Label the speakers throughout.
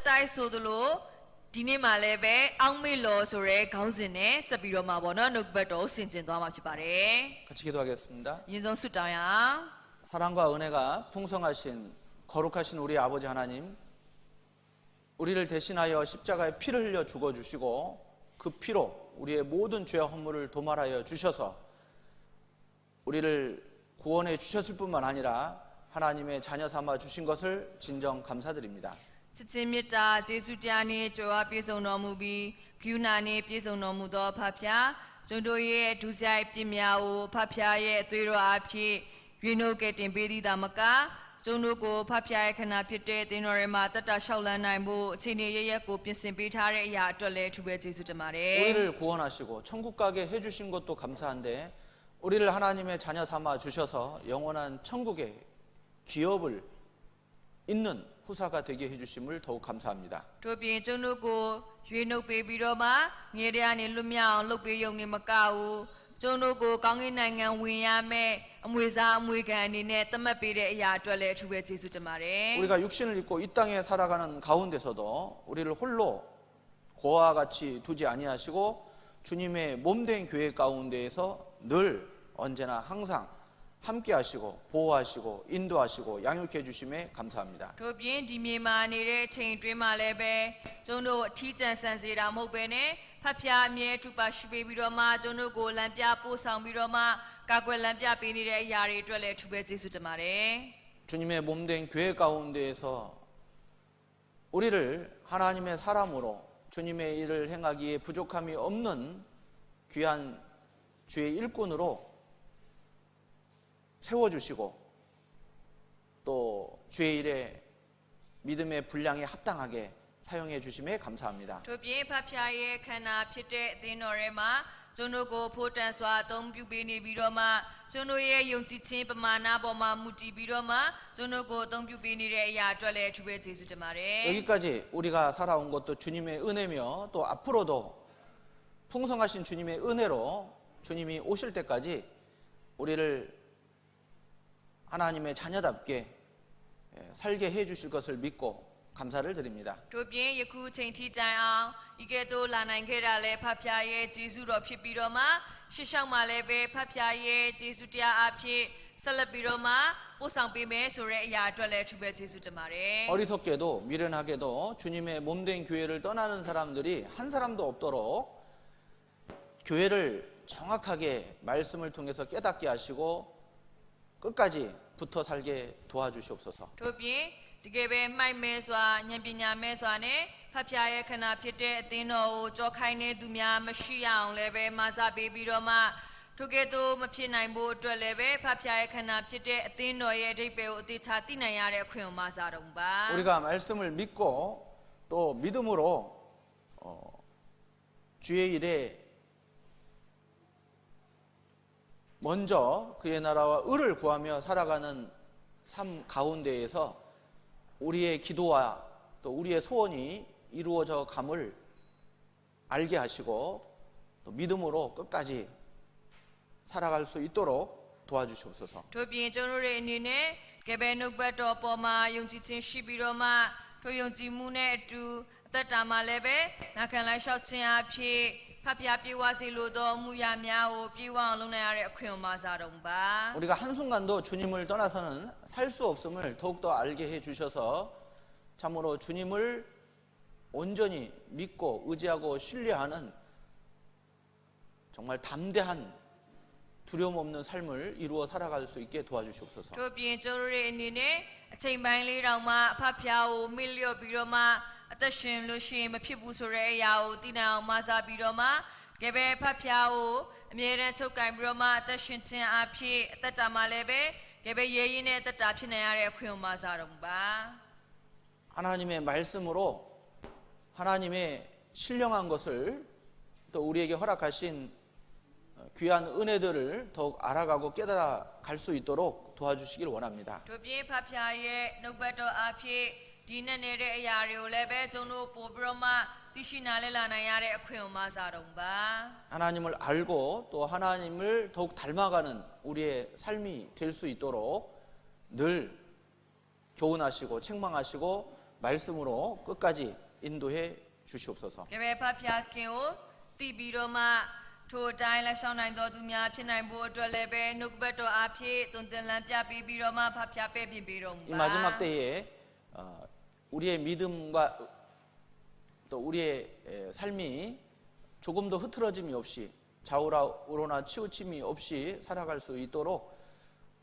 Speaker 1: 세타이 소들로 디네 말레베 앙메로 소레 가운진네 서비로마 보너 녹베도 신진도아마 피바레.
Speaker 2: 같이 기도하겠습니다.
Speaker 1: 인정 수다야.
Speaker 2: 사랑과 은혜가 풍성하신 거룩하신 우리 아버지 하나님, 우리를 대신하여 십자가에 피를 흘려 죽어주시고 그 피로 우리의 모든 죄와 허물을 도말하여 주셔서 우리를 구원해 주셨을 뿐만 아니라 하나님의 자녀 삼아 주신 것을 진정 감사드립니다.
Speaker 1: 지침미타 제수티아니 조아 피송노무비 규나니 피송노무도 파피아 정도의 두사의 띠미아오 파피아의 뇌로 앞이 유노게 템베디다마까 정도고 파피아의 khanaဖြစ်တဲ့သင်တော်ရဲ့မှာတတ်တာလျှောက်လန်းနိုင်ဖို့အခြေအနေရရက်ကိုပြင်ဆင်ပေးထားတဲ့အရာအတွက်လည်းထူပဲကျေးဇူးတင်ပါတယ်
Speaker 2: 우리를 구원하시고 천국 가게 해주신 것도 감사한데 우리를 하나님의 자녀 삼아 주셔서 영원한 천국의 기업을 잇는 후사가 되게 해주심을 더욱 감사합니다.
Speaker 1: တို့ပြင်ကျုံတို့ကိုရွေးနှုတ်ပေးပြီးတော့မှငယ်တဲ့ကနေလွတ်မြောက်အောင်လုပ်ပေးရုံနဲ့မကဘူးကျုံတို့ကိုကောင်းကင်နိုင်ငံဝင်ရမယ်အမွေစားအမွေခံအနေနဲ့သတ်မှတ်ပေးတဲ့အရာအတွက်လည်းအထူးပဲကျေးဇူးတင်ပါတယ်
Speaker 2: 우리가 육신을 입고 이 땅에 살아가는 가운데서도 우리를 홀로 고아와 같이 두지 아니하시고 주님의 몸된 교회 가운데에서 늘 언제나 항상 함께 하시고 보호하시고 인도하시고 양육해 주심에 감사합니다.
Speaker 1: တို့ပြင်ဒီမြေမှာနေတဲ့အချိန်တွင်းမှာလည်းပဲကျုံတို့အထီးကျန်ဆန်စေတာမဟုတ်ပဲနဲ့ဖတ်ပြအမြဲတူပါရှိပေးပြီးတော့မှကျုံတို့ကိုလမ်းပြပို့ဆောင်ပြီးတော့မှကာကွယ်လမ်းပြပေးနေတဲ့အရာတွေအတွက်လည်းအထူးပဲကျေးဇူးတင်ပါတယ်
Speaker 2: 주님의 몸된 교회 가운데에서 우리를 하나님의 사람으로 주님의 일을 행하기에 부족함이 없는 귀한 주의 일꾼으로 세워주시고 또 주의 일에 믿음의 분량에 합당하게 사용해 주심에 감사합니다.
Speaker 1: တို့ပြင်ဖတ်ပြရဲ့ခန္ဓာဖြစ်တဲ့အသင်းတော်ထဲမှာကျုံတို့ကိုဖို့တန်စွာအသုံးပြုပေးနေပြီးတော့မှကျုံတို့ရဲ့ယုံကြည်ခြင်းပမာဏပေါ်မှာမူတည်ပြီးတော့မှကျုံတို့ကိုအသုံးပြုပေးနေတဲ့အရာအတွက်လည်းအထူးပဲကျေးဇူးတင်ပါတယ်
Speaker 2: 여기까지 우리가 살아온 것도 주님의 은혜며 또 앞으로도 풍성하신 주님의 은혜로 주님이 오실 때까지 우리를 하나님의 자녀답게 살게 해 주실 것을 믿고 감사를 드립니다.
Speaker 1: တို့ပြင်ယခုချိန်ထိတိုင်အောင်ဤကဲ့သို့လာနိုင်ခဲ့တာလဲဖတ်ပြရဲ့ကျေးဇူးတော်ဖြစ်ပြီးတော့မှရှေ့လျှောက်မှာလည်းပဲဖတ်ပြရဲ့ကျေးဇူးတရားအဖြစ်ဆက်လက်ပြီးတော့မှပို့ဆောင်ပေးမယ်ဆိုတဲ့အရာအတွက်လည်းအထူးပဲကျေးဇူးတင်ပါတယ်
Speaker 2: 어리석게도 미련하게도 주님의 몸된 교회를 떠나는 사람들이 한 사람도 없도록 교회를 정확하게 말씀을 통해서 깨닫게 하시고 끝까지 붙어 살게 도와주시옵소서.
Speaker 1: တို့ပြင်တကယ်ပဲမိုက်မဲစွာဉာဏ်ပညာမဲစွာနဲ့ဖတ်ပြရဲ့ခဏဖြစ်တဲ့အသင်းတော်ကိုကြောခိုင်းနေသူများမရှိအောင်လည်းပဲမဆပေးပြီးတော့မှထိုကဲ့သို့မဖြစ်နိုင်ဖို့အတွက်လည်းပဲဖတ်ပြရဲ့ခဏဖြစ်တဲ့အသင်းတော်ရဲ့အဓိပ္ပာယ်ကိုအသေးချာသိနိုင်ရတဲ့အခွင့်ကိုမဆတော့ပါ
Speaker 2: 우리가 말씀을 믿고 또 믿음으로 주의 일에 먼저 그의 나라와 의를 구하며 살아가는 삶 가운데에서 우리의 기도와 또 우리의 소원이 이루어져 감을 알게 하시고 또 믿음으로 끝까지 살아갈 수 있도록 도와주시옵소서.
Speaker 1: တို့ပြင်ကျွန်တော်တို့ရဲ့အနေနဲ့ကဲပဲနှုတ်ဘတ်တော်ပေါ်မှာယုံကြည်ခြင်းရှိပြီးတော့မှထိုယုံကြည်မှုနဲ့အတူအသက်တာမှာလည်းပဲနာခံလိုက်လျှောက်ခြင်းအဖြစ်ဖတ်ပြပြေဝစေလိုသောအမှုရာများကိုပြေဝအောင်လုပ်နိုင်ရတဲ့အခွင့်အရေးစားတော့ပါ
Speaker 2: 우리가 한순간도 주님을 떠나서는 살 수 없음을 더욱더 알게 해 주셔서 참으로 주님을 온전히 믿고 의지하고 신뢰하는 정말 담대한 두려움 없는 삶을 이루어 살아갈 수 있게 도와주시옵소서.
Speaker 1: တို့ပြင်ကျွန်တော်တို့ရဲ့အနေနဲ့အချိန်ပိုင်းလေးတောင်မှအဖတ်ပြကိုမေ့လျော့ပြီးတော့မှအသက်ရှင်လို့ရှိရင်မဖြစ်ဘူးဆိုတဲ့အရာကိုသိနိုင်အောင်မဆပြီးတော့မှကဲပဲဖတ်ပြကိုအမြဲတမ်းချုပ်ကင်ပြီးတော့မှအသက်ရှင်ခြင်းအဖြစ်အသက်တာမှာလည်းပဲကဲပဲရဲရင်းနဲ့အသက်တာဖြစ်နိုင်ရတဲ့အခွင့်အရေးမဆတော့ပါ
Speaker 2: 하나님의 말씀으로 하나님의 신령한 것을 또 우리에게 허락하신 귀한 은혜들을 더욱 알아가고 깨달아 갈 수 있도록 도와주시길 원합니다.
Speaker 1: တို့ပြင်ဖတ်ပြရဲ့နှုတ်ဘတ်တော်အဖြစ်ဒီနဲ့နေတဲ့အရာတွေကိုလည်းပဲကျွန်တော်ပို့ပြီးတော့မှသိရှိနားလည်လာနိုင်ရတဲ့အခွင့်အရေးမဆတော့ပါ
Speaker 2: 하나님을 알고 또 하나님을 더욱 닮아가는 우리의 삶이 될 수 있도록 늘 교훈하시고 책망하시고 말씀으로 끝까지 인도해 주시옵소서.
Speaker 1: ကဲပဲဖဖျားခင်ကိုတည်ပြီးတော့မှထိုအတိုင်းလက်ဆောင်နိုင်တော်သူများဖြစ်နိုင်ဖို့အတွက်လည်းပဲနှုတ်ကပတ်တော်အဖြစ်သွန်သင်လန်းပြပေးပြီးတော့မှဖဖျားပဲ့ပြင်ပေးတော်မူ
Speaker 2: 이
Speaker 1: ပါ
Speaker 2: 마지막 때에 우리의 믿음과 또 우리의 삶이 조금도 흐트러짐이 없이 좌우로나 치우침이 없이 살아갈 수 있도록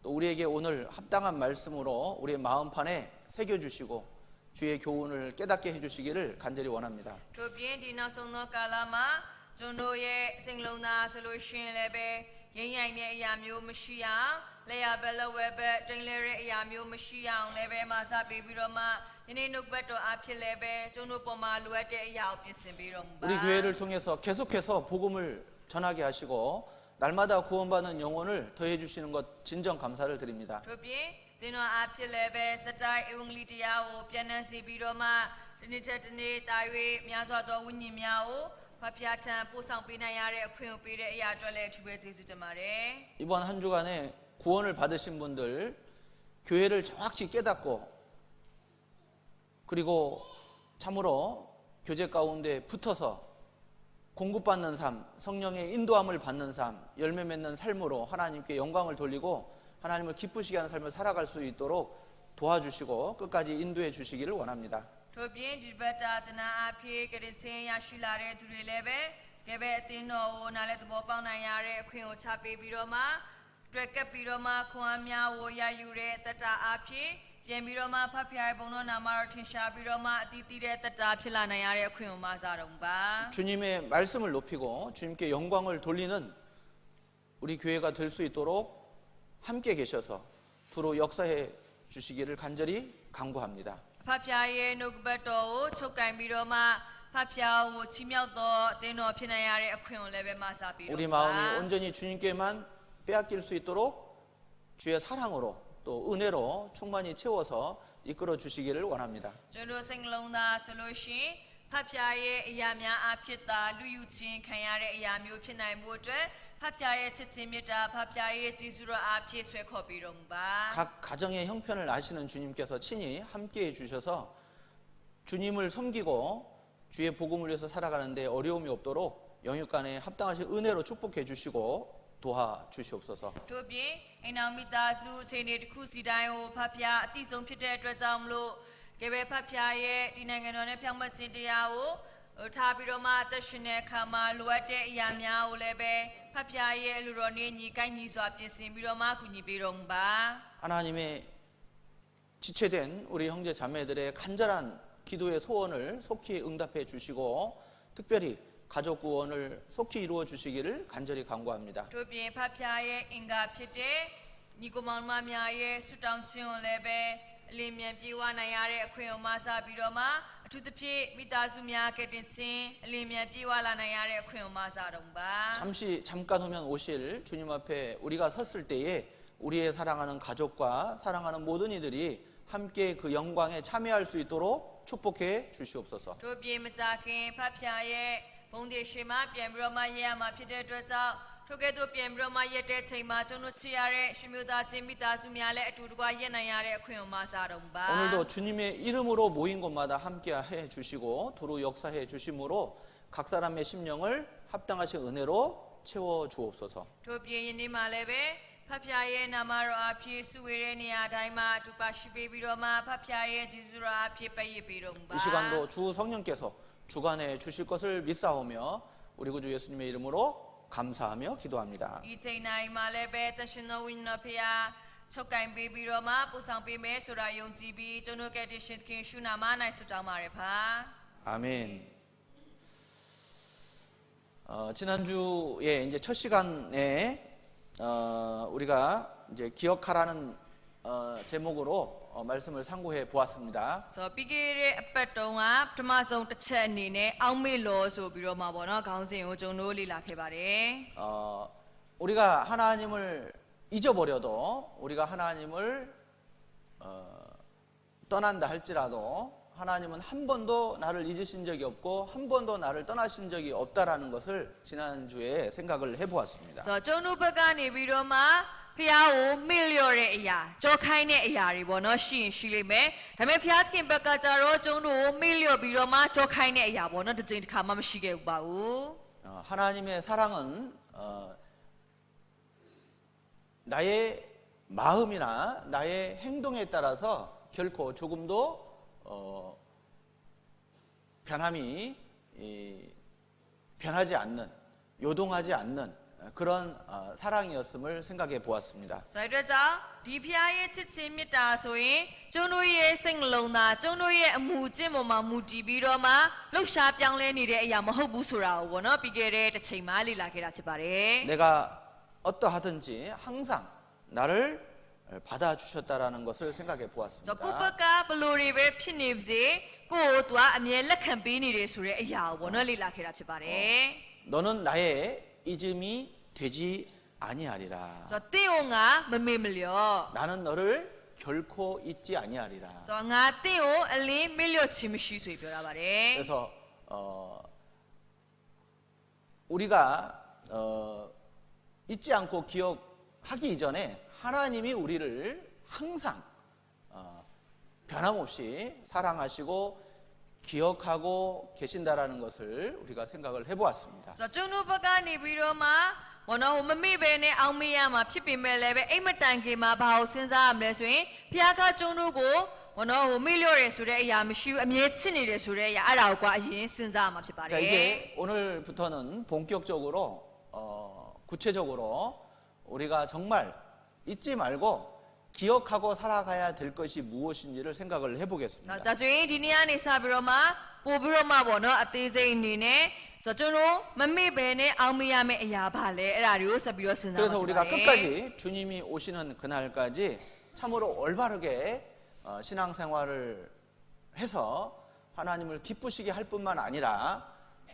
Speaker 2: 또 우리에게 오늘 합당한 말씀으로 우리의 마음판에 새겨주시고 주의 교훈을 깨닫게 해주시기를 간절히 원합니다.
Speaker 1: ထိုပြင်ဒီနောက်ဆုံးသောကာလမှာကျွန်တော်ရဲ့စိတ်လုံးသားဆိုလို့ရှိရင်လည်းပဲငြိမ်းရိုင်တဲ့အရာမျိုးမရှိအောင်လေယာဘလဝဲဘက်တိမ်လဲတဲ့အရာမျိုးမရှိအောင်လည်းပဲမဆပေးပြီးတော့မှဒီနေ့နှုတ်ဘတ်တော်အဖြစ်လည်းပဲကျွန်တော်ပေါ်မှာလိုအပ်တဲ့အရာကိုပြင်ဆင်ပေးတော်မူပါ
Speaker 2: 우리 교회를 통해서 계속해서 복음을 전하게 하시고 날마다 구원받는 영혼을 더해 주시는 것 진정 감사를 드립니다.
Speaker 1: ထိုပြင်သင်တော်အဖြစ်လည်းပဲစတိုင်အဝံဂလိတရားကိုပြန်နှံ့စေပြီးတော့မှဒီနေ့တစ်နေ့တာ၍များစွာသောဝိညာဉ်များကိုဖဖျားထံပို့ဆောင်ပေးနိုင်ရတဲ့အခွင့်ကိုပေးတဲ့အရာအတွက်လည်းအထူးပဲကျေးဇူးတင်ပါတယ်
Speaker 2: 이번 한 주간에 구원을 받으신 분들 교회를 정확히 깨닫고 그리고 참으로 교제 가운데 붙어서 공급받는 삶, 성령의 인도함을 받는 삶, 열매 맺는 삶으로 하나님께 영광을 돌리고 하나님을 기쁘시게 하는 삶을 살아갈 수 있도록 도와주시고 끝까지 인도해 주시기를 원합니다.
Speaker 1: ထိုပြင်ဒီဘတ်တာတနာအဖြစ်ကရင်ချင်းရရှိလာတဲ့သူတွေလည်းပဲကဲပဲအသင်းတော်ကိုနားလဲသဘောပေါက်နိုင်ရတဲ့အခွင့်ကိုချပေးပြီးတော့မှတွေ့ကပ်ပြီးတော့မှခွန်အားများကိုရယူတဲ့တတအဖြစ်ပြန်ပြီးတော့မှဖတ်ဖျားရဲ့ဘုံတော်နာမတော်ထင်ရှားပြီးတော့မှအတီးတီးတဲ့တတဖြစ်လာနိုင်ရတဲ့အခွင့်ကိုမဆတော်မူပါ
Speaker 2: 주님의 말씀을 높이고 주님께 영광을 돌리는 우리 교회가 될 수 있도록 함께 계셔서 두루 역사해 주시기를 간절히 간구합니다.
Speaker 1: ဖတ်ဖျားရဲ့နှုတ်ကပတ်တော်ကိုချုပ်ကင်ပြီးတော့မှဖတ်ဖျားကိုချီးမြှောက်သောအသင်းတော်ဖြစ်နိုင်ရတဲ့အခွင့်ကိုလည်းပဲမဆပေးတော်
Speaker 2: 우리
Speaker 1: မူပါ
Speaker 2: 마음이 온전히 주님께만 빼앗길 수 있도록 주의 사랑으로 또 은혜로 충만히 채워서 이끌어 주시기를 원합니다.
Speaker 1: ကျွန်တော်စိတ်လုံးသားဆိုလို့ရှိရင်ဖတ်ဖျားရဲ့အရာများအဖြစ်သာလူယူခြင်းခံရတဲ့အရာမျိုးဖြစ်နိုင်ဖို့အတွက်ဖတ်ဖျားရဲ့ချစ်ချင်းမေတ္တာဖတ်ဖျားရဲ့ကျေးဇူးတော်အဖြစ်ဆွဲခေါ်ပြီးတော်မူပါ
Speaker 2: 각 가정의 형편을 아시는 주님께서 친히 함께해 주셔서 주님을 섬기고 주의 복음을 위해서 살아가는데 어려움이 없도록 영육간에 합당하신 은혜로 축복해 주시고 도와주시옵소서.
Speaker 1: တို့ပြင်အိမ်တော်မိသားစုအခြေအနေတစ်ခုစီတိုင်းကိုဖတ်ဖျားအတိဆုံးဖြစ်တဲ့အတွက်ကြောင့်မလို့ကဲပဲဖတ်ဖျားရဲ့ဒီနိုင်ငံတော်နဲ့ဖြောင့်မတ်ခြင်းတရားကိုထားပြီးတော့မှအသက်ရှင်တဲ့အခါမှာလိုအပ်တဲ့အရာများကိုလည်းပဲဖတ်ဖျားရဲ့လူတော်နဲ့ညီကိုင်းညီစွာပြင်ဆင်ပြီးတော့မှကူညီပေးတော်မူပါ
Speaker 2: 하나님의 지체된 우리 형제 자매들의 간절한 기도의 소원을 속히 응답해 주시고 특별히 가족 구원을 속히 이루어 주시기를 간절히 간구합니다.
Speaker 1: တို့ပြင်ဖတ်ဖျားရဲ့အင်္ဂါဖြစ်တဲ့ညီကိုမောင်နှမများရဲ့ဆုတောင်းခြင်းကိုလည်းပဲအလင်းမြန်ပြေဝနိုင်ရတဲ့အခွင့်အရေးမဆပြီးတော့မှအထူးသဖြင့်မိသားစုများကတည်ခြင်းအလင်းမြန်ပြေဝလာနိုင်ရတဲ့အခွင့်အရေးမဆတော့ပါ
Speaker 2: 잠깐 후면 오실 주님 앞에 우리가 섰을 때에 우리의 사랑하는 가족과 사랑하는 모든 이들이 함께 그 영광에 참여할 수 있도록 축복해 주시옵소서.
Speaker 1: တို့ပြင်မကြခင်ဖတ်ဖျားရဲ့ဘုံဒီရှိမှပြန်ပြီးတော့မှရရမှာဖြစ်တဲ့အတွက်ကြောင့်ထိုကဲ့သို့ပြန်ပြီးတော့မှရက်တဲ့ချိန်မှာကျွန်တော်ချရတဲ့ရှင်မျိုးသားချင်းမိသားစုများလည်းအတူတကွရက်နိုင်ရတဲ့အခွင့်အရေးမဆတော့ပါ
Speaker 2: 오늘도 주님의 이름으로 모인 곳마다 함께 해 주시고 두루 역사해 주심으로 각 사람의 심령을 합당하신 은혜로 채워 주옵소서.
Speaker 1: တို့ပြင်ယနေ့မှလည်းပဲဖတ်ဖျားရဲ့နာမတော်အဖြစ်စုဝေတဲ့နေရာတိုင်းမှာတူပါရှိပေးပြီးတော့မှဖတ်ဖျားရဲ့ဂျေဇုတော်အဖြစ်ပေးရပြီးတော့ပါ
Speaker 2: 이 시간도 주 성령께서 주관해 주실 것을 믿사오며 우리 구주 예수님의 이름으로 감사하며 기도합니다.
Speaker 1: ဒီချိန်တိုင်းမှာလည်းပဲသရှင်တော်ဝိညာဉ်တော်ဖျားချုပ်ကင်ပေးပြီးတော့မှပို့ဆောင်ပေးမယ်ဆိုတာယုံကြည်ပြီးကျွန်တော်ကတည်းရှင်ခင်ရှုနာမ၌ဆုတောင်းပါရဖာ
Speaker 2: 아멘. 지난주에 이제 첫 시간에 우리가 이제 기억하라는 제목으로 말씀을 상고해 보았습니다.
Speaker 1: ဆိုပြီးခဲ့တဲ့အပတ်တုန်းကပထမဆုံးတစ်ချက်အနေနဲ့အောက်မေ့လို့ဆိုပြီးတော့မှာပေါ့နော်ခေါင်းစဉ်ကိုကျွန်တော်လေ့လာခဲ့ပါတယ်
Speaker 2: 우리가 하나님을 잊어버려도 우리가 하나님을 떠난다 할지라도 하나님은 한 번도 나를 잊으신 적이 없고 한 번도 나를 떠나신 적이 없다라는 것을 지난주에 생각을 해보았습니다.
Speaker 1: ဆိုတော့ကျွန်တော်ဘက်ကနေပြီးတော့မှ ဖျားကိုမေ့လျော့တဲ့အရာကြောခိုင်းတဲ့အရာတွေပေါ့နော်ရှိရင်ရှိလိမ့်မယ်ဒါပေမဲ့ဖျားသခင်ဘက်ကကြတော့ကျုံတို့ကိုမေ့လျော့ပြီးတော့မှကြောခိုင်းတဲ့အရာပေါ့နော်တစ်ကြိမ်တစ်ခါမှမရှိခဲ့ဘူးပါဘူး
Speaker 2: 하나님의 사랑은 나의 마음이나 나의 행동에 따라서 결코 조금도 변함이 변하지 않는 요동하지 않는 그런 사랑이었음을 생각해 보았습니다.
Speaker 1: ဆိုတော့ကြောင့်ဒီဖျားရဲ့ချစ်ချင်းမေတ္တာဆိုရင်ကျုံတို့ရဲ့စိတ်နှလုံးသားကျုံတို့ရဲ့အမှုကျင့်ပေါ်မှာမူတည်ပြီးတော့မှလှုပ်ရှားပြောင်းလဲနေတဲ့အရာမဟုတ်ဘူးဆိုတာကိုပေါ့နော်ပြီးခဲ့တဲ့တစ်ချိန်မှလေ့လာခဲ့တာဖြစ်ပါတယ်
Speaker 2: 내가 어떠하든지 항상 나를 받아주셨다라는 것을 생각해
Speaker 1: ဆို
Speaker 2: 보았습니다.
Speaker 1: တော့ကိုယ့်ဘက်ကဘလို့တွေပဲဖြစ်နေပါစေကိုယ့်ကိုသူကအမြဲလက်ခံပေးနေတယ်ဆိုတဲ့အရာကိုပေါ့နော်လေ့လာခဲ့တာဖြစ်ပါတယ်
Speaker 2: 너는 나의 잊음이 되지 아니하리라.
Speaker 1: ဆိုတော့တင်းကိုငါမမေ့မလျော့
Speaker 2: 나는 너를 결코 잊지 아니하리라.
Speaker 1: ဆိုတော့ငါတင်းကိုအလင်းမေ့လျော့ခြင်းမရှိဆိုပြီးပြောတာပါတယ်
Speaker 2: 그래서 우리가 잊지 않고 기억하기 이전에 하나님이 우리를 항상 변함없이 사랑하시고 기억하고 계신다라는 것을 우리가 생각을 해보았습니다.
Speaker 1: ဆိုတော့ကျုံတို့ဘက်ကနေပြီးတော့မှဘောနော်ဟိုမမေ့ပဲနဲ့အောင်မေ့ရမှာဖြစ်ပေမဲ့လည်းပဲအိမ်မတိုင်ခင်မှာဘာကိုစဉ်းစားရမလဲဆိုရင်ဖျားခါကျုံတို့ကိုဘောနော်ဟိုမေ့လျော့တယ်ဆိုတဲ့အရာမရှိဘူးအမြဲချစ်နေတယ်ဆိုတဲ့အရာအဲ့ဒါကိုကအရင်စဉ်းစားရမှာဖြစ်ပါတ
Speaker 2: 자
Speaker 1: ယ်
Speaker 2: 이제 오늘부터는 본격적으로 구체적으로 우리가 정말 잊지 말고 기억하고 살아가야 될 것이 무엇인지를 생각을
Speaker 1: ဆို
Speaker 2: 해보겠습니다.
Speaker 1: တော့ဒါဆိုရင်ဒီနေ့ကနေစပြီးတော့မှပို့ပြီးတော့မှဘောနော်အသေးစိတ်အနေနဲ့ဆိုတော့ကျုံတို့မမေ့ပဲနဲ့အောင်မေ့ရမယ့်အရာဘာလဲအဲ့ဒါတွေကိုဆက်ပြီးတော့စဉ်းစားပါ
Speaker 2: 그래서
Speaker 1: ဦး
Speaker 2: 우리가 끝까지 주님이 오시는 그날까지 참으로 올바르게 신앙생활을 해서 하나님을 기쁘시게 할 뿐만 아니라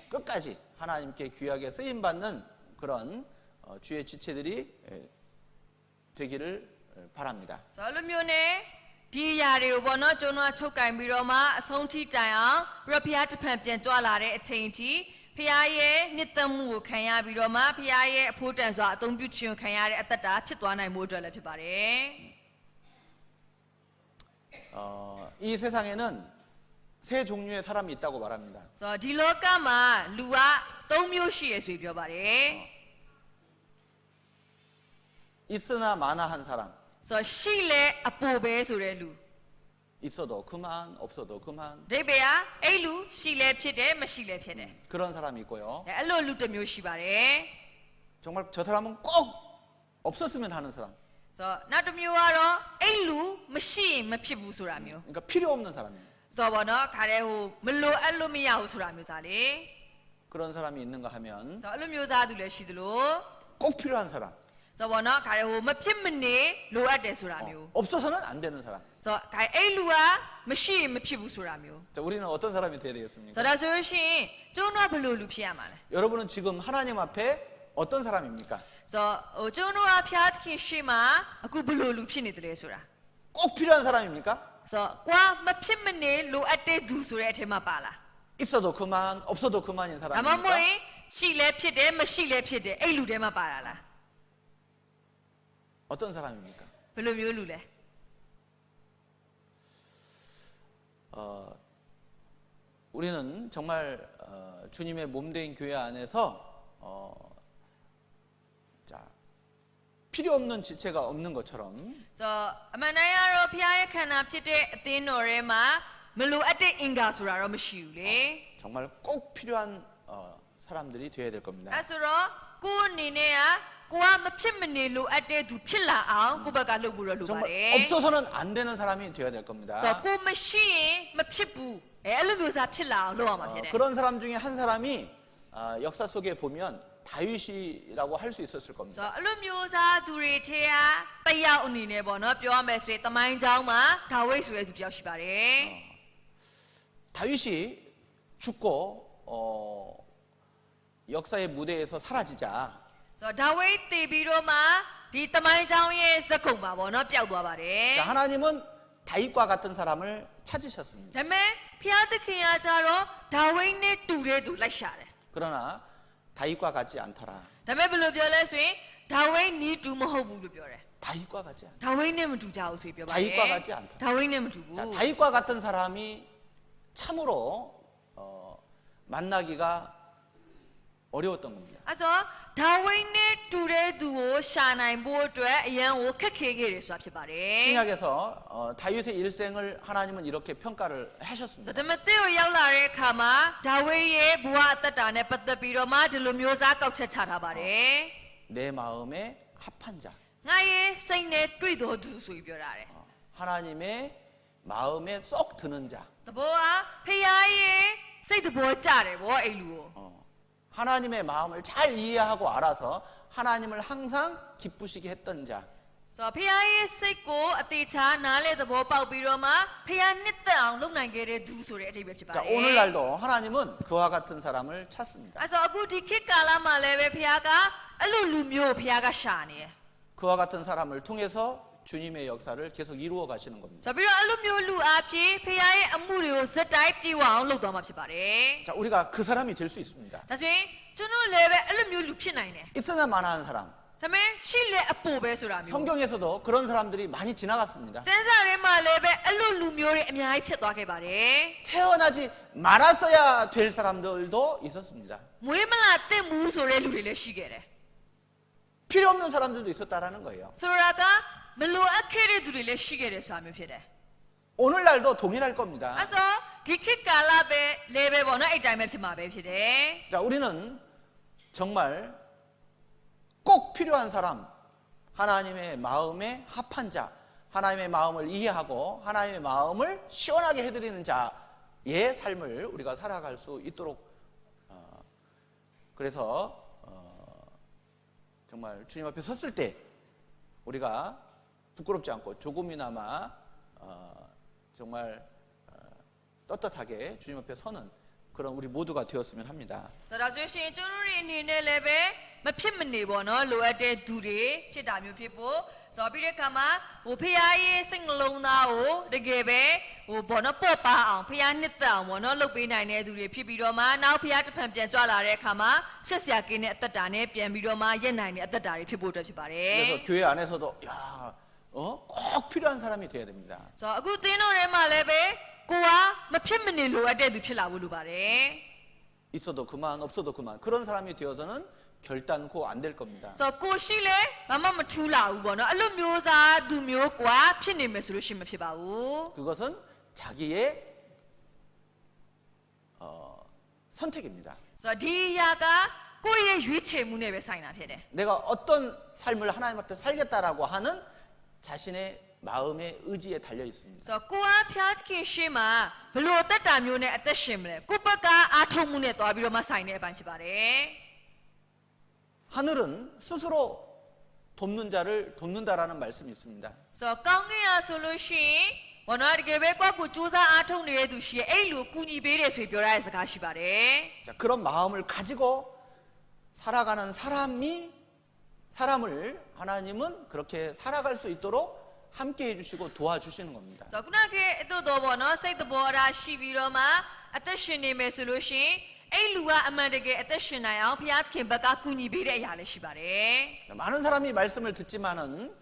Speaker 2: 끝까지 하나님께 귀하게 쓰임받는 그런 주의 지체들이 되기를 바랍니다.
Speaker 1: ဆိုတော့လူမျိုးနဲ့ဒီအရာတွေကိုပေါ့နော်ကျုံတို့ကချုပ်ကင်ပြီးတော့မှအဆုံးထိတိုင်အောင်ပြီးတော့ဖျားတစ်ဖန်ပြန်ကြွလာတဲ့အချိန်အထိဖျားရဲ့နှစ်သက်မှုကိုခံရပြီးတော့မှဖျားရဲ့အဖို့တန်စွာအသုံးပြုခြင်းကိုခံရတဲ့အသက်တာဖြစ်သွားနိုင်မှုအတွက်လည်းဖြစ်ပါတယ်
Speaker 2: 이 세상에는 세 종류의 사람이 있다고 말합니다.
Speaker 1: ဆိုတော့ဒီလောကမှာလူက၃မျိုးရှိရဆိုပြီးပြောပါတယ်
Speaker 2: 있으나 마나한 사람,
Speaker 1: ဆိုတော့ရှိလဲအပိုပဲဆိုတဲ့လူ
Speaker 2: 있어도 그만, 없어도 그만
Speaker 1: ဒိဗေယအဲ့လူရှိလဲဖြစ်တယ်မရှိလဲဖြစ်တယ်
Speaker 2: 그런 사람이 있고요.
Speaker 1: အဲ့လိုလူတစ်မျိုးရှိပါတယ်
Speaker 2: 정말 저 사람은 꼭 없었으면 하는 사람,
Speaker 1: ဆိုတော့နောက်တစ်မျိုးကတော့အဲ့လူမရှိရင်မဖြစ်ဘူးဆိုတာမျိုး
Speaker 2: 그러니까 필요 없는 사람이에요.
Speaker 1: ဆိုတော့ဗောနော်ခါတဲ့ဟိုမလိုအပ်လို့မရဘူးဆိုတာမျိုးစားလေ
Speaker 2: 그런 사람이 있는가 하면
Speaker 1: ဆိုတော့အဲ့လိုမျိုးစားသူလည်းရှိသလို
Speaker 2: 꼭 필요한 사람,
Speaker 1: ဆိုတော့ဗောနော်ခါတဲ့ဟိုမဖြစ်မနေလိုအပ်တယ်ဆိုတာမျိုး
Speaker 2: 없어서는 안 되는 사람.
Speaker 1: ဆိုတော့ခါအဲ့လူကမရှိရင်မဖြစ်ဘူးဆိုတာမျိုး
Speaker 2: 자, 우리는 어떤 사람이 돼야 되겠습니까?
Speaker 1: ဆိုတော့ဆိုလို့ရှိရင်ကျုံတော့ဘယ်လိုလူဖြစ်ရမှာလဲ
Speaker 2: 여러분은 지금 하나님 앞에 어떤 사람입니까?
Speaker 1: ဆိုတော့ဟိုကျုံတော့အဖျားသခင်ရှိမှအခုဘယ်လိုလူဖြစ်နေတယ်လဲဆိုတာ
Speaker 2: 꼭 필요한 사람입니까?
Speaker 1: ဆိုတော့ကွာမဖြစ်မနေလိုအပ်တဲ့သူဆိုတဲ့အထက်မှာပါလား
Speaker 2: 있어도 그만, 없어도 그만인
Speaker 1: ဒါမှမဟုတ်
Speaker 2: 사람입니까?
Speaker 1: ရင်ရှိလဲဖြစ်တယ်မရှိလဲဖြစ်တယ်အဲ့လူထဲမှာပါတာလား
Speaker 2: 어떤 사람입니까?
Speaker 1: ဘယ်လိုမျိုးလူလဲ
Speaker 2: 우리는 정말 주님의 몸된 교회 안에서 자, 필요 없는 지체가 없는 것처럼
Speaker 1: ဆိုတော့အမှန်တမ်းကတော့ဖျားရဲ့ခန္ဓာဖြစ်တဲ့အသင်းတော်ထဲမှာမလိုအပ်တဲ့အင်္ဂါဆိုတာတော့မရှိဘူးလေ
Speaker 2: 정말 꼭 필요한 사람들이 되어야 될 겁니다.
Speaker 1: အဲဆိုတော့ကိုယ်အနေနဲ့ကကိုကမဖြစ်မနေလိုအပ်တဲ့သူဖြစ်လာအောင်ကိုယ့်ဘက်ကလုပ်ဖို့တော့လိုပါ
Speaker 2: 정말
Speaker 1: တယ်
Speaker 2: 없어서는 안 되는 사람이 되어야 될 겁니다.
Speaker 1: ဆိုတော့ကိုမရှိရင်မဖြစ်ဘူးအဲ့လိုမျိုးစားဖြစ်လာအောင်လုပ်ရမှာဖြစ်တယ်
Speaker 2: 그런 사람 중에 한 사람이 역사 속에 보면 다윗이라고 할 수 있었을
Speaker 1: ဆို
Speaker 2: 겁니다.
Speaker 1: တော့အဲ့လိုမျိုးစားသူတွေထဲကတယောက်အနေနဲ့ပေါ့နော်ပြောရမယ်ဆိုရင်တမိုင်းเจ้าမှာဒါဝိဒ်ဆိုတဲ့သူတယောက်ရှိပါတယ်
Speaker 2: 다윗이 죽고 역사의 무대에서 사라지자
Speaker 1: ဆိုတော့ဒါဝိဒ်တည်ပြီးတော့မှဒီတမိုင်းเจ้าရဲ့ဇက်ကုံပါပေါ့နော်ပျောက်သွားပါတယ်
Speaker 2: 자, 하나님은 다윗과 같은 사람을 찾으셨습니다.
Speaker 1: ဒါပေမဲ့ဖျားသခင်ကကြတော့ဒါဝိဒ်နဲ့တူတဲ့သူလိုက်ရှာတယ်
Speaker 2: 그러나 다윗과 같지 않더라.
Speaker 1: ဒါပေမဲ့ဘယ်လိုပြောလဲဆိုရင်ဒါဝိဒ်နီးတူမဟုတ်ဘူးလို့ပြောတယ်
Speaker 2: 다윗과 같지 않다.
Speaker 1: ဒါဝိဒ်နဲ့မတူကြဘူးဆိုပြီးပြောပါတယ်
Speaker 2: 다윗과 같지 않다.
Speaker 1: ဒါဝိဒ်နဲ့မတူဘူး
Speaker 2: 자, 다윗과 같은 사람이 참으로 만나기가 어려웠던 겁니다.
Speaker 1: အဲ့ဆိုဒါဝိဒ်နဲ့တူတဲ့သူကိုရှာနိုင်ဖို့အတွက်အရန်ကိုခက်ခဲခဲ့တယ်ဆိုတာဖြစ်ပါတယ်
Speaker 2: 신약에서 다윗의 일생을 하나님은 이렇게 평가를
Speaker 1: ဆို
Speaker 2: 하셨습니다.
Speaker 1: တော့ဓမ္မသစ်ကိုရောက်လာတဲ့အခါမှာဒါဝိဒ်ရဲ့ဘဝအသက်တာနဲ့ပတ်သက်ပြီးတော့မှဒီလိုမျိုးစားကောက်ချက်ချထားပါတယ်
Speaker 2: 내 마음에 합한 자,
Speaker 1: ငါရဲ့စိတ်နဲ့တွေ့တော်သူဆိုပြီးပြောတာတယ်
Speaker 2: 하나님의 마음에 쏙 드는 자,
Speaker 1: သဘောကဖခင်ရဲ့စိတ်သဘောကျတယ်ဗောအဲ့လူကို
Speaker 2: 하나님의 마음을 잘 이해하고 알아서 하나님을 항상 기쁘시게 했던 자.
Speaker 1: ဆိုတော့ဖခင်ရဲ့စိတ်ကိုအသေးချာနားလေသဘောပေါက်ပြီးတော့မှဖခင်နှစ်သက်အောင်လုပ်နိုင်ခဲ့တဲ့သူဆိုတဲ့အထိပ္ပယ်ဖြစ်ပါတ
Speaker 2: 자,
Speaker 1: ယ်
Speaker 2: 오늘날도 하나님은 그와 같은 사람을 찾습니다.
Speaker 1: အဲ့ဆိုအခုဒီခေတ်ကာလမှာလည်းပဲဖခင်ကအဲ့လိုလူမျိုးကိုဖခင်ကရှာနေတယ်
Speaker 2: 그와 같은 사람을 통해서 주님의 역사를 계속 이루어 가시는 겁니다.
Speaker 1: ဆိုပြီးတော့အဲ့လိုမျိုးလူအဖြစ်ဖခင်ရဲ့အမှုတွေကိုဇက်တိုင်းပြေဝအောင်လုပ်သွားမှာဖြစ်ပါတယ်
Speaker 2: 자, 우리가 그 사람이 될 수 있습니다.
Speaker 1: ဒါဆိုရင်ကျွန်တော်လည်းပဲအဲ့လိုမျိုးလူဖြစ်နိုင်တယ်
Speaker 2: 있으나 마나한 사람.
Speaker 1: ဒါပေမဲ့ရှိလေအပိုပဲဆိုတာမျိုး
Speaker 2: 성경에서도 그런 사람들이 많이 지나갔습니다.
Speaker 1: ကျမ်းစာထဲမှာလည်းပဲအဲ့လိုလူမျိုးတွေအများကြီးဖြစ်သွားခဲ့ပါတယ်
Speaker 2: 태어나지 말았어야 될 사람들도 있었습니다.
Speaker 1: မွေးမလာတဲ့မူဆိုတဲ့လူတွေလည်းရှိခဲ့တယ်
Speaker 2: 필요 없는 사람들도 있었다라는 거예요.
Speaker 1: ဆိုတော့ကမလိုအပ်ခဲ့တဲ့သူတွေလည်းရှိခဲ့တယ်ဆိုတာမျိုးဖြစ်တယ်
Speaker 2: 오늘날도 동일할 겁니다.
Speaker 1: အဲ့ဆိုဒီခေတ်ကာလပဲလည်းပဲပေါ့နော်အဲ့တိုင်းပဲဖြစ်မှာပဲဖြစ်တယ်
Speaker 2: 자, 우리는 정말 꼭 필요한 사람, 하나님의 마음에 합한 자, 하나님의 마음을 이해하고 하나님의 마음을 시원하게 해드리는 자의 삶을 우리가 살아갈 수 있도록 그래서 정말 주님 앞에 섰을 때 우리가 부끄럽지 않고 조금이나마 정말 떳떳하게 주님 앞에 서는 그런 우리 모두가 되었으면 합니다.
Speaker 1: ဆိုတော့ဒါဆိုရှင်ကျွန်တော်တို့အနေနဲ့လည်းပဲမဖြစ်မနေပေါ့နော်လိုအပ်တဲ့သူတွေဖြစ်တာမျိုးဖြစ်ဖို့ဆိုတော့ပြီးတဲ့အခါမှာဟိုဖခင်ရဲ့စိတ်နှလုံးသားကိုတကယ်ပဲဟိုပေါ့နော်ပေါ့ပါအောင်ဖခင်နှစ်သက်အောင်ပေါ့နော်လုပ်ပေးနိုင်တဲ့သူတွေဖြစ်ပြီးတော့မှနောက်ဖခင်တစ်ဖန်ပြန်ကြွလာတဲ့အခါမှာရှက်စရာကင်းတဲ့အသက်တာနဲ့ပြန်ပြီးတော့မှရက်နိုင်တဲ့အသက်တာတွေဖြစ်ဖို့အတွက်ဖြစ်ပါတယ်
Speaker 2: 그래서 교회 안에서도 꼭 필요한 사람이 돼야 됩니다.
Speaker 1: ဆိုတော့အခုသင်းတော်ထဲမှာလည်းပဲကိုကမဖြစ်မနေလိုအပ်တဲ့သူဖြစ်လာဖို့လိုပါတယ်
Speaker 2: 있어도 그만 없어도 그만 그런 사람이 되어서는 결단코 안 될 겁니다.
Speaker 1: ဆိုတော့ကိုရှိလဲဘာမှမထူးလာဘူးပေါ့နော်အဲ့လိုမျိုးစားသူမျိုးကွာဖြစ်နေမယ်ဆိုလို့ရှိရင်မဖြစ်ပါဘူး
Speaker 2: 그것은 자기의 선택입니다.
Speaker 1: ဆိုတော့ဒီအရာကကိုယ့်ရဲ့ရွေးချယ်မှုနဲ့ပဲဆိုင်တာဖြစ်တယ်
Speaker 2: 내가 어떤 삶을 하나님 앞에 살겠다라고 하는 자신의 마음의 의지에 달려 있습니다.
Speaker 1: ဆိုတော့ကိုအားဖျားသခင်ရှေ့မှာဘယ်လိုအသက်တာမျိုးနဲ့အသက်ရှင်မလဲကိုယ့်ဘက်ကအားထုတ်မှုနဲ့တွားပြီးတော့မှဆိုင်တဲ့အပိုင်းဖြစ်ပါတယ်
Speaker 2: 하늘은 스스로 돕는 자를 돕는다라는 말씀이 있습니다.
Speaker 1: ဆိုတော့ကောင်းကင်ကဆိုလို့ရှိရင်ဘောနော်တကယ်ပဲကိုယ့်ကိုစူးစမ်းအားထုတ်နေတဲ့သူရှိရဲ့အဲ့လိုကူညီပေးတယ်ဆိုပြီးပြောရတဲ့စကားရှိပါတယ်
Speaker 2: 자, 그런 마음을 가지고 살아가는 사람을 하나님은 그렇게 살아갈 수 있도록 함께 해주시고 도와주시는 겁니다.
Speaker 1: ဆိုတော့ခုနကအတူတော်ဘောနော်စိတ်သဘောထားရှိပြီးတော့မှအသက်ရှင်နေမယ်ဆိုလို့ရှိရင်အဲ့လူကအမှန်တကယ်အသက်ရှင်နိုင်အောင်ဘုရားသခင်ဘက်ကကူညီပေးတဲ့အရာလည်းရှိပါတယ်
Speaker 2: 많은 사람이 말씀을 듣지만은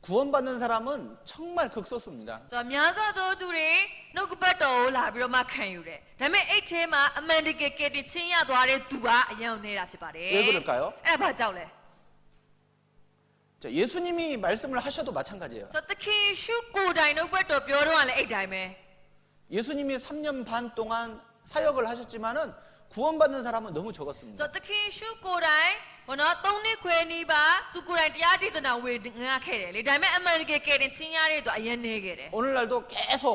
Speaker 2: 구원받는 사람은 정말 극소수입니다.
Speaker 1: ဆိုတော့များစွာသောသူတွေနှုတ်ကပတ်တော်ကိုလာပြီးတော့မှခံယူတယ်ဒါပေမဲ့အဲ့ထဲမှာအမှန်တကယ်ကယ်တင်ခြင်းရသွားတဲ့သူကအယံနေတာဖြစ်ပါတယ်
Speaker 2: 왜 그럴까요?
Speaker 1: အဲ့ဘာကြောင့်လဲ
Speaker 2: 자, 예수님이 말씀을 하셔도 마찬가지예요.
Speaker 1: ဆိုတော့သခင်ယေရှုကိုယ်တိုင်နှုတ်ကပတ်တော်ပြောတော့လည်းအဲ့တိုင်းပဲ
Speaker 2: 예수님이 3년 반 동안 사역을 하셨지만은 구원받는 사람은 너무 적었습니다.
Speaker 1: ဆိုတော့သခင်ယေရှုကိုယ်တိုင်ဘောနော်၃နှစ်ခွဲနီးပါသူကိုယ်တိုင်တရားဒေသနာဝေငါခဲ့တယ်လေဒါပေမဲ့အမှန်တကယ်ကယ်တင်ခြင်းရတဲ့သူအယံနေခဲ့တယ်
Speaker 2: 오늘날도 계속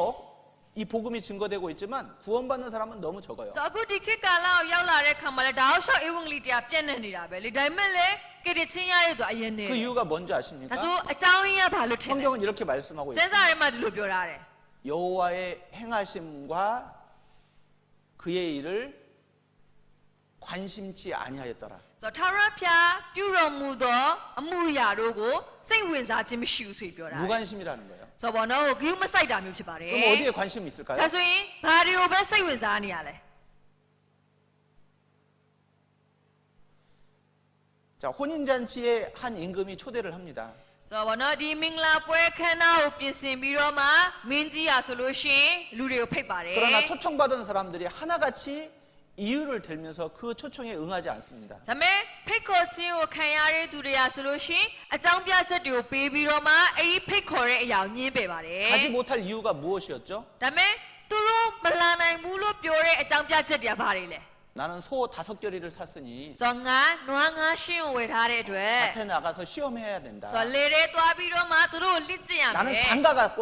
Speaker 2: 이 복음이 증거되고 있지만 구원받는 사람은 너무 적어요.
Speaker 1: ဆိုတော့အခုဒီခေတ်ကာလကိုရောက်လာတဲ့ခါမှာလည်းဒါအောင်ရှောက်ဧဝံဂေလိတရားပြန့်နှံ့နေတာပဲလေဒါပေမဲ့လည်းကယ်တင်ခြင်းရတဲ့သူအယံနေ
Speaker 2: 그 이유가 뭔지
Speaker 1: ဒါ
Speaker 2: 아십니까?
Speaker 1: ဆိုအကြောင်းရင်းကဘာလို့ထင်လဲ
Speaker 2: 성경은 이렇게 말씀하고
Speaker 1: ကျမ်း
Speaker 2: 있습니다.
Speaker 1: စာထဲမှာဒီလိုပြောထားတယ်
Speaker 2: 여호와의 행하심과 그의 일을 관심치 아니하였더라.
Speaker 1: ဆိုတော့ထာဝရဘုရားပြုတော်မူသောအမှုအရာတို့ကိုစိတ်ဝင်စားခြင်းမရှိဘူးဆိုပြီးပြောတာ
Speaker 2: 무관심이라는 거예요.
Speaker 1: ဆိုတော့ဘောနော်ဂရုမစိုက်တာမျိုးဖြစ်ပါတယ်
Speaker 2: 그럼 어디에 관심이 있을까요?
Speaker 1: ဒါဆိုရင်ဘာတွေကိုပဲစိတ်ဝင်စားနေရလဲ
Speaker 2: 자, 혼인잔치에 한 임금이 초대를 합니다.
Speaker 1: ဆိုတော့နော်ဒီမင်္ဂလာပွဲခမ်းနားကိုပြင်ဆင်ပြီးတော့မှမင်းကြီးရဆိုလို့ရှိရင်လူတွေကိုဖိတ်ပါတယ်
Speaker 2: 그러나 초청받은 사람들이 하나같이 이유를 들면서 그 초청에 응하지 않습니다.
Speaker 1: ဒါပေမဲ့ဖိတ်ခေါ်ခြင်းကိုခံရတဲ့သူတွေကဆိုလို့ရှိရင်အကြောင်းပြချက်တွေကိုပေးပြီးတော့မှအဲ့ဒီဖိတ်ခေါ်တဲ့အရာကိုညှင်းပယ်ပါတယ်
Speaker 2: 가지 못할 이유가 무엇이었죠?
Speaker 1: ဒါပေမဲ့သူတို့မလာနိုင်ဘူးလို့ပြောတဲ့အကြောင်းပြချက်တွေကဘာတွေလဲ
Speaker 2: 나는 소 5결이를 샀으니
Speaker 1: ဆိုတော့ငါနွားငါရှင်းကိုဝယ်ထားတဲ့အတွက်
Speaker 2: 밭에 나가서 시험해야 된다.
Speaker 1: ဆိုတော့လေထဲသွားပြီးတော့မှသူတို့ကိုလစ်ကျင့်ရမယ်
Speaker 2: 나는 장가가 꼭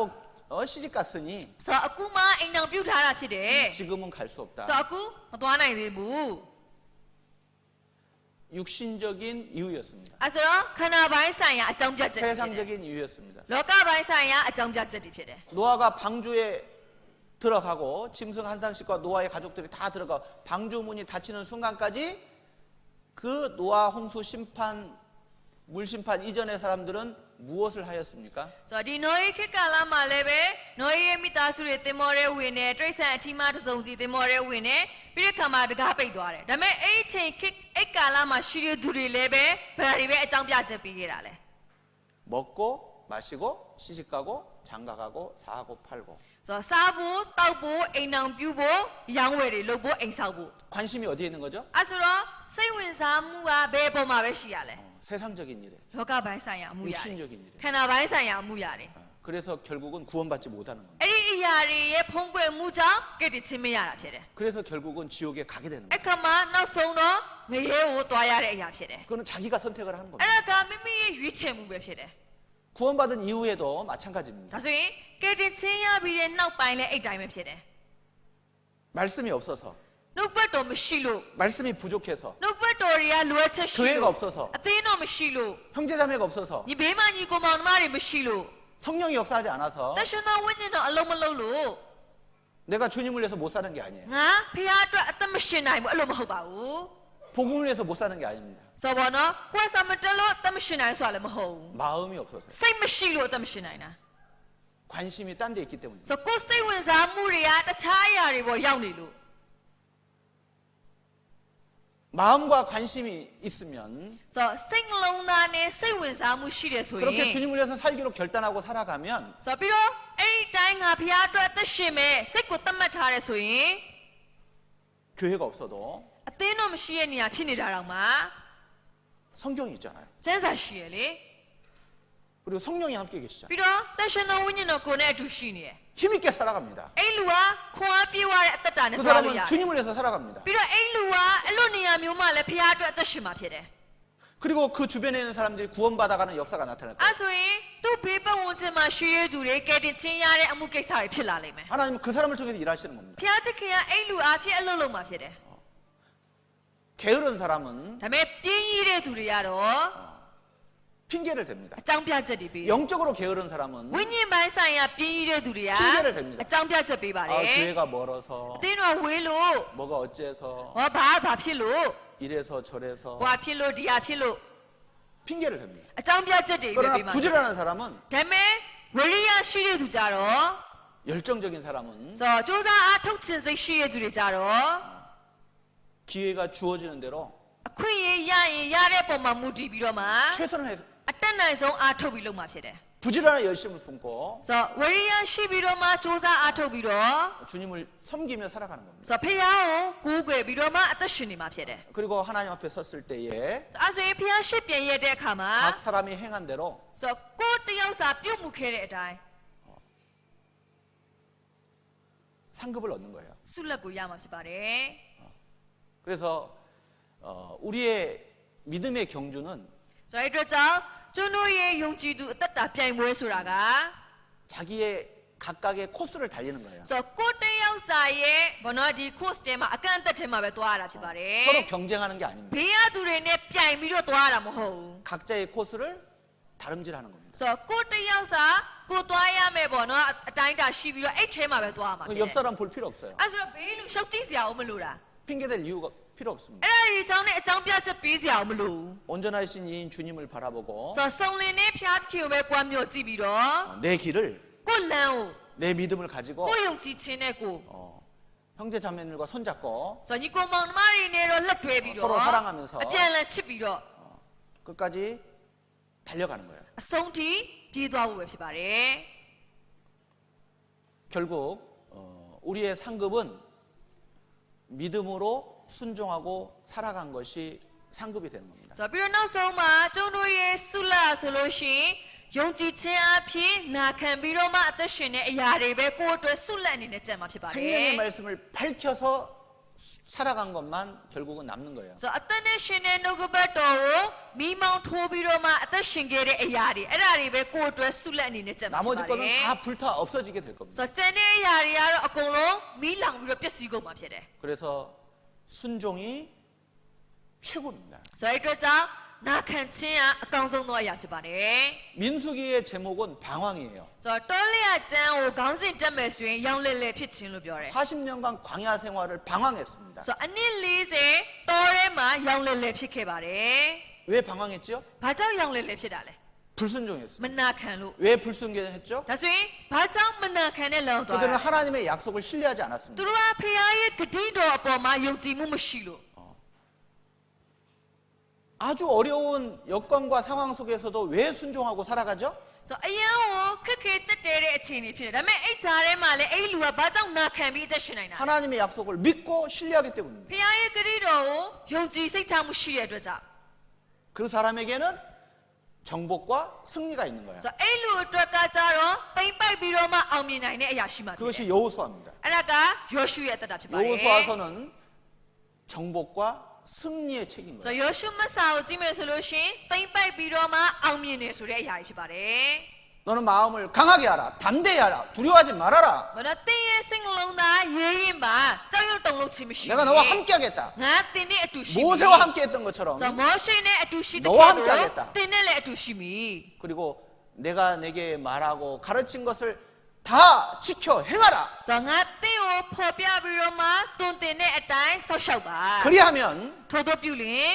Speaker 2: 시집 갔으니
Speaker 1: ဆိုတော့အခုမှအိမ်တော်ပြုတ်ထားတာဖြစ်တယ်
Speaker 2: 지금은 갈 수 없다.
Speaker 1: ဆိုတော့အခုမသွားနိုင်သေးဘူး
Speaker 2: 육신적인 이유였습니다.
Speaker 1: အဲဆိုတော့ခန္ဓာပိုင်းဆိုင်ရာအကြောင်းပြချက်တွေဖြစ်တယ်
Speaker 2: 세상적인 이유였습니다.
Speaker 1: လောကပိုင်းဆိုင်ရာအကြောင်းပြချက်တွေဖြစ်တယ်
Speaker 2: 노아가 방주에 들어가고 짐승 한 쌍씩과 노아의 가족들이 다 들어가 방주 문이 닫히는 순간까지 그 노아 홍수 심판 물 심판 이전의 사람들은 무엇을 하였습니까?
Speaker 1: ဆိုတော့ဒီနိုယေခေတ်ကာလမှာလည်းပဲနိုယေမိသားစုတွေတင်မောတဲ့ဝင်နဲ့တရိษံအထီးမတစ်စုံစီတင်မောတဲ့ဝင်နဲ့ပြီးတဲ့ခါမှာတကားပိတ်သွားတယ်ဒါပေမဲ့အဲ့ဒီအချိန်ခေတ်အဲ့ကာလမှာရှိတဲ့သူတွေလည်းပဲဗလာတွေပဲအကြောင်းပြချက်ပေးခဲ့တာလေ
Speaker 2: 먹고 마시고 시집 가고 장가 가고 사고 팔고
Speaker 1: ဆိုတော့စားဖို့တောက်ဖို့အိမ်အောင်ပြုဖို့ရောင်းဝယ်တွေလုပ်ဖို့အိမ်ဆောက်ဖို့
Speaker 2: 관심이 어디에 있는 거죠?
Speaker 1: အဲဆိုတော့စိတ်ဝင်စားမှုကဘယ်ပုံမှာပဲရှိရလဲ
Speaker 2: 세상적인 일에
Speaker 1: လောကပိုင်းဆိုင်ရာအမှုရတယ်
Speaker 2: 육신적인 일에
Speaker 1: ခန္ဓာပိုင်းဆိုင်ရာအမှုရတယ်
Speaker 2: 그래서 결국은 구원받지 못하는 겁니다.
Speaker 1: အဲ့ဒီအရာတွေရဲ့ဖုံးကွယ်မှုကြောင့်ကဲ့တင်ချင်းမရတာဖြစ်တယ်
Speaker 2: 그래서 결국은 지옥에 가게 되는
Speaker 1: အဲ့
Speaker 2: 거예요.
Speaker 1: ခါမှာနောက်ဆုံးတော့ငရဲကိုတွားရတဲ့အရာဖြစ်တယ်
Speaker 2: 그거는 자기가 선택을 하는
Speaker 1: အဲ့
Speaker 2: 겁니다.
Speaker 1: ဒါကမိမိရဲ့ရွေးချယ်မှုပဲဖြစ်တယ်
Speaker 2: 구원받은 이후에도 마찬가지입니다.
Speaker 1: ဒါဆိုရင်ကဲ့တင်ချင်းရပြီးတဲ့နောက်ပိုင်းလည်းအဲ့တိုင်းပဲဖြစ်တယ်
Speaker 2: 말씀이 없어서
Speaker 1: နှုတ်ပတ်တော်မရှိလို့
Speaker 2: 말씀이 부족해서
Speaker 1: နှုတ်ပတ်တော်တွေကလိုအပ်ချက်ရှိ
Speaker 2: 교회가
Speaker 1: လို့
Speaker 2: 없어서
Speaker 1: အသင်းတော်မရှိလို့
Speaker 2: 형제자매가 없어서
Speaker 1: ညီဘေးမညီကိုမောင်နှမတွေမရှိလို့
Speaker 2: 성령이 역사하지 않아서
Speaker 1: တရှင်တော်ဝိညာဉ်တော်အလုံးမလုံးလို့
Speaker 2: 내가 주님을 위해서 못 사는 게 아니에요.
Speaker 1: ငါဖခင်အတွက်အသက်မရှင်နိုင်ဘူးအဲ့လိုမဟုတ်ပါဘူး
Speaker 2: 복음을 위해서 못 사는 게 아닙니다.
Speaker 1: ဆိုတော့နော်ကိုယ်စမတက်လို့အသက်မရှင်နိုင်ဆိုတာလည်းမဟုတ်ဘူး
Speaker 2: 마음이 없어서요.
Speaker 1: စိတ်မရှိလို့အသက်မရှင်နိုင်တာ
Speaker 2: 관심이 딴 데 있기 때문입니다.
Speaker 1: ဆိုတော့ကိုယ်စိတ်ဝင်စားမှုတွေကတခြားအရာတွေပေါ်ရောက်နေလို့
Speaker 2: 마음과 관심이 있으면
Speaker 1: ဆိုတော့စိတ်နှလုံးသားနဲ့စိတ်ဝင်စားမှုရှိတယ်ဆိုရင်
Speaker 2: 그렇게 주님을 위해서 살기로 결단하고 살아가면
Speaker 1: ဆိုတော့ပြီးတော့အဲ့ဒီတိုင်းငါဖခင်အတွက်အသက်ရှင်မယ်စိတ်ကိုသတ်မှတ်ထားတယ်ဆိုရင်
Speaker 2: 교회가 없어도
Speaker 1: အသင်းတော်မရှိတဲ့နေရာဖြစ်နေတာတော့မှ
Speaker 2: 성경이 있잖아요.
Speaker 1: ကျမ်းစာရှိရလေ
Speaker 2: 그리고 성령이 함께 계시잖아요.
Speaker 1: ပြီးတော့တရှင်တော်ဝိညာဉ်တော်ကိုယ်နဲ့အတူရှိနေတယ်
Speaker 2: 힘있게 살아갑니다.
Speaker 1: အဲ့လူကခွန်အားပြေဝတဲ့အသက်တာနဲ့
Speaker 2: 그
Speaker 1: သွားလို့
Speaker 2: 사람은
Speaker 1: ရတယ်
Speaker 2: 주님을 위해서 살아갑니다.
Speaker 1: ပြီးတော့အဲ့လူကအဲ့လိုနေရာမျိုးမှလည်းဖခင်အတွက်အသက်ရှင်မှာဖြစ်တယ်
Speaker 2: 그리고 그 주변에 있는 사람들이 구원받아가는 역사가 나타날 거예요.
Speaker 1: အဲ့ဆိုရင်သူ့ဘေးပတ်ဝန်းကျင်မှာရှိရတဲ့သူတွေကယ်တင်ချင်းရတဲ့အမှုကိစ္စတွေဖြစ်လာလိမ့်မယ်
Speaker 2: 하나님은 그 사람을 통해서 일하시는 겁니다.
Speaker 1: ဖခင်သခင်ကအဲ့လူအားဖြင့်အလုပ်လုပ်မှာဖြစ်တယ်
Speaker 2: 게으른 사람은
Speaker 1: ဒါပေမဲ့ပြင်းရည်တဲ့သူတွေကတော့
Speaker 2: 핑계를 댑니다.
Speaker 1: အကြောင်းပြချက်တွေပေးတယ်
Speaker 2: 영적으로 게으른 사람은
Speaker 1: ဝိညာဉ်ပိုင်းဆိုင်ရာပြင်းရည်တဲ့သူတွေက
Speaker 2: 핑계를 댑니다.
Speaker 1: အကြောင်းပြချက်ပေးပါတ
Speaker 2: 아,
Speaker 1: ယ်
Speaker 2: 교회가 멀어서
Speaker 1: အသင်းတော်ဝေးလို့
Speaker 2: 뭐가 어째서
Speaker 1: ဟောဘာဖြစ်လို့
Speaker 2: 이래서 저래서
Speaker 1: ဟွာဖြစ်လို့ဒီဟာဖြစ်လို့
Speaker 2: 핑계를 댑니다.
Speaker 1: အကြောင်းပြချက်တွေပဲ
Speaker 2: 그러나
Speaker 1: ပေးမှာ
Speaker 2: 부지런한 사람은
Speaker 1: ဒါပေမဲ့ဝရိယရှိတဲ့သူကြတော့
Speaker 2: 열정적인 사람은
Speaker 1: ဆိုတော့စ조사အားထုတ်ခြင်းစိတ်ရှိတဲ့သူတွေကြတော့
Speaker 2: 기회가 주어지는 대로
Speaker 1: အခွင့်အရေးရရင်ရတဲ့ပုံမှာမူတည်ပြီးတော့မှ
Speaker 2: 최선을 해서
Speaker 1: အတက်နိုင်ဆုံးအားထုတ်ပြီးလုပ်မှာဖြစ်တယ်
Speaker 2: 부지런한 열심을 품고
Speaker 1: ဆိုတော့ဝရိယရှိပြီးတော့မှစ조사အားထုတ်ပြီးတော့
Speaker 2: 주님을 섬기며 살아가는 겁니다.
Speaker 1: ဆိုတော့ဖခင်ကိုကိုးကွယ်ပြီးတော့မှအသက်ရှင်နေမှာဖြစ်တယ်
Speaker 2: 그리고 하나님 앞에 섰을 때에
Speaker 1: အဲဆိုရင်ဖခင်ရှစ်ပြန်ရဲ့တဲ့အခါမှာ
Speaker 2: 각 사람이 행한 대로
Speaker 1: ဆိုတော့ကိုယ်တယောက်စာပြုတ်မှုခဲ့တဲ့အတိုင်း
Speaker 2: 상급을 얻는 거예요.
Speaker 1: ဆုလက်ကိုရမှာဖြစ်ပါတယ်
Speaker 2: 그래서 우리의 믿음의 경주는
Speaker 1: ဆိုတော့အဲ့အတွက်ကြောင့်ကျွန်တော်ရဲ့ယုံကြည်သူအသက်တာပြိုင်ပွဲဆိုတာက
Speaker 2: 자기의 각각의 코스를 달리는 거예요.
Speaker 1: ဆိုတော့ကိုယ်တယောက်စာရဲ့ဘောနော်ဒီ course ထဲမှာအကန့်အသတ်ထဲမှာပဲသွားရတာဖြစ်ပါတယ်
Speaker 2: 서로 경쟁하는 게 아닙니다.
Speaker 1: ဘေးကသူတွေနဲ့ပြိုင်ပြီးတော့သွားရတာမဟုတ်ဘူး
Speaker 2: 각자의 코스를 다름질하는 겁니다.
Speaker 1: ဆိုတော့ကိုယ်တယောက်စာကိုယ်သွားရမယ်ပေါ့နော်အတိုင်းတာရှိပြီးတော့အဲ့ထဲမှာပဲသွားမှာဖြစ်တယ်
Speaker 2: 옆 사람 볼 필요 없어요.
Speaker 1: အဲ့ဆိုတော့ဘေးလူရှောက်ကြည့်စရာမလိုတာ
Speaker 2: 핑계댈 이유가 필요 없습니다.
Speaker 1: အဲ့ဒါဒီအကြောင်းနဲ့အကြောင်းပြချက်ပေးစရာမလိုဘူး
Speaker 2: 온전하신 이인 주님을 바라보고
Speaker 1: ဆိုတော့စုံလင်တဲ့ဖျားသခင်ကိုပဲကြွားမြော်ကြည့်ပြီးတော့
Speaker 2: 내 길을
Speaker 1: ကိုယ်လမ်းကို
Speaker 2: 내 믿음을 가지고
Speaker 1: ကိုယ်ယုံကြည်ခြင်းနဲ့ကို
Speaker 2: 형제 자매들과 손잡고
Speaker 1: ဆိုတော့ညီကိုမောင်နှမတွေနဲ့တော့လက်တွဲပြီးတော့
Speaker 2: 서로 사랑하면서
Speaker 1: အပြန်အလှန်ချစ်ပြီးတော့
Speaker 2: 끝까지 달려가는 거예요.
Speaker 1: အဆုံးထိပြေးသွားဖို့ပဲဖြစ်ပါတယ်
Speaker 2: 결국 우리의 상급은 믿음으로 순종하고 살아간 것이 상급이 되는 겁니다.
Speaker 1: ဆိုတော့ပြီးတော့နောက်ဆုံးမှာကျုံတို့ရဲ့ဆုလဆိုလို့ရှိရင်ယုံကြည်ခြင်းအဖြစ်နာခံပြီးတော့မှအသက်ရှင်တဲ့အရာတွေပဲကိုယ့်အတွက်ဆုလက်အနေနဲ့ကြံမှာဖြစ်ပါတယ်
Speaker 2: 생명의 말씀을 밝혀서 살아간 것만 결국은 남는 거예요.
Speaker 1: ဆိုတော့အသက်နဲ့ရှင်တဲ့နှုတ်ကပတ်တော်ကိုမိမောင်းထိုးပြီးတော့မှအသက်ရှင်ခဲ့တဲ့အရာတွေအဲ့ဒါတွေပဲကိုယ့်အတွက်ဆုလက်အနေနဲ့ကြံမှာဖြစ်
Speaker 2: 나머지
Speaker 1: ပါတ
Speaker 2: 거는
Speaker 1: ယ်
Speaker 2: 다 불타 없어지게 될 겁니다.
Speaker 1: ဆိုတော့ကျန်တဲ့အရာတွေကတော့အကုန်လုံးမီးလောင်ပြီးတော့ပျက်စီးကုန်မှာဖြစ်တယ်
Speaker 2: 그래서 순종이 최고입니다.
Speaker 1: ဆိုတော့အဲ့အတွက်ကြောင့်နာခံခြင်းကအကောင်းဆုံးသောအရာဖြစ်ပါတယ်
Speaker 2: 민수기의 제목은 방황이에요.
Speaker 1: ဆိုတော့တောလျာကျမ်းကိုခေါင်းစဉ်တက်မယ်ဆိုရင်ရောင်လဲလဲဖြစ်ခြင်းလို့ပြောတယ်
Speaker 2: 40년간 광야 생활을 방황했습니다.
Speaker 1: ဆိုတော့အနည်း40တောထဲမှာရောင်လဲလဲဖြစ်ခဲ့ပါတယ်
Speaker 2: 왜 방황했죠?
Speaker 1: ။ဘာကြောင့်ရောင်လဲလဲဖြစ်တာလဲ
Speaker 2: 불순종했습니다.
Speaker 1: မနာခံလို့
Speaker 2: 왜 불순종했죠?
Speaker 1: ဒါဆိုရင်ဘာကြောင့်မနာခံတဲ့လောင်သွား
Speaker 2: 그들은
Speaker 1: လဲ
Speaker 2: 하나님의 약속을 신뢰하지
Speaker 1: သူ
Speaker 2: 않았습니다.
Speaker 1: တို့ကဖခင်ရဲ့ဂတိတော်အပေါ်မှာယုံကြည်မှုမရှိလို့
Speaker 2: 아주 어려운 여건과 상황 속에서도 왜 순종하고 살아가죠?
Speaker 1: ဆိုတော့အယံကိုခက်ခဲကြက်တဲတဲ့အခြေအနေဖြစ်တယ်ဒါပေမဲ့အဲ့ကြားထဲမှာလည်းအဲ့လူကဘာကြောင့်နာခံပြီးအသက်ရှင်နိုင်တာ
Speaker 2: 하나님의 약속을 믿고 신뢰하기 때문입니다.
Speaker 1: ဖခင်ရဲ့ဂတိတော်ကိုယုံကြည်စိတ်ချမှုရှိတဲ့အတွက်ကြောင့်
Speaker 2: 그 사람에게는 정복과 승리가 있는 거예요.
Speaker 1: ဆိုတော့အဲ့လူအတွက်ကကြတော့တိမ့်ပိုက်ပြီးတော့မှအောင်မြင်နိုင်တဲ့အရာရှိမှဖြစ်တယ်
Speaker 2: 그것이 여호수아입니다.
Speaker 1: အဲ့ဒါကယောရှုရဲ့အသက်တာဖြစ်ပါတယ်
Speaker 2: 여호수아서는 정복과 승리의 책인
Speaker 1: ဆို
Speaker 2: 거예요.
Speaker 1: တော့ယောရှုမဆာကိုကြည့်မယ်ဆိုလို့ရှိရင်တိမ့်ပိုက်ပြီးတော့မှအောင်မြင်တယ်ဆိုတဲ့အရာကြီးဖြစ်ပါတယ်
Speaker 2: 너는 마음을 강하게 하라, 담대히 하라, 두려워하지 말아라.
Speaker 1: ဘာလို့တင်းရဲ့စိတ်နှလုံးသားရေးရင်ပါကြောက်ရွံ့တုန်လှုပ်ခြင်းမရှိ
Speaker 2: 내가 너와 함께하겠다.
Speaker 1: ငါတင်းနဲ့အတူရှိပြီ
Speaker 2: 모세와 함께했던 것처럼
Speaker 1: ဆိုတော့မောရှေနဲ့အတူရှိတဲ့
Speaker 2: 너와 함께하겠다.
Speaker 1: တင်းနဲ့လည်းအတူရှိမည်
Speaker 2: 그리고 내가 내게 말하고 가르친 것을 다 지켜 행하라.
Speaker 1: ဆိုတော့ငါတင်းကိုဖော်ပြပြီးတော့မှတွင်တင်တဲ့အတိုင်းဆောက်ရှောက်ပါ
Speaker 2: 그리하면
Speaker 1: ထို့သောပြုလျင်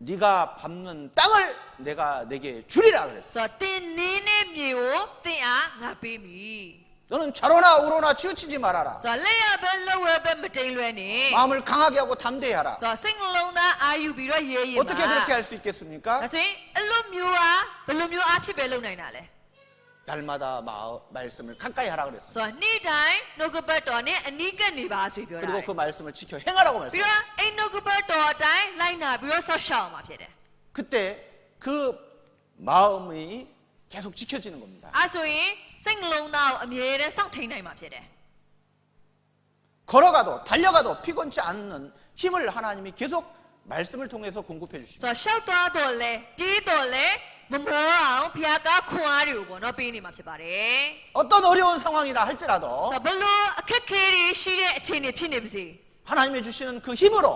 Speaker 2: 네가 밟는 땅을 내가 내게 주리라 그랬어.
Speaker 1: ဆိုတော့တင်းနေနဲ့မြေကိုတင်းအားငါပေးမည်
Speaker 2: 너는 좌로나 우로나 치우치지 말아라.
Speaker 1: ဆိုတော့လက်ရဘက်လက်ဝဲဘက်မတိမ်လွဲနေ
Speaker 2: 마음을 강하게 하고 담대히 하라.
Speaker 1: ဆိုတော့စိတ်နှလုံးသားအာယူပြီးတော့ရေးရင်ပါ
Speaker 2: 어떻게 그렇게 할 수 있겠습니까?
Speaker 1: ဒါဆိုရင်အလိုမျိုးအားဘယ်လိုမျိုးအားဖြစ်ပဲလုပ်နိုင်တာလဲ
Speaker 2: 날마다 말씀을 가까이 하라 그랬어.
Speaker 1: ဆိုတော့နေ့တိုင်းနှုတ်ကပတ်တော်နဲ့အနီးကပ်နေပါဆိုပြီးပြောတာ
Speaker 2: 그리고 그 말씀을 지켜 행하라고
Speaker 1: ပြီး
Speaker 2: 말했어.
Speaker 1: တော့အဲ့နှုတ်ကပတ်တော်အတိုင်းလိုက်နာပြီးတော့ဆောက်ရှောက်မှာဖြစ်တယ်
Speaker 2: 그때 그 마음이 계속 지켜지는 겁니다.
Speaker 1: အဲဆိုရင်စိတ်နှလုံးသားကိုအမြဲတမ်းစောင့်ထိန်နိုင်မှာဖြစ်တယ်
Speaker 2: 걸어가도 달려가도 피곤치 않는 힘을 하나님이 계속 말씀을 통해서 공급해
Speaker 1: ဆို
Speaker 2: 주십니다.
Speaker 1: တော့ရှောက်သွားတော့လဲတီးတော့လဲမမောအောင်ဖခင်ကခွန်အားတွေကိုပေါ့နော်ပေးနေမှာဖြစ်ပါတယ်
Speaker 2: 어떤 어려운 상황이라 할지라도
Speaker 1: ဆိုတော့ဘလို့အခက်ခဲတွေရှိတဲ့အခြေအနေဖြစ်နေပါစေ
Speaker 2: 하나님이 주시는 그 힘으로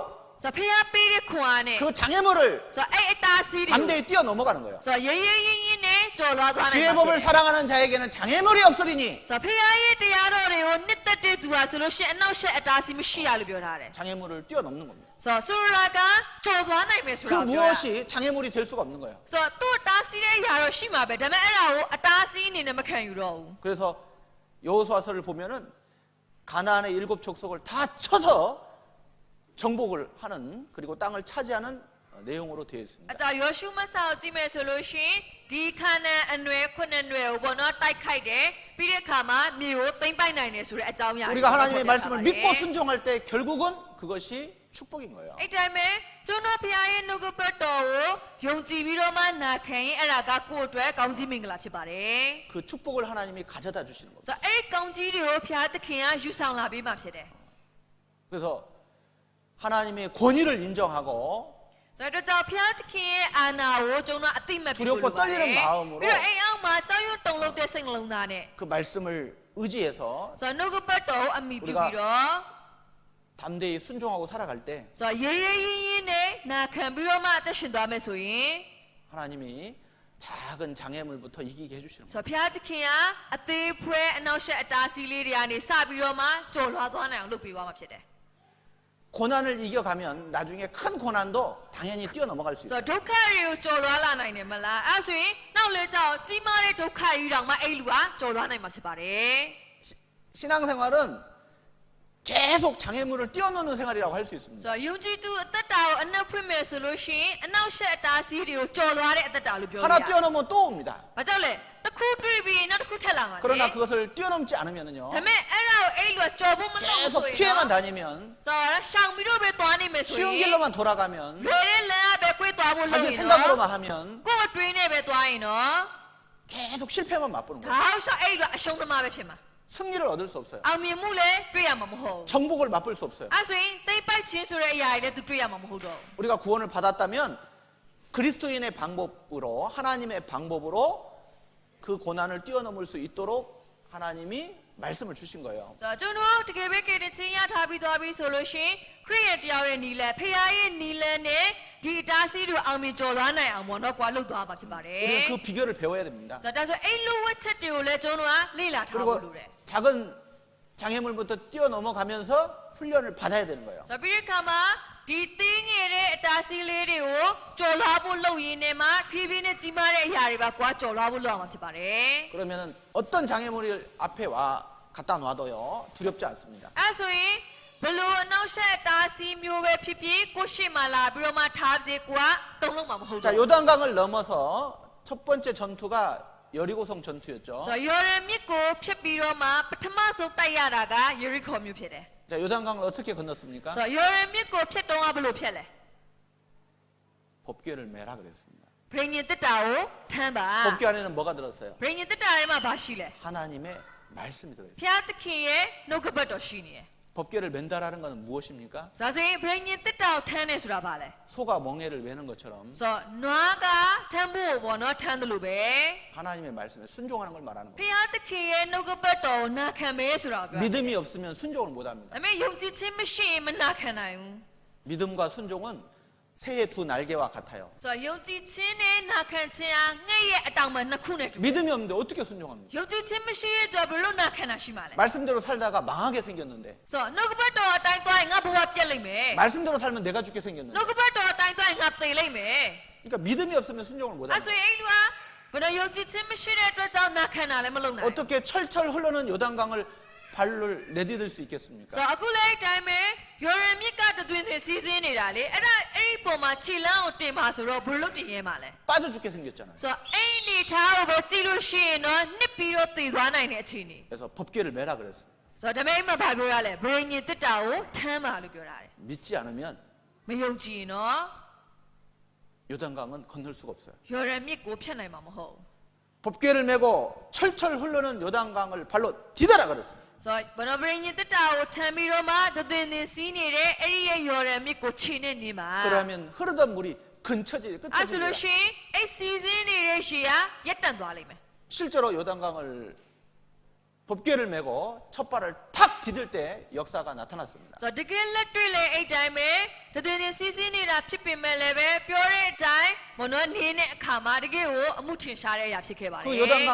Speaker 1: ဆိုတော့ဖခင်ပေးတဲ့ခွန်အားနဲ့
Speaker 2: 그 장애물을
Speaker 1: ဆိုတော့အဲ့အတားစီးတွေကို
Speaker 2: 담대히 뛰어넘어가는 거예요.
Speaker 1: ဆိုတော့ရေးရေးရင်းရင်းနဲ့ကြော်လွှားသွားနိုင်
Speaker 2: 주의
Speaker 1: ပါ
Speaker 2: 법을
Speaker 1: ဖြစ်တယ်
Speaker 2: 사랑하는 자에게는 장애물이 없으리니
Speaker 1: ဆိုတော့ဖခင်ရဲ့တရားတော်တွေကိုနှစ်သက်တဲ့သူဟာဆိုလို့ရှိရင်အနောက်ရှက်အတားစီးမရှိရလို့ပြောထားတယ်
Speaker 2: 장애물을 뛰어넘는 겁니다.
Speaker 1: ဆိုတော့ဆိုလိုတာကကြော်သွားနိုင်မယ်ဆို
Speaker 2: 그
Speaker 1: တော့ပြောတာ
Speaker 2: 무엇이 장애물이 될 수가 없는 거예요.
Speaker 1: ဆိုတော့သူ့အတားစီးတဲ့အရာတော့ရှိမှာပဲဒါပေမဲ့အဲ့ဒါကိုအတားစီးအနေနဲ့မခံယူတော့ဘူး
Speaker 2: 그래서 여호수아서를 보면은 가나안의 7 족속을 다 쳐서 정복을 하는 그리고 땅을 차지하는 내용으로 되어
Speaker 1: အ
Speaker 2: 있습니다.
Speaker 1: ကြောင်းယောရှုမဆောက်ကြည့်မယ်ဆိုလို့ရှိရင်ဒီခါနန်အနွယ်ခုနှစ်နွယ်ကိုပေါ့နော်တိုက်ခိုက်တယ်ပြီးတဲ့အခါမှာမြေကိုသိမ့်ပိုက်နိုင်တယ်ဆိုတဲ့အကြောင်းအရာ
Speaker 2: 우리가 하나님의 말씀을 믿고 순종할 때 결국은 그것이 축복인 거예요.
Speaker 1: အဲ့တိုင်းပဲကျွန်တော်ဖခင်ရဲ့နှုတ်ကပတ်တော်ကိုယုံကြည်ပြီးတော့မှနာခံရင်အဲ့ဒါကကိုယ့်အတွက်ကောင်းကြီးမင်္ဂလာဖြစ်ပါတယ်
Speaker 2: 그 축복을 하나님이 가져다 주시는 겁니다.
Speaker 1: ဆိုတော့အဲ့ဒီကောင်းကြီးတွေကိုဖခင်သခင်ကယူဆောင်လာပေးမှဖြစ်တယ်
Speaker 2: 그래서 하나님의 권위를 인정하고
Speaker 1: ဆိုတော့ကြောင့်ဖခင်သခင်ရဲ့အာဏာကိုကျွန်တော်အသိမှတ်ပြုလို့
Speaker 2: 두렵고 떨리는 마음으로
Speaker 1: ပြီးတော့အဲ့အောက်မှာကြောက်ရွံ့တုန်လှုပ်တဲ့စိတ်နှလုံးသားနဲ့
Speaker 2: 그 말씀을 의지해서
Speaker 1: ဆိုတော့နှုတ်ကပတ်တော်ကိုအမိပြုပြီးတော့
Speaker 2: 담대히 순종하고 살아갈 때
Speaker 1: ဆိုတော့ရေးရေးရင်းရင်းနဲ့နာခံပြီးတော့မှအသက်ရှင်သွားမယ်ဆိုရင်
Speaker 2: 하나님이 작은 장애물부터 이기게 해주시는 거예요.
Speaker 1: ဆိုတော့ဖခင်သခင်ကအသေးဖွဲအနောက်ရှက်အတားစီးလေးတွေကနေစပြီးတော့မှကြော်လွှားသွားနိုင်အောင်လုပ်ပေးသွားမှာဖြစ်တယ်
Speaker 2: 고난을 이겨가면 나중에 큰 고난도 당연히 뛰어넘어갈 수
Speaker 1: ဆို
Speaker 2: 있어요.
Speaker 1: တော့ဒုက္ခတွေကိုကြော်လွှားလာနိုင်တယ်မလားအဲဆိုရင်နောက်လေကြောက်ကြီးမားတဲ့ဒုက္ခကြီးတောင်မှအဲ့လူကကြော်လွှားနိုင်မှာဖြစ်ပါတယ်
Speaker 2: 신앙생활은 계속 장애물을 뛰어넘는 생활이라고 할 수 있습니다.
Speaker 1: ဆိုတော့ယုံကြည်သူအသက်တာကိုအနှောက်ဖွင့်မယ်ဆိုလို့ရှိရင်အနောက်ရှက်အတားအဆီးတွေကိုကြော်လွှားတဲ့အသက်တာလို့ပြောလို့
Speaker 2: 하나
Speaker 1: ရတယ်
Speaker 2: 뛰어넘으면 또 옵니다.
Speaker 1: ။ဘာကြောင့်လဲ။တစ်ခုတွေ့ပြီးနောက်တစ်ခုထပ်လာမှာလေ။
Speaker 2: 그러나 그것을 뛰어넘지 않으면요.
Speaker 1: ဒါပေမဲ့အဲ့ဒါကိုအဲ့လိုကြော်ဖို့မလုပ်ဘူး
Speaker 2: 계속
Speaker 1: ဆိုရင်
Speaker 2: 피해만
Speaker 1: တော့
Speaker 2: 다니면
Speaker 1: ဆိုတော့ရှောင်ပြီးတော့ပဲသွားနေမယ်ဆိုရင်
Speaker 2: 쉬운 길로만 돌아가면
Speaker 1: လွယ်တဲ့လမ်းကပဲ꿰သွားဖို့လုပ်
Speaker 2: 자기
Speaker 1: ရင်တော့
Speaker 2: 생각으로만 하면
Speaker 1: ကိုယ်အတွင်းနဲ့ပဲသွားရင်တော့
Speaker 2: 계속 실패만 맛보는
Speaker 1: ဒါ
Speaker 2: 거예요.
Speaker 1: အောင်ရှောက်အဲ့လိုအရှုံးသမားပဲဖြစ်မှာ
Speaker 2: 승리를 얻을 수 없어요.
Speaker 1: အောင်မြင်မှုလည်းတွေ့ရမှာမဟုတ်ဘူး
Speaker 2: 정복을 맛볼 수 없어요.
Speaker 1: အဲ့ဆိုရင်တိတ်ပိုက်ခြင်းဆိုတဲ့အရာတွေလည်းသူတွေ့ရမှာမဟုတ်တော့ဘူး
Speaker 2: 우리가 구원을 받았다면 그리스도인의 방법으로 하나님의 방법으로 그 고난을 뛰어넘을 수 있도록 하나님이 말씀을 주신 거예요.
Speaker 1: ဆိုတော့ကျွန်တော်တကယ်ပဲကဲတဲ့ချင်းရထားပြီးသွားပြီဆိုလို့ရှိရင်ခရစ်ရဲ့တရားရဲ့နီလန်ဖခင်ရဲ့နီလန်နဲ့ဒီအတားဆီးတို့အောင်မြင်ကျော်လွှားနိုင်အောင်ပေါ့နော်ကွာလှုပ်သွားပါဖြစ်ပါတယ်
Speaker 2: 우리는 그 비결을 배워야 됩니다.
Speaker 1: ဆိုတော့ဒါဆိုအဲ့လိုဝက်ချက်တွေကိုလည်းကျွန်တော်ကလေ့လာထားဖို့လို
Speaker 2: 그리고
Speaker 1: တယ်
Speaker 2: 작은 장애물부터 뛰어넘어가면서 훈련을 받아야 되는 거예요.
Speaker 1: ဆိုတော့ပြီးတဲ့အခါမှာဒီသိငယ်တဲ့အတားဆီးလေးတွေကိုကျော်လွှားဖို့လုပ်ရင်းနဲ့မှဖြည်းဖြည်းနဲ့ကြီးမားတဲ့အရာတွေပါကွာကျော်လွှားဖို့လုပ်အောင်မှာဖြစ်ပါတယ်
Speaker 2: 그러면은 어떤 장애물이 앞에 와 갖다 놔도요 두렵지 않습니다.
Speaker 1: အဲ့ဆိုရင်ဘလို့အနောက်ရှက်အတားဆီးမျိုးပဲဖြစ်ဖြစ်ကိုရှေ့မှာလာပြီးတော့မှထားစေကွာတုံ့လုံးမှာမဟုတ်
Speaker 2: 자
Speaker 1: တော့
Speaker 2: 요단강을 넘어서 첫 번째 전투가 여리고성 전투였죠.
Speaker 1: ဆိုတော့ယော်ဒန်မြစ်ကိုဖြတ်ပြီးတော့မှပထမဆုံးတိုက်ရတာကယေရိခေါမြို့ဖြစ်တယ်
Speaker 2: 자 요단강을 어떻게 건넜습니까?
Speaker 1: ဆိုတော့ယော်ဒန်မြစ်ကိုဖြတ်တော့ဘလို့ဖြတ်လဲ
Speaker 2: 법궤를 매라 그랬습니다.
Speaker 1: ဗြိဉ္ဉ်တက်တာကိုထမ်းပါ
Speaker 2: 법궤 안에는 뭐가 들었어요?
Speaker 1: ဗြိဉ္ဉ်တက်တာထဲမှာဘာရှိလဲ
Speaker 2: 하나님의 말씀이 들어있어요.
Speaker 1: ဖျားသခင်ရဲ့နှုတ်ကပတ်တော်ရှိနေတယ်
Speaker 2: 법궤를 맨다라는 것은 무엇입니까?
Speaker 1: ဒါဆိုရင်ဗြိဉ္ဉ်တက်တာကိုထမ်းတယ်ဆိုတာဘာလဲ
Speaker 2: 소가 멍에를 매는 것처럼
Speaker 1: ဆိုတော့နွားကထမ်းဖို့ပေါ့နော်ထမ်းတယ်လို့ပဲ
Speaker 2: 하나님의 말씀에 순종하는 걸 말하는
Speaker 1: ဖ
Speaker 2: 거예요.
Speaker 1: ျားသခင်ရဲ့နှုတ်ကပတ်တော်ကိုနာခံမယ်ဆိုတာကိုပြောတယ်
Speaker 2: 믿음이 없으면 순종을 못합니다.
Speaker 1: ဒါပေမဲ့ယုံကြည်ခြင်းမရှိရင်မနာခံနိုင်ဘူး
Speaker 2: 믿음과 순종은 새의 두 날개와 같아요.
Speaker 1: ဆိုတော့ယုံကြည်ခြင်းနဲ့နာခံခြင်းဟာငှက်ရဲ့အတောင်မှနှစ်ခုနဲ့တူတယ်
Speaker 2: 믿음이 없는데 어떻게 순종합니까?
Speaker 1: ယုံကြည်ခြင်းမရှိရဲ့အတွက်ဘယ်လို့နာခံတာရှိမှာလဲ
Speaker 2: 말씀대로 살다가 망하게 생겼는데
Speaker 1: ဆိုတော့နှုတ်ကပတ်တော်အတိုင်းသွားရင်ငါဘဝပြတ်လိမ့်မယ်
Speaker 2: 말씀대로 살면 내가 죽게 생겼는데
Speaker 1: နှုတ်ကပတ်တော်အတိုင်းသွားရင်ငါသေလိမ့်မယ်
Speaker 2: 그러니까 믿음이 없으면 순종을
Speaker 1: အဲ့
Speaker 2: 못합니다.
Speaker 1: ဆိုရင်အဲ့လူဟာဘယ်တော့ယုံကြည်ခြင်းမရှိတဲ့အတွက်ကြောင့်နာခံတာလည်းမလုပ်နိုင်ဘူး
Speaker 2: 어떻게 철철 흘러는 요단강을 발을 내디딜 수
Speaker 1: ဆို
Speaker 2: 있겠습니까?
Speaker 1: တော့အခုလည်းအဲ့တိုင်းပဲယော်ရမြစ်ကတသွင်းသွင်းစီးစင်းနေတာလေအဲ့ဒါအဲ့ဒီပုံမှာခြေလမ်းကိုတင်ပါဆိုတော့ဘယ်လိုတင်ရဲမှာလဲ
Speaker 2: 빠져 죽게 생겼잖아요.
Speaker 1: ဆိုတော့အဲ့ဒီနေထားကိုပဲကြည့်လို့ရှိရင်တော့နှစ်ပြီးတော့တည်သွားနိုင်တဲ့အခြေအနေ
Speaker 2: 그래서 법궤를 매라 그랬어요.
Speaker 1: ဆိုတော့ဒါပေမဲ့အိမ်မှာဘာပြောရလဲဗြိဉ္ဉ်တက်တာကိုထမ်းပါလို့ပြောတာလေ
Speaker 2: 믿지 않으면
Speaker 1: မယုံကြည်ရင်တော့
Speaker 2: 요단강은 건널 수가 없어요.
Speaker 1: ယော်ရမြစ်ကိုဖြတ်နိုင်မှာမဟုတ်ဘူး
Speaker 2: 법궤를 메고 철철 흐르는 요단강을 발로 디뎌라 그랬어요.
Speaker 1: ဆိုတော့ဗြိဉ္ဉ်တက်တာကိုထမ်းပြီးတော့မှတသွင်းသွင်းစီးနေတဲ့အဲ့ဒီရဲ့ယော်ရမြစ်ကိုခြေနဲ့နေမှာ
Speaker 2: 그러면 흐르던 물이 근처지
Speaker 1: အဲ့
Speaker 2: 끝까지
Speaker 1: ဆိုလို့ရှိရင်အဲ့စီးစင်းနေတဲ့ရှေ့ကရက်တန့်သွားလိမ့်မယ်
Speaker 2: 실제로 요단강을 법궤를 메고 첫 발을 탁 디딜 때 역사가 나타났습니다.
Speaker 1: ဆိုတော့တကယ်လက်တွေ့လေအဲ့တိုင်းပဲတသွင်းသွင်းစီးစင်းနေတာဖြစ်ပေမဲ့လည်းပဲပြောတဲ့အတိုင်းမနော်နေတဲ့အခါမှာတကယ်ကိုအမှုထင်ရှားတဲ့အရာဖြစ်ခဲ့ပါတယ်
Speaker 2: 그 요단강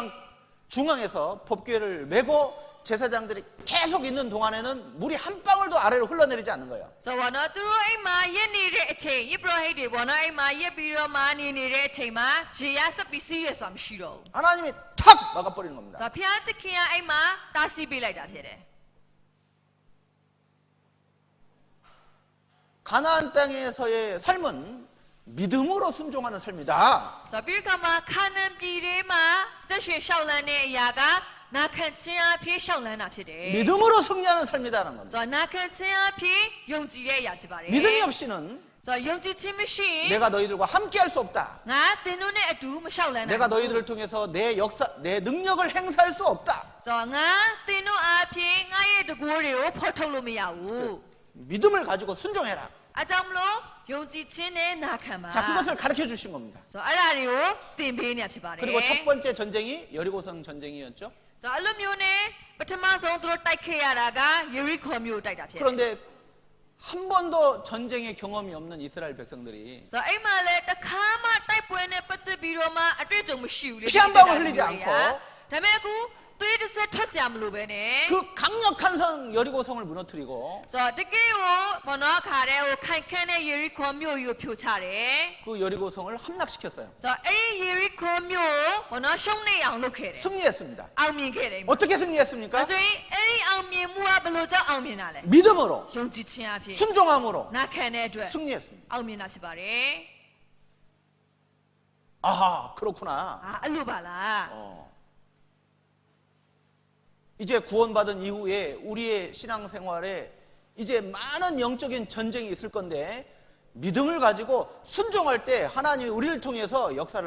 Speaker 2: 중앙에서 법궤를 메고 제사장들이 계속 있는 동안에는 물이 한 방울도 아래로 흘러내리지 않는 거예요.
Speaker 1: ဆိုတော့နော်သူတို့အိမ်မှာရက်နေတဲ့အချိန်ယေဘရဟိတ်တွေပေါ့နော်အိမ်မှာရက်ပြီးတော့မှနေနေတဲ့အချိန်မှာရေရဆက်ပြီးစီးရဆိုတာမရှိတော့ဘူး
Speaker 2: 하나님이 탁 막아버리는 겁니다.
Speaker 1: ဆိုတော့ဖျားသခင်ကအိမ်မှာတားဆီးပေးလိုက်တာဖြစ်တယ်
Speaker 2: 가나안 땅에서의 삶은 믿음으로 순종하는 삶이다.
Speaker 1: ဆိုတော့ပြီးတော့မှခါနန်ပြည်ထဲမှာတက်ရွှေလျှောက်လန်းတဲ့အရာကနာခံခြင်းအဖြစ်လျှောက်လန်းတာဖြစ်တယ်
Speaker 2: 믿음으로 승리하는 삶이다라는 겁니다.
Speaker 1: ဆိုတော့နာခံခြင်းအဖြစ်ယုံကြည်တဲ့အရာဖြစ်ပါတယ်
Speaker 2: 믿음이 없이는
Speaker 1: ဆိုတော့ယုံကြည်ခြင်းမရှိရင်
Speaker 2: 내가 너희들과 함께할 수 없다.
Speaker 1: ငါသင်တို့နဲ့အတူမလျှောက်လန်းနိုင်
Speaker 2: 내가 너희들을 통해서 내 역사, 내 능력을 행사할 수 없다.
Speaker 1: ဆိုတော့ငါသင်တို့အဖြစ်ငါရဲ့တကူတွေကိုဖော်ထုတ်လို့မရဘူး
Speaker 2: 믿음을 가지고 순종해라.
Speaker 1: အကြောင်းမလို့ယုံကြည်ခြင်းနဲ့နာခံပါ
Speaker 2: 자, 그것을 가르쳐 주신 겁니다.
Speaker 1: ဆိုတော့အဲ့ဒါတွေကိုသင်ပေးနေဖြစ်ပါတယ်
Speaker 2: 그리고 첫 번째 전쟁이 여리고성 전쟁이었죠.
Speaker 1: ဆိုတော့အဲ့လိုမျိုးနဲ့ပထမဆုံးသူတို့တိုက်ခဲ့ရတာကယေရိခေါမြို့တိုက်တာဖြစ်တယ်
Speaker 2: 그런데 한 번도 전쟁의 경험이 없는 이스라엘 백성들이
Speaker 1: ဆိုတော့အဲ့မှာလည်းတစ်ခါမှတိုက်ပွဲနဲ့ပတ်သက်ပြီးတော့မှအတွေ့အကြုံမရှိဘူးလေ
Speaker 2: 피 한 방울 흘리지 않고
Speaker 1: ဒါပေမဲ့အခု တွေးတစ်ဆက်ထွက်စရာမလိုပဲနဲ့
Speaker 2: 그 강력한 성 여리고성을 무너뜨리고
Speaker 1: ဆိုတော့တကယ်ကိုဘောနော်ခါတဲ့ဟိုခိုင်ခန့်တဲ့ယေရီခေါမြို့ကိုဖြိုချတယ်
Speaker 2: 그 여리고성을 함락시켰어요.
Speaker 1: ဆိုတော့အဲ့ဒီယေရီခေါမြို့ကိုဘောနော်ရှုံးနေအောင်လုပ်ခဲ့တယ်
Speaker 2: 승리했습니다.
Speaker 1: အောင်မြင်ခဲ့တယ်
Speaker 2: 어떻게
Speaker 1: ဒါ
Speaker 2: 승리했습니까?
Speaker 1: ဆိုရင်အဲ့ဒီအောင်မြင်မှုကဘယ်လိုကြောင့်အောင်မြင်တာလဲ
Speaker 2: 믿음으로
Speaker 1: ယုံကြည်ခြင်းအဖြစ်
Speaker 2: 순종함으로
Speaker 1: နာခံတဲ့အတွက်
Speaker 2: 승리했습니다.
Speaker 1: အောင်မြင်တာဖြစ်ပါတယ်
Speaker 2: 아하, 그렇구나.
Speaker 1: အဲ့လိုပါလား
Speaker 2: 이제 구원받은 이후에 우리의 신앙생활에 이제 많은 영적인 전쟁이 있을 건데 믿음을 가지고 순종할 때 하나님이 우리를 통해서 역사를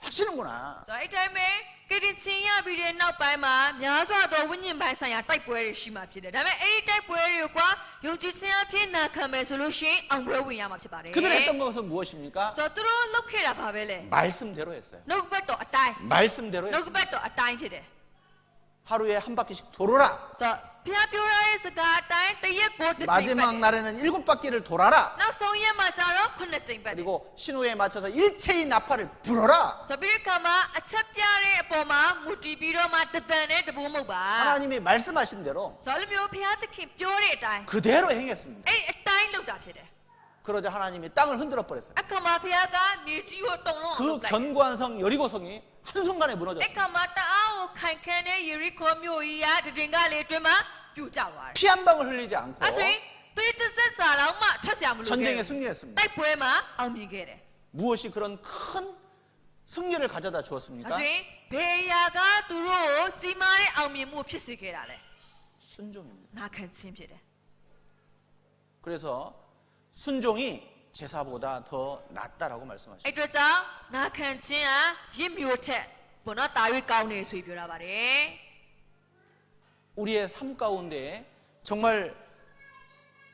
Speaker 2: 하시는구나.
Speaker 1: ဆိုတော့အဲ့တိုင်းပဲကတိချင်းရပြီးတဲ့နောက်ပိုင်းမှာများစွာသောဝိညာဉ်ပိုင်းဆိုင်ရာတိုက်ပွဲတွေရှိမှဖြစ်တယ်ဒါပေမဲ့အဲ့ဒီတိုက်ပွဲတွေကိုယုံကြည်ခြင်းအဖြစ်နာခံမယ်ဆိုလို့ရှိရင်အောင်ပွဲဝင်ရမှာဖြစ်ပါတယ်
Speaker 2: 그들이 했던 것은 무엇입니까?
Speaker 1: ဆိုတော့သူတို့လုပ်ခဲ့တာဘာပဲလဲ
Speaker 2: 말씀대로 했어요.
Speaker 1: နှုတ်ဘတ်တော်အတိုင်း
Speaker 2: 말씀대로
Speaker 1: နှုတ်
Speaker 2: 했어요.
Speaker 1: ဘတ်တော်အတိုင်းဖြစ်တယ်
Speaker 2: 하루에 한 바퀴씩 돌아라.
Speaker 1: ဆိုတော့ဘုရားပြောရတဲ့စကားအတိုင်းတရက်ကိုတစ်ချိန်
Speaker 2: 마지막 날에는 7바퀴를 돌아라.
Speaker 1: နောက်ဆုံးရက်မှာကျတော့9ချိန်ပတ်တယ်
Speaker 2: 그리고 신호에 맞춰서 일체의 나팔을 불어라.
Speaker 1: ဆိုပြီးခါမှာအချက်ပြတဲ့အပေါ်မှာမူတည်ပြီးတော့မှတသန်နဲ့တဘိုးမဟုတ်ပါ
Speaker 2: 하나님이 말씀하신 대로
Speaker 1: ဆိုတော့လိုမျိုးဘုရားသခင်ပြောတဲ့အတိုင်း
Speaker 2: 그대로 행했습니다.
Speaker 1: အဲ့အတိုင်းလုပ်တာဖြစ်တယ်
Speaker 2: 그러자 하나님이 땅을 흔들어 버렸어요.
Speaker 1: အခါမှာဘုရားကမြေကြီးကိုတုံလုံးအောင်
Speaker 2: 그
Speaker 1: လုပ်လိုက်
Speaker 2: 견고한 성 여리고성이 한순간에
Speaker 1: အဲ့
Speaker 2: 무너졌어요.
Speaker 1: ခါမှာတအားကိုခိုင်ခန့်တဲ့ယေရီခေါမြို့ကြီးကတည်ငါလေးအတွင်းမှာပြိုကျသွားတယ်
Speaker 2: 피 한 방울 흘리지 않고
Speaker 1: အဲ့ဆိုရင်သွေးတစ်ဆက်စာတော့မှထွက်เสียမလို့
Speaker 2: 전쟁에 승리했습니다.
Speaker 1: တိုက်ပွဲမှာအောင်မြင်ခဲ့တယ်
Speaker 2: 무엇이 그런 큰 승리를 가져다
Speaker 1: အဲ့
Speaker 2: 주었습니까?
Speaker 1: ဆိုရင်ဘယ်ရာကသူတို့ကိုကြီးမားတဲ့အောင်မြင်မှုဖြစ်စေခဲ့တာလဲ
Speaker 2: 순종입니다.
Speaker 1: နာခံခြင်းဖြစ်တယ်
Speaker 2: 그래서 순종이 제사보다 더 낫다라고 말씀하십니다.
Speaker 1: အဲ့အတွက်ကြောင့်နာခံခြင်းကရစ်မျိုးထက်ဘုနော်တာ၍ကောင်းတယ်ဆိုပြီးပြောတာပါတယ်
Speaker 2: 우리의 삶 가운데 정말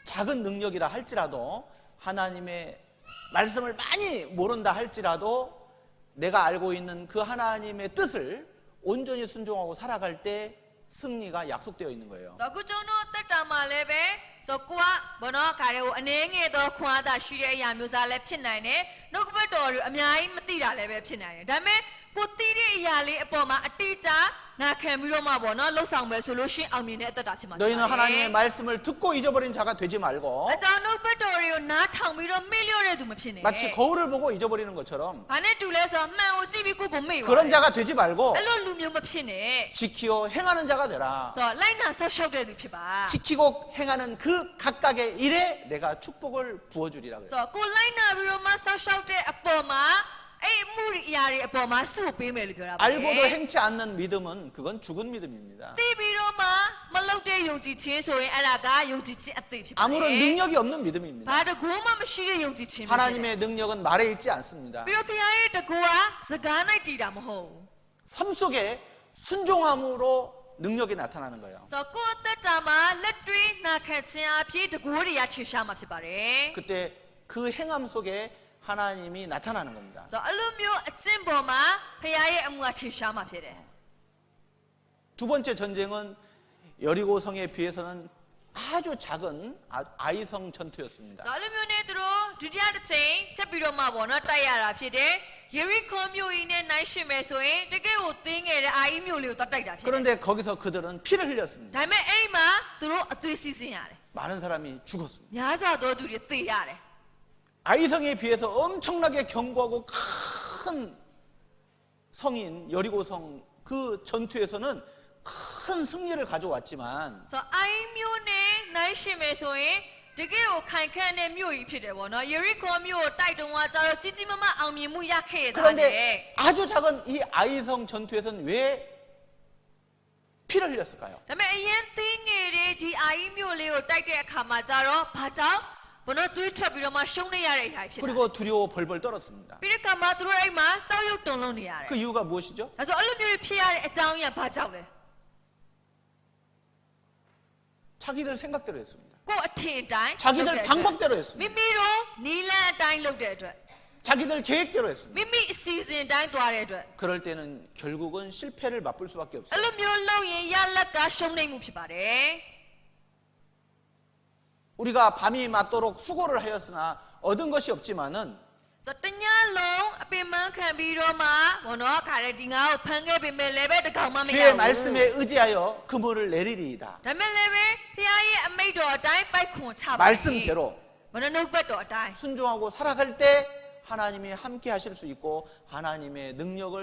Speaker 2: 작은 능력이라 할지라도 하나님의 말씀을 많이 모른다 할지라도 내가 알고 있는 그 하나님의 뜻을 온전히 순종하고 살아갈 때 승리가 약속되어 있는 거예요.
Speaker 1: ဆိုတော့ခုကျွန်တော်တက်တာမှာလည်းပဲဆိုတော့ကိုကဘောနော်ခါတဲ့ကိုအနေငယ်တော့ခွာတာရှိတဲ့အရာမျိုးစားလည်းဖြစ်နိုင်တယ်နှုတ်ကပတ်တော်တွေအများကြီးမသိတာလည်းပဲဖြစ်နိုင်တယ်ဒါပေမဲ့ကိုသိတဲ့အရာလေးအပေါ်မှာအတိအကျနာခံပြီးတော့မှဘောနော်လှုပ်ဆောင်မယ်ဆိုလို့ရှိရင်အောင်မြင်တဲ့အသက်တာဖြစ်မှာ
Speaker 2: 너희는 하나님의 말씀을 듣고 잊어버린 자가 되지 말고
Speaker 1: အကြောင်းနှုတ်ပတ်တော်တွေကိုနားထောင်ပြီးတော့မေ့လျော့တဲ့သူမဖြစ်နဲ့
Speaker 2: 마치 거울을 보고 잊어버리는 것처럼
Speaker 1: ဘာနဲ့တူလဲဆိုတော့မှန်ကိုကြည့်ပြီးကိုကိုမေ့ပါ
Speaker 2: 그런 자가 되지 말고
Speaker 1: အဲ့လိုလူမျိုးမဖြစ်နဲ့
Speaker 2: 지키어 행하는 자가 되라.
Speaker 1: ဆိုတော့လိုက်နာဆောက်ရှောက်တဲ့သူဖြစ်ပါ
Speaker 2: 지키고 행하는 그 각각의 일에 내가 축복을 부어주리라 그래요.
Speaker 1: ဆိုတော့ကိုလိုက်နာပြီးတော့မှဆောက်ရှောက်တဲ့အပေါ်မှာအဲ့အမှုအရာတွေအပေါ်မှာစုပေးမယ်လို့ပြောတာပါ
Speaker 2: 알고도 행치 않는 믿음은 그건 죽은 믿음입니다.
Speaker 1: သိပြီးတော့မှမလုပ်တဲ့ယုံကြည်ခြင်းဆိုရင်အဲ့ဒါကယုံကြည်ခြင်းအသေးဖြစ်ပါတယ်
Speaker 2: 아무런 능력이 없는 믿음입니다.
Speaker 1: ဘာတကူမှမရှိတဲ့ယုံကြည်ခြင်းပဲ
Speaker 2: 하나님의 능력은 말에 있지 않습니다.
Speaker 1: ပြီးတော့ဖခင်ရဲ့တကူကစကားနဲ့တည်တာမဟုတ်ဘူး
Speaker 2: 삶 속에 순종함으로 능력이 나타나는 거예요.
Speaker 1: ဆိုတော့ကိုယ့်အသက်တာမှာလက်တွေ့နာခံခြင်းအဖြစ်တကူတွေကထင်ရှားမှာဖြစ်ပါတယ်
Speaker 2: 그때 그 행함 속에 하나님이 나타나는 겁니다.
Speaker 1: ဆိုတော့အဲ့လိုမျိုးအကျင့်ပေါ်မှာဖခင်ရဲ့အမှုကထင်ရှားမှာဖြစ်တယ်
Speaker 2: 두 번째 전쟁은 여리고성에 비해서는 아주 작은 아이성 전투였습니다.
Speaker 1: ဆိုတော့အဲ့လိုမျိုးနဲ့သူတို့ဒုတိယတစ်ချိန်ချက်ပြီးတော့မှပေါ့နော်တိုက်ရတာဖြစ်တယ်ယေရီခေါမြို့ကြီးနဲ့နိုင်ရှိမယ်ဆိုရင်တကယ်ကိုသင်းငယ်တဲ့အာအီးမြို့လေးကိုတတ်တိုက်တာဖြစ်တယ်
Speaker 2: 그런데 거기서 그들은 피를 흘렸습니다.
Speaker 1: ဒါပေမဲ့အဲ့ဒီမှာသူတို့အသွေးစီးဆင်းရတယ်
Speaker 2: 많은 사람이 죽었습니다.
Speaker 1: များစွာသောသူတွေသေရတယ်
Speaker 2: 아이성에 비해서 엄청나게 견고하고 큰 성인 여리고성 그 전투에서는 큰 승리를 가져왔지만
Speaker 1: ဆိုတော့အာအီးမြို့နဲ့နိုင်ရှိမယ်ဆိုရင်တကယ်ကိုခိုင်ခန့်တဲ့မြို့ကြီးဖြစ်တယ်ပေါ့နော်ယေရီခေါမြို့ကိုတိုက်တုန်းကကျတော့ကြီးကြီးမားမားအောင်မြင်မှုရခဲ့တာလေ
Speaker 2: 그런데 아주 작은 이 아이성 전투에서는 왜 피를 흘렸을까요?
Speaker 1: ဒါပေမဲ့အရင်သင်းငယ်တဲ့ဒီအာအီးမြို့လေးကိုတိုက်တဲ့အခါမှာကျတော့ဘာကြောင့်ဘုနော်သွေးထွက်ပြီးတော့မှရှုံးနေရတဲ့အရာဖြစ်တယ်
Speaker 2: 그리고 두려워 벌벌 떨었습니다.
Speaker 1: ပြီးတဲ့အခါမှာသူတို့အဲ့မှာကြောက်ရွံ့တုန်လှုပ်နေရတယ်
Speaker 2: 그 이유가 무엇이죠?
Speaker 1: ဒါဆိုအဲ့လိုမျိုးဖြစ်ရတဲ့အကြောင်းရဘာကြောင့်လဲ
Speaker 2: 자기들 생각대로 했습니다.
Speaker 1: ကိုယ်အထင်အတိုင်း
Speaker 2: 자기들 방법대로
Speaker 1: မိ
Speaker 2: 했습니다.
Speaker 1: မိတို့နီလန်းအတိုင်းလုပ်တဲ့အတွက်
Speaker 2: 자기들 계획대로 했습니다.
Speaker 1: မိမိအစီအစဉ်အတိုင်းသွားတဲ့အတွက်
Speaker 2: 그럴 때는 결국은 실패를 맛볼 수밖에
Speaker 1: အဲ့
Speaker 2: 없어요.
Speaker 1: လိုမျိုးလုပ်ရင်ရလက်ကရှုံးနေမှုဖြစ်ပါတယ်
Speaker 2: 우리가 밤이 맞도록 수고를 하였으나 얻은 것이 없지만은
Speaker 1: ဆိုတညာလုံးအပင်မခံပြီးတော့မှဘောနော်ခါရဲဒီငါ့ကိုဖမ်းခဲ့ပေမဲ့လည်းပဲတကောင်မှမရဘူး
Speaker 2: 주의 말씀에 의지하여 그물을 내리리이다.
Speaker 1: ဒါမဲ့လည်းပဲဖခင်ရဲ့အမိန့်တော်အတိုင်းပိုက်ခွန်ချပါ
Speaker 2: 말씀대로
Speaker 1: ဘောနော်နှုတ်ဘက်တော်အတိုင်း
Speaker 2: 순종하고 살아갈 때 하나님이 함께 하실 수 있고 하나님의 능력을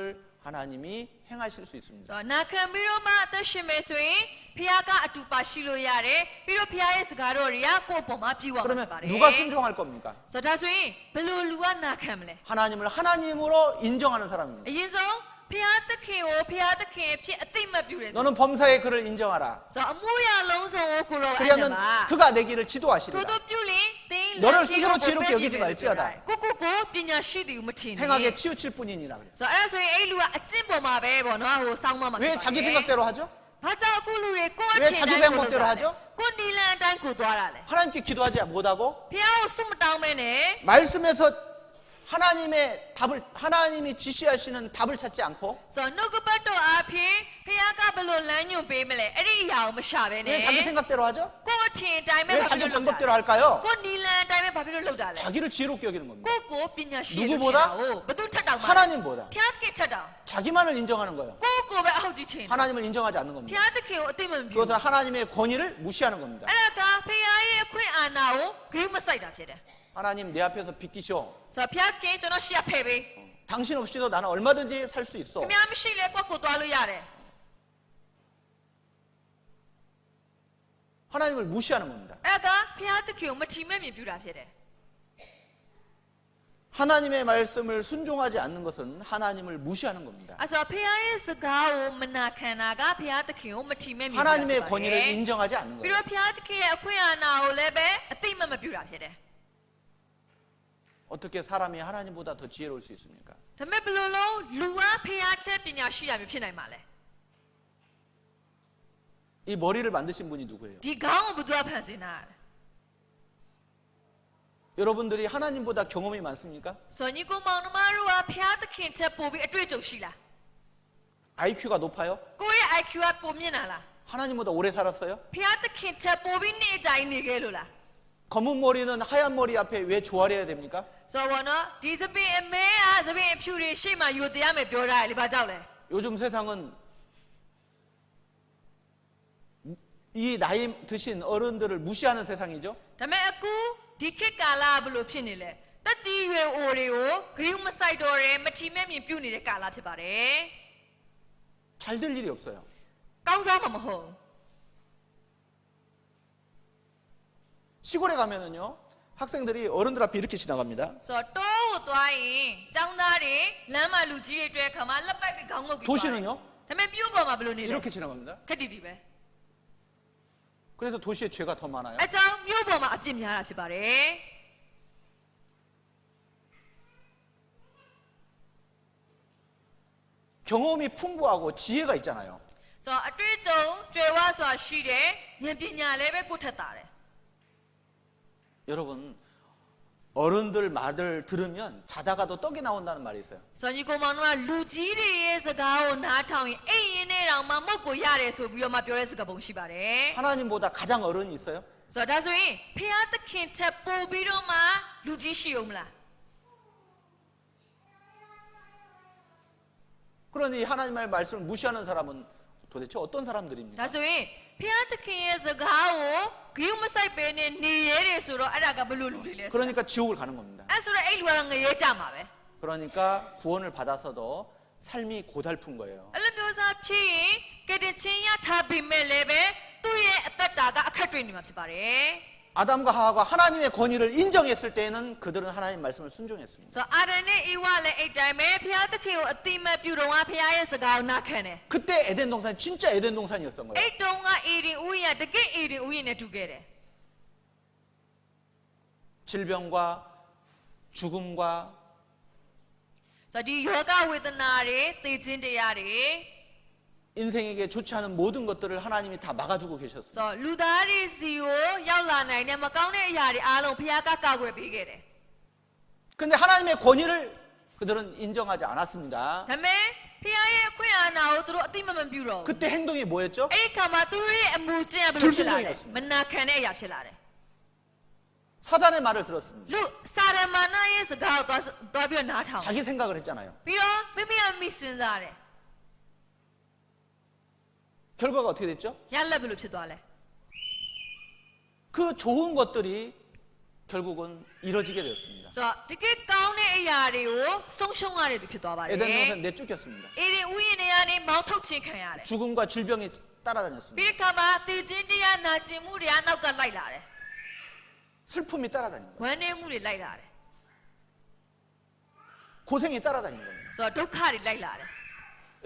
Speaker 2: 하나님이 행하실 수 있습니다.
Speaker 1: ဆိုနာခံပြီးတော့မှအသက်ရှင်မယ်ဆိုရင်ဖခင်ကအတူပါရှိလို့ရတယ်ပြီးတော့ဖခင်ရဲ့စကားတော်တွေကကိုယ့်ပေါ်မှာပြည့်ဝမှာ
Speaker 2: 그러면
Speaker 1: ဖြစ်ပါတယ်
Speaker 2: 누가 순종할 겁니까?
Speaker 1: ဆိုဒါဆိုရင်ဘယ်လိုလူကနာခံမလဲ
Speaker 2: 하나님을 하나님으로 인정하는 사람입니다.
Speaker 1: အရင်ဆုံးဖခင်သခင်ကိုဖခင်သခင်အဖြစ်အသိမှတ်ပြုတယ်
Speaker 2: 너는 범사의 그를 인정하라.
Speaker 1: ဆိုအမှုရလုံးစုံကိုကိုရောအဲ့ဒါ
Speaker 2: 그러면
Speaker 1: ပါ
Speaker 2: 그가 내 길을
Speaker 1: ကို
Speaker 2: 지도하시리라.
Speaker 1: တို့ပြုလင်တင်း
Speaker 2: 너를 스스로 지혜롭게 여기지 말지어다.
Speaker 1: ကိုပညာရှိတယ်မထင်နဲ့
Speaker 2: 행하게 치우칠 뿐이니라 그래요.
Speaker 1: ဆိုအဲ့ဒါဆိုရင်အဲ့လူကအကျင့်ပေါ်မှာပဲပေါ့နော်ဟိုစောင်းမမှာ
Speaker 2: 왜 자기 생각대로 하죠?
Speaker 1: ဘာကြောင့်အခုလူတွေကိုယ့်
Speaker 2: 왜
Speaker 1: အထင်
Speaker 2: 자기
Speaker 1: တိုင်း
Speaker 2: 방법대로 하죠?
Speaker 1: ကိုနီလန်အတိုင်းကိုသွားတာလေ
Speaker 2: 하나님께 기도하지 못하고
Speaker 1: ဖခင်ကိုစွတ်မတောင်းမဲနဲ့
Speaker 2: 말씀에서 하나님의 답을 하나님이 지시하시는 답을 찾지 않고
Speaker 1: ဆိုနှုတ်ကပတ်တော်အဖြစ်ဖခင်ကဘယ်လိုလမ်းညွှန်ပေးမလဲအဲ့ဒီအရာကိုမရှာဘဲနဲ့
Speaker 2: 왜 자기 생각대로 하죠?
Speaker 1: ကိုယ့်အထင်အတိုင်းပဲ
Speaker 2: 왜
Speaker 1: ဘာဖြစ်
Speaker 2: 자기
Speaker 1: လို့လုပ်တာ
Speaker 2: 방법대로
Speaker 1: လဲ
Speaker 2: 할까요?
Speaker 1: ကိုယ်နီလန်အတိုင်းပဲဘာဖြစ်လို့လုပ်တာလဲ
Speaker 2: 자기를 지혜롭게 여기는 겁니다.
Speaker 1: ကိုပညာရှိ
Speaker 2: 누구보다?
Speaker 1: ဘသူထက်တောင်မှ
Speaker 2: 하나님보다
Speaker 1: ဖခင်ထက်တောင်
Speaker 2: 자기만을 인정하는 거예요.
Speaker 1: ကိုပဲအဟုတ်ကြီးချင်တယ်
Speaker 2: 하나님을 인정하지 않는
Speaker 1: ဖ
Speaker 2: 겁니다.
Speaker 1: ခင်သခင်ကိုအသိမပြု
Speaker 2: 그것은 하나님의 권위를 무시하는 겁니다.
Speaker 1: အဲ့ဒါကဖခင်ရဲ့အခွင့်အာဏာကိုဂရုမစိုက်တာဖြစ်တယ်
Speaker 2: 하나님 내 앞에서 비키시오.
Speaker 1: ဆိုတော့ဖခင်ကျွန်တော်ရှေ့ဖယ်ပေး
Speaker 2: 당신 없이도 나는 얼마든지 살 수 있어.
Speaker 1: ခင်ဗျားမရှိလဲကိုယ့်ကိုသွားလို့ရတယ်
Speaker 2: 하나님을 무시하는 겁니다.
Speaker 1: အဲ့ဒါကဖခင်သခင်ကိုမထီမဲ့မြင်ပြုတာဖြစ်တယ်
Speaker 2: 하나님의 말씀을 순종하지 않는 것은 하나님을 무시하는 겁니다.
Speaker 1: အဲ့ဆိုဖခင်ရဲ့စကားကိုမနာခံတာကဖခင်သခင်ကိုမထီမဲ့မြင်ပြုတာဖြစ်
Speaker 2: 하나님의
Speaker 1: တယ်
Speaker 2: 권위를 인정하지 않는
Speaker 1: ပြီး
Speaker 2: 거예요.
Speaker 1: တော့ဖခင်သခင်ရဲ့အခွင့်အာဏာကိုလည်းပဲအသိမပြုတာဖြစ်တယ်
Speaker 2: 어떻게 사람이 하나님보다 더 지혜로울 수 있습니까?
Speaker 1: ဒါပေမဲ့ဘယ်လိုလုံးလူကဖခင်ချက်ပညာရှိရမျိုးဖြစ်နိုင်မှာလဲ
Speaker 2: 이 머리를 만드신 분이 누구예요?
Speaker 1: ဒီခေါင်းကိုဘယ်သူကဖန်ဆင်းတာလဲ
Speaker 2: 여러분들이 하나님보다 경험이 많습니까?
Speaker 1: ဆိုညီကောင်မောင်နှမတို့ကဖခင်သခင်ချက်ပို့ပြီးအတွေ့အကြုံရှိလား
Speaker 2: IQ가 높아요?
Speaker 1: ကိုယ့်ရဲ့ IQ ကပိုမြင့်လာလား
Speaker 2: 하나님보다 오래 살았어요?
Speaker 1: ဖခင်သခင်ချက်ပို့ပြီးနေကြိုင်နေခဲ့လို့လား
Speaker 2: 검은 머리는 하얀 머리 앞에 왜 조아려야 됩니까?
Speaker 1: ဆိုတော့နော်ဒီစပင်အမဲအားစပင်အဖြူတွေရှေ့မှာယူတရားမယ်ပြောတာလေဘာကြောက်လဲ
Speaker 2: 요즘 세상은 이 나이 드신 어른들을 무시하는 세상이죠.
Speaker 1: ဒါပေမဲ့အခုဒီခေတ်ကာလကဘယ်လိုဖြစ်နေလဲတက်ကြီးရွယ်အိုတွေကိုဂရုမစိုက်တော့ရဲမထီမဲ့မြင်ပြုတ်နေတဲ့ကာလဖြစ်ပါတယ်
Speaker 2: 잘 될 일이 없어요.
Speaker 1: ကောင်းစားမှာမဟုတ်
Speaker 2: 시골에 가면은요, 학생들이 어른들 앞에 이렇게 지나갑니다.
Speaker 1: ဆိုတော့တိုးကိုသွားရင်ចောင်းသားတွေလမ်းမှာလူကြီးတွေအတွက်ခါမှလက်ပိုက်ပြီးခေါင်းငုပ်ပြီးသွားတယ်
Speaker 2: 도시는요,
Speaker 1: ဒါပေမဲ့မြို့ပေါ်မှာဘယ်လိုနေလဲ
Speaker 2: 이렇게 지나갑니다.
Speaker 1: ခက်တီတီပဲ
Speaker 2: 그래서 도시에 죄가 더 많아요.
Speaker 1: အကြောင်းမြို့ပေါ်မှာအပြစ်များတာဖြစ်ပါတယ်
Speaker 2: 경험이 풍부하고 지혜가 있잖아요.
Speaker 1: ဆိုတော့အတွေ့အကြုံကျွယ်ဝစွာရှိတယ်ဉာဏ်ပညာလည်းပဲကိုယ့်ထက်တာတယ်
Speaker 2: 여러분, 어른들 말을 들으면 자다가도 떡이 나온다는 말이 있어요.
Speaker 1: ဆိုတော့ညီကောင်မောင်တို့ကလူကြီးတွေရဲ့စကားကိုနားထောင်ရင်အိမ်ရင်းနဲ့တောင်မှမုတ်ကိုရတယ်ဆိုပြီးတော့မှပြောတဲ့စကားပုံရှိပါတယ်
Speaker 2: 하나님보다 가장 어른이 있어요?
Speaker 1: ဆိုတော့ဒါဆိုရင်ဖခင်သခင်ထက်ပိုပြီးတော့မှလူကြီးရှိအောင်မလား
Speaker 2: 그러니 하나님의 말씀을 무시하는 사람은 도대체 어떤
Speaker 1: ဒါ
Speaker 2: 사람들입니까?
Speaker 1: ဆိုရင်ဖခင်သခင်ရဲ့စကားကိုဂရုမစိုက်ပဲနဲ့နေရတယ်ဆိုတော့အဲ့ဒါကဘယ်လိုလူတွေလဲဆို
Speaker 2: 그러니까 지옥을 가는 겁니다.
Speaker 1: အဲ့ဆိုတော့အဲ့လူကတော့ငရဲကြမှာပဲ
Speaker 2: 그러니까 구원을 받아서도 삶이 고달픈 거예요.
Speaker 1: အဲ့လိုမျိုးစားဖြစ်ရင်ကတဲ့ချင်းရထားပြီးမဲ့လည်းပဲသူ့ရဲ့အသက်တာကအခက်တွေ့နေမှာဖြစ်ပါတယ်
Speaker 2: 아담과 하와가 하나님의 권위를 인정했을 때에는 그들은 하나님 말씀을 순종했습니다.
Speaker 1: ဆိုတော့အာဒန်နဲ့အေဝါလည်းအဲ့တိုင်းပဲဖခင်သခင်ကိုအတိမတ်ပြုတော့ဖခင်ရဲ့စကားကိုနားခံတယ်
Speaker 2: 그때 에덴 동산 진짜 에덴 동산이었던 거예요.
Speaker 1: အဲ့တုန်းကအေဒင်ဥယျာဉ်တကယ့်အေဒင်ဥယျာဉ်နဲ့တူခဲ့တယ်
Speaker 2: 질병과 죽음과
Speaker 1: ဆိုတော့ဒီယောဂဝေဒနာတွေသိခြင်းတရားတွေ
Speaker 2: 인생에게 좋지 않은 모든 것들을 하나님이 다 막아주고 계셨습니다.
Speaker 1: ဆိုတော့လူသားတွေစီကိုရောက်လာနိုင်တဲ့မကောင်းတဲ့အရာတွေအားလုံးဖခင်ကကောက်ွယ်ပေးခဲ့တယ်
Speaker 2: 근데 하나님의 권위를 그들은 인정하지 않았습니다.
Speaker 1: ဒါပေမဲ့ဖခင်ရဲ့အခွင့်အာဏာကိုသူတို့အတိမပြုတော့ဘူး
Speaker 2: 그때 행동이 뭐였죠?
Speaker 1: အဲ့ဒီခါမှာသူတို့ရဲ့အမှုကျင့်ကဘယ်လိုဖြစ်လာလဲ
Speaker 2: 불순종이었습니다.
Speaker 1: မနာခံတဲ့အရာဖြစ်လာတယ်
Speaker 2: 사단의 말을 들었습니다.
Speaker 1: လူစာရမဏေရဲ့စကားကိုသွားပြီးနားထောင်
Speaker 2: 자기 생각을 했잖아요.
Speaker 1: ပြီးတော့မိမိကမိစဉ်းစားတယ်
Speaker 2: 결과가 어떻게 됐죠?
Speaker 1: ရလက်ဘယ်လိုဖြစ်သွားလဲ
Speaker 2: 그 좋은 것들이 결국은 이뤄지게 되었습니다.
Speaker 1: ဆိုတော့တကယ်ကောင်းတဲ့အရာတွေကိုဆုံးရှုံးရတဲ့သူဖြစ်သွားပါတယ်
Speaker 2: 에덴 동산 내쫓겼습니다.
Speaker 1: အေဒီဥယျာဉ်တွေကနေမောင်းထုတ်ခြင်းခံရတယ်
Speaker 2: 죽음과 질병이 따라다녔습니다.
Speaker 1: ပြီးခါမှာတည်ခြင်းတရားနာကျင်မှုတွေကနောက်ကလိုက်လာတယ်
Speaker 2: 슬픔이 따라다닌 거예요.
Speaker 1: ဝမ်းနည်းမှုတွေလိုက်လာတယ်
Speaker 2: 고생이 따라다닌 겁니다.
Speaker 1: ဆိုတော့ဒုက္ခတွေလိုက်လာတယ်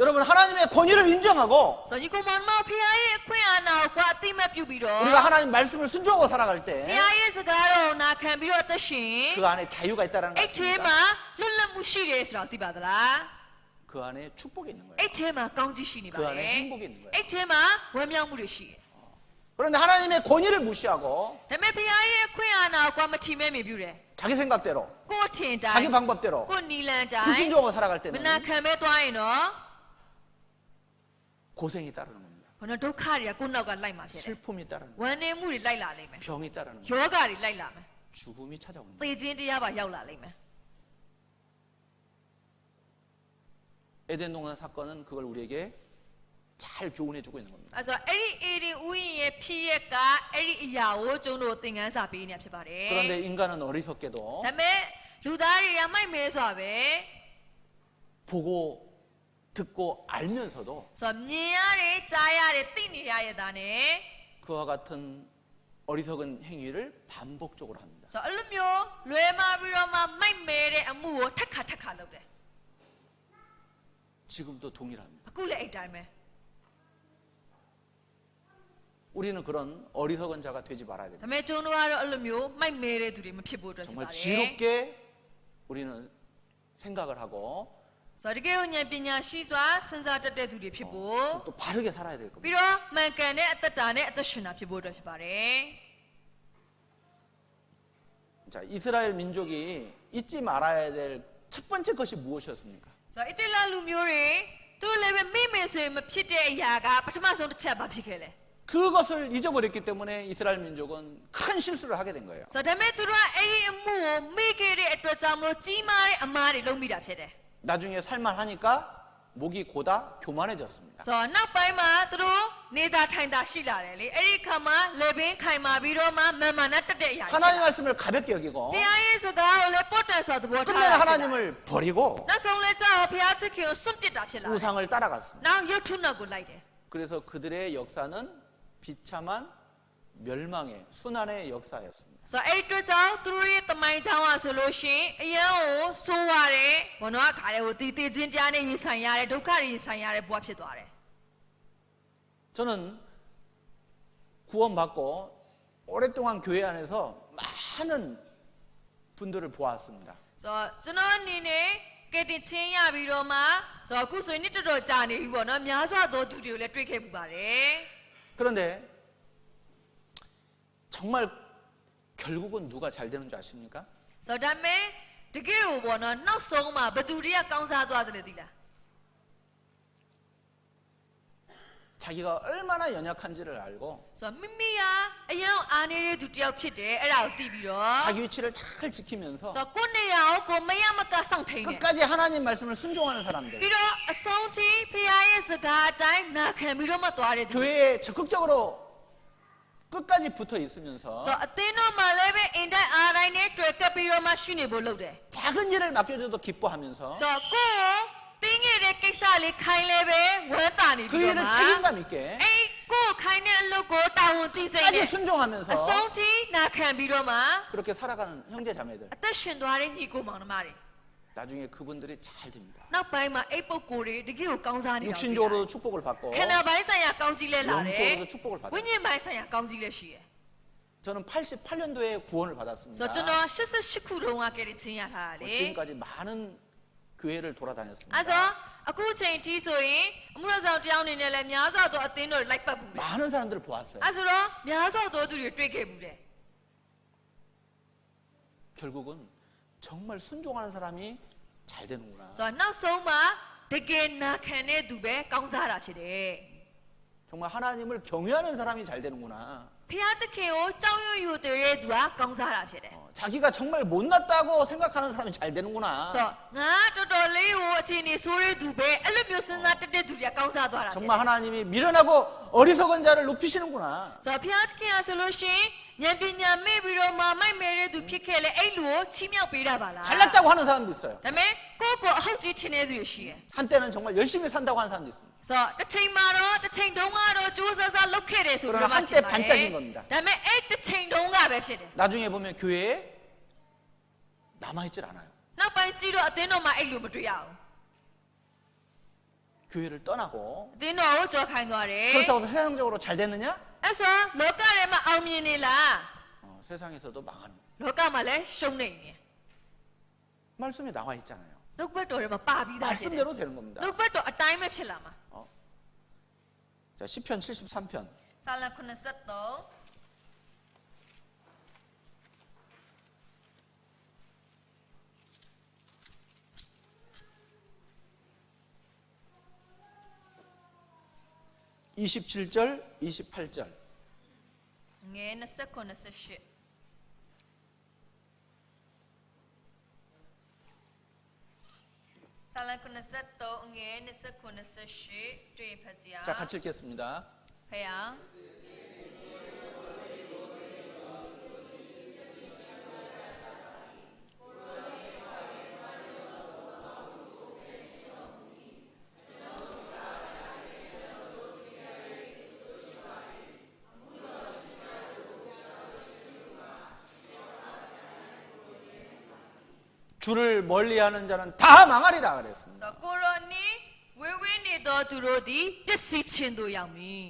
Speaker 2: 여러분 하나님의 권위를 인정하고
Speaker 1: ဆိုတော့ဒီကောင်မဖခင်ရဲ့အခွင့်အာဏာကိုအသိမဲ့ပြုပြီးတော့
Speaker 2: 우리가 하나님 말씀을 순종하고 살아갈
Speaker 1: ဖ
Speaker 2: 때
Speaker 1: ခင်ရဲ့စကားတော်နာခံပြီးတော့အသက်ရှင်
Speaker 2: 그 안에 자유가 있다는 거
Speaker 1: အဲ့ထဲမှာ
Speaker 2: 아십니까?
Speaker 1: လွတ်လပ်မှုရှိတယ်ဆိုတာသိပါသလား
Speaker 2: 그 안에 축복이 있는 거예요.
Speaker 1: အဲ့ထဲမှာကောင်းချီးရှိနေပါ
Speaker 2: 그
Speaker 1: တ
Speaker 2: 안에
Speaker 1: ယ်
Speaker 2: 행복이 있는 거예요.
Speaker 1: အဲ့ထဲမှာဝမ်းမြောက်မှုတွေရှိတယ်
Speaker 2: 그런데 하나님의 권위를 무시하고
Speaker 1: ဒါပေမဲ့ဖခင်ရဲ့အခွင့်အာဏာကိုမထီမဲ့မြင်ပြုတယ်
Speaker 2: 자기 생각대로
Speaker 1: ကိုယ်ထင်တို
Speaker 2: 자기
Speaker 1: င်
Speaker 2: 방법대로
Speaker 1: ကိုယ်နီလန်တိုင်း
Speaker 2: 불순종하고 살아갈
Speaker 1: မ
Speaker 2: 때는
Speaker 1: နာခံမဲ့သွားရင်တော့
Speaker 2: 고생이 따르는 겁니다.
Speaker 1: ဘယ်တော့ဒုက္ခတွေကကိုယ့်နောက်ကလိုက်မှာဖြစ်တယ်
Speaker 2: 슬픔이 따르는
Speaker 1: ဝမ်းနည်းမှုတွေလိုက်လာလိမ့်မယ်
Speaker 2: 병이 따르는
Speaker 1: ယောဂတွေလိုက်လာမယ်
Speaker 2: 죽음이 찾아오는
Speaker 1: သေခြင်းတရားပါရောက်လာလိမ့်မယ်
Speaker 2: 에덴 동산 사건은 그걸 우리에게 잘 교훈해주고 있는 겁니다.
Speaker 1: အဲ့ဆိုအဲ့ဒီအေဒီဥယျာဉ်ရဲ့ဖြစ်ရက်ကအဲ့ဒီအရာကိုကျုံတို့သင်ခန်းစာပေးနေဖြစ်ပါတယ်
Speaker 2: 그런데 인간은 어리석게도
Speaker 1: ဒါပေမဲ့လူသားတွေကမိုက်မဲဆိုတာပဲ
Speaker 2: 보고 듣고 알면서도
Speaker 1: ဆိုတော့မြင်ရတယ်ကြားရတယ်သိနေရရဲ့သားနဲ့
Speaker 2: 그와 같은 어리석은 행위를 반복적으로 합니다.
Speaker 1: ဆိုတော့အဲ့လိုမျိုးလွယ်မှာပြီးတော့မှမိုက်မဲတဲ့အမှုကိုထက်ခါထက်ခါလုပ်တယ်
Speaker 2: 지금도 동일합니다.
Speaker 1: အခုလည်းအဲ့တိုင်းပဲ
Speaker 2: 우리는 그런 어리석은 자가 되지 말아야
Speaker 1: ဒါ
Speaker 2: 됩니다.
Speaker 1: ပေမဲ့ကျုံတို့ကတော့အဲ့လိုမျိုးမိုက်မဲတဲ့သူတွေမဖြစ်ဖို့အတွက်ဖြစ်
Speaker 2: 정말
Speaker 1: ပါတယ်
Speaker 2: 지롭게 우리는 생각을 하고
Speaker 1: ဆိုတော့တကယ်ကိုဉာဏ်ပညာရှိစွာစဉ်းစားတတ်တဲ့သူတွေဖြစ်ဖို့
Speaker 2: 또 바르게 살아야 될
Speaker 1: ပြီး
Speaker 2: 겁니다.
Speaker 1: တော့မှန်ကန်တဲ့အသက်တာနဲ့အသက်ရှင်တာဖြစ်ဖို့အတွက်ဖြစ်ပါတယ်
Speaker 2: 자, 이스라엘 민족이 잊지 말아야 될 첫 번째 것이 무엇이었습니까?
Speaker 1: ဆိုတော့အတလလူမျိုးတွေသူတို့လည်းပဲမိမေဆိုရင်မဖြစ်တဲ့အရာကပထမဆုံးတစ်ချက်ဘာဖြစ်ခဲ့လဲ
Speaker 2: 그것을 잊어버렸기 때문에 이스라엘 민족은 큰 실수를 하게 된 거예요.
Speaker 1: ဆိုတော့ဒါပေမဲ့သူတို့ကအဲ့ဒီအမှုကိုမိခဲ့တဲ့အတွက်ကြောင့်မလို့ကြီးမားတဲ့အမားတွေလုပ်မိတာဖြစ်တယ်
Speaker 2: 나중에 살만하니까 목이 고다 교만해졌습니다.
Speaker 1: ဆိုတော့နောက်ပိုင်းမှာသူတို့နေတာထိုင်တာရှိလာတယ်လေအဲ့ဒီခါမှာလေပင်ခိုင်မာပြီးတော့မှမန်မာနဲ့တက်တဲ့အရာတွေ
Speaker 2: 하나님 말씀을 가볍게 여기고
Speaker 1: ဘုရားရဲ့စကားကိုလည်းပေါ်တယ်ဆိုသဘောထား
Speaker 2: 끝내는 하나님을 버리고
Speaker 1: နောက်ဆုံးလဲကြောက်ဘုရားသခင်ကိုစွန့်ပစ်တာဖြစ်လာတယ်
Speaker 2: 우상을 따라갔습니다.
Speaker 1: နောက်ရုပ်ထုနောက်ကိုလိုက်တယ်
Speaker 2: 그래서 그들의 역사는 비참한 멸망의 순환의 역사였습니다.
Speaker 1: ဆိုတော့အဲ့ဒီအတွက်ကြောင့်သူတို့ရဲ့တမိုင်းချောင်းอ่ะဆိုလို့ရှိရင်အယံကိုစိုးရတယ်ဘုနောကခါတဲ့ကိုတည်တည်ချင်းကြားနဲ့ရင်ဆိုင်ရတဲ့ဒုက္ခတွေရင်ဆိုင်ရတဲ့ဘဝဖြစ်သွားတယ်
Speaker 2: 저는 구원받고 오랫동안 교회 안에서 많은 분들을 보았습니다.
Speaker 1: ဆိုတော့ကျွန်တော်အနေနဲ့ကဲတင်ချင်းရပြီးတော့မှဆိုတော့အခုဆိုရင်နှစ်တော်တော်ကြာနေပြီပေါ့နော်များစွာသောသူတွေကိုလည်းတွေ့ခဲ့ပူပါတယ်
Speaker 2: 그런데 정말 결국은 누가 잘 되는 줄 아십니까?
Speaker 1: ဆိုတော့ဒါပေမဲ့တကယ်ကိုပေါ့နော်နောက်ဆုံးမှာဘသူတွေကကောင်းစားသွားတယ်လေသိလား
Speaker 2: 자기가 얼마나 연약한지를 알고
Speaker 1: ဆိုတော့မိမိကအယံအားနေတဲ့သူတယောက်ဖြစ်တယ်အဲ့ဒါကိုသိပြီးတော့
Speaker 2: 자기 위치를 잘 지키면서
Speaker 1: ဆိုတော့ကိုယ့်နေရာကိုကိုမရမကစောင့်ထိန်တယ်
Speaker 2: 끝까지 하나님 말씀을 순종하는 사람들
Speaker 1: ပြီးတော့အဆုံးထိဖခင်ရဲ့စကားအတိုင်းနာခံပြီးတော့မှသွားတဲ့သူ
Speaker 2: 교회에 적극적으로 끝까지 붙어 있으면서
Speaker 1: ဆိုတော့အသင်းတော်မှာလည်းပဲအင်တိုင်းအားတိုင်းနဲ့တွေ့ကပ်ပြီးတော့မှရှိနေဖို့လုပ်တယ်
Speaker 2: 작은 일을 맡겨줘도 기뻐하면서
Speaker 1: ဆိုတော့ကိုယ်တင်းငယ်တဲ့ကိစ္စလေးခိုင်းလဲပဲဝမ်းသာနေ
Speaker 2: 그
Speaker 1: ပြီး
Speaker 2: 일을
Speaker 1: တော့မှ
Speaker 2: 책임감 있게
Speaker 1: အဲ့ကိုယ်ခိုင်းတဲ့အလုပ်ကိုတာဝန်သိစိတ်
Speaker 2: 끝까지
Speaker 1: နဲ့
Speaker 2: 순종하면서
Speaker 1: အဆုံးထိနာခံပြီးတော့မှ
Speaker 2: 그렇게 살아가는 형제 자매들
Speaker 1: အသက်ရှင်သွားတဲ့ညီကိုမောင်နှမတွေ
Speaker 2: 나중에 그분들이 잘 됩니다.
Speaker 1: နောက်ပိုင်းမှာအဲ့ပုဂ္ဂိုလ်တွေတကယ်ကိုကောင်းစားနေတာ
Speaker 2: 육신적으로도 축복을 받고
Speaker 1: ခန္ဓာပိုင်းဆိုင်ရာကောင်းကြီးလဲလာတယ်
Speaker 2: 영적으로도 축복을
Speaker 1: ဝိ
Speaker 2: 받아요.
Speaker 1: ညာဉ်ပိုင်းဆိုင်ရာကောင်းကြီးလဲရှိတယ်
Speaker 2: 저는 88년도에 구원을
Speaker 1: ဆို
Speaker 2: 받았습니다.
Speaker 1: တော့ကျွန်တော်88ခုတုန်းကကယ်တင်ချင်းရထားတာလေ
Speaker 2: 지금까지 많은 교회를 돌아다녔습니다.
Speaker 1: အဲ့ဆိုအခုချိန်ထိဆိုရင်အမှုတော်ဆောင်တယောက်အနေနဲ့လည်းများစွာသောအသင်းတော်လိုက်ပတ်ဘူးလေ
Speaker 2: 많은 사람들을 보았어요.
Speaker 1: အဲ့ဆိုတော့များစွာသောသူတွေတွေ့ခဲ့ဘူးတယ်
Speaker 2: 결국은 정말 순종하는 사람이 잘 되는구나.
Speaker 1: ဆိုတော့နောက်ဆုံးမှာတကယ်နာခံတဲ့သူပဲကောင်းစားတာဖြစ်တယ်
Speaker 2: 정말 하나님을 경외하는 사람이 잘 되는구나.
Speaker 1: ဖ ဖျားသခင်ကိုကြောက်ရွံ့ယူတဲ့သူကကောင်းစားတာဖြစ်တယ်
Speaker 2: 자기가 정말 못났다고 생각하는 사람이 잘 되는구나.
Speaker 1: ဆိုတော့ငါတော်တော်လေးကိုအခြေအနေဆိုးတဲ့သူပဲအဲ့လိုမျိုးစဉ်းစားတတ်တဲ့သူတွေကကောင်းစားသွားတာဖြစ်တယ်
Speaker 2: 정말 하나님이 미련하고 어리석은 자를 높이시는구나.
Speaker 1: ဆိုတော့ဖျားသခင်ကဆိုလို့ရှိရင်ဉာဏ်ပညာမဲ့ပြီးတော့မှမိုက်မဲတဲ့သူဖြစ်ခဲ့လေအဲ့လူကိုချီးမြှောက်ပေးတာပါလား
Speaker 2: 잘났다고 하는 사람도 있어요.
Speaker 1: ဒါပေမဲ့ကိုယ့်ကိုအဟုတ်ကြီးထင်တဲ့သူတွေရှိတယ်
Speaker 2: 한때는 정말 열심히 산다고 하는 사람도 있습니다.
Speaker 1: ဆိုတော့တစ်ချိန်မှာတော့တစ်ချိန်တုန်းကတော့ကြိုးစားစားလုပ်ခဲ့တယ်ဆိုတော့
Speaker 2: 그러나 한때 반짝인 겁니다.
Speaker 1: ဒါပေမဲ့အဲ့တစ်ချိန်တုန်းကပဲဖြစ်တယ်
Speaker 2: 나중에 보면 교회에 남아있질 않아요.
Speaker 1: နောက်ပိုင်းကြည့်တော့အသင်းတော်မှာအဲ့လိုမတွေ့ရဘူး
Speaker 2: 교회를 떠나고
Speaker 1: အသင်းတော်ကိုကြော်ခိုင်းသွားတယ်
Speaker 2: 그렇다고 해서 세상적으로 잘 됐느냐?
Speaker 1: အဲ့ဆိုလောကထဲမှာအောင်မြင်နေလား
Speaker 2: 세상에서도 망하는 거예요.
Speaker 1: လောကမှာလည်းရှုံးနေနေ
Speaker 2: 말씀에 나와 있잖아요.
Speaker 1: နှုတ်ဘတ်တော်ထဲမှာပါပြီးသားဖြစ်တယ်
Speaker 2: 말씀대로 되는 겁니다.
Speaker 1: နှုတ်ဘတ်တော်အတိုင်းပဲဖြစ်လာမှာ
Speaker 2: 자, 시편 73편
Speaker 1: စာလ83
Speaker 2: 27절, 28절.
Speaker 1: ငယ်29 28 စာလ83ငယ်29 28တွေ့ဖတ်ကြ
Speaker 2: 자, 같이 읽겠습니다.
Speaker 1: ဖေယ
Speaker 2: 주를 멀리하는 자는 다 망하리라 그랬습니다.
Speaker 1: ဆိုကိုရိုနီဝေဝေးနေသောသူတို့သည်ပျက်စီးခြင်းသို့ရောက်မည်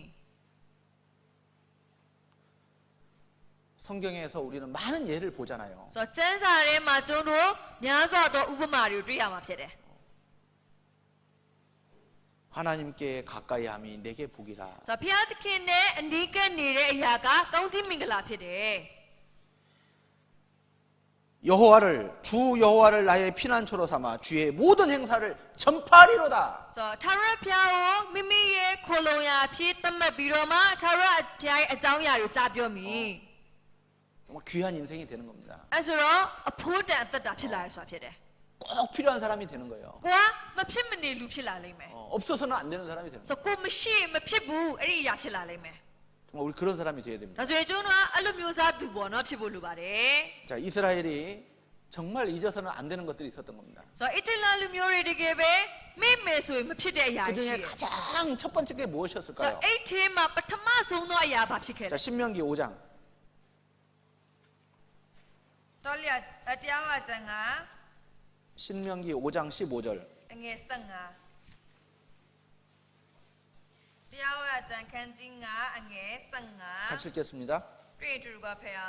Speaker 2: 성경에서 우리는 많은 예를 보잖아요.
Speaker 1: ဆိုတော့ကျမ်းစာထဲမှာကျွန်တော်များစွာသောဥပမာတွေကိုတွေ့ရမှာဖြစ်တယ်
Speaker 2: 하나님께 가까이 함이 내게 복이라.
Speaker 1: ဆိုတော့ဘုရားသခင်နဲ့အနီးကပ်နေတဲ့အရာကကောင်းကြီးမင်္ဂလာဖြစ်တယ်
Speaker 2: 주 여호와를 나의 피난처로 삼아 주의 모든 행사를 전파하리로다.
Speaker 1: ဆိုတော့ထာဝရဘုရားကိုမိမိရဲ့ခိုလုံရာဖြစ်သတ်မှတ်ပြီးတော့မှထာဝရဘုရားရဲ့အကြောင်းအရာတွေကြားပြောမည်
Speaker 2: 정말 귀한 인생이 되는 겁니다.
Speaker 1: အဲဆိုတော့အဖို့တန်အသက်တာဖြစ်လာရဆိုတာဖြစ်တယ်
Speaker 2: 꼭 필요한 사람이 되는 거예요.
Speaker 1: ကိုကမဖြစ်မနေလူဖြစ်လာလိမ့်မယ်
Speaker 2: 없어서는 안 되는 사람이 되는 거예요.
Speaker 1: ဆိုတော့ကိုမရှိမဖြစ်ဘူးအဲ့ဒီအရာဖြစ်လာလိမ့်မယ်
Speaker 2: 정말 우리 그런 사람이 돼야 됩니다.
Speaker 1: ဒါဆိုရင်ကျွန်တော်ကအဲ့လိုမျိုးစားသူပေါ့နော်ဖြစ်ဖို့လိုပါတယ်
Speaker 2: 자, 이스라엘이 정말 잊어서는 안 되는 것들이 있었던 겁니다.
Speaker 1: ဆိုတော့အစ္စလာမ်လူမျိုးတွေတကယ်ပဲမိမယ်ဆိုရင်မဖြစ်တဲ့အရာ
Speaker 2: 그
Speaker 1: တွေရှိ
Speaker 2: 중에
Speaker 1: တယ်
Speaker 2: 가장 첫 번째 게
Speaker 1: ဆိုတော့
Speaker 2: 무엇이었을까요?
Speaker 1: အဲ့ထဲမှာပထမဆုံးသောအရာဘာဖြစ်ခဲ့
Speaker 2: 자,
Speaker 1: လဲ
Speaker 2: 신명기 5장
Speaker 1: တော်လျာတရားဟောကျမ်းက
Speaker 2: 신명기 5장 15절
Speaker 1: အငယ်15တရားဟောကျမ်းခန်းကြီး9အငယ်
Speaker 2: 같이 읽겠습니다.
Speaker 1: 15တွေ့တူကဖေဟာ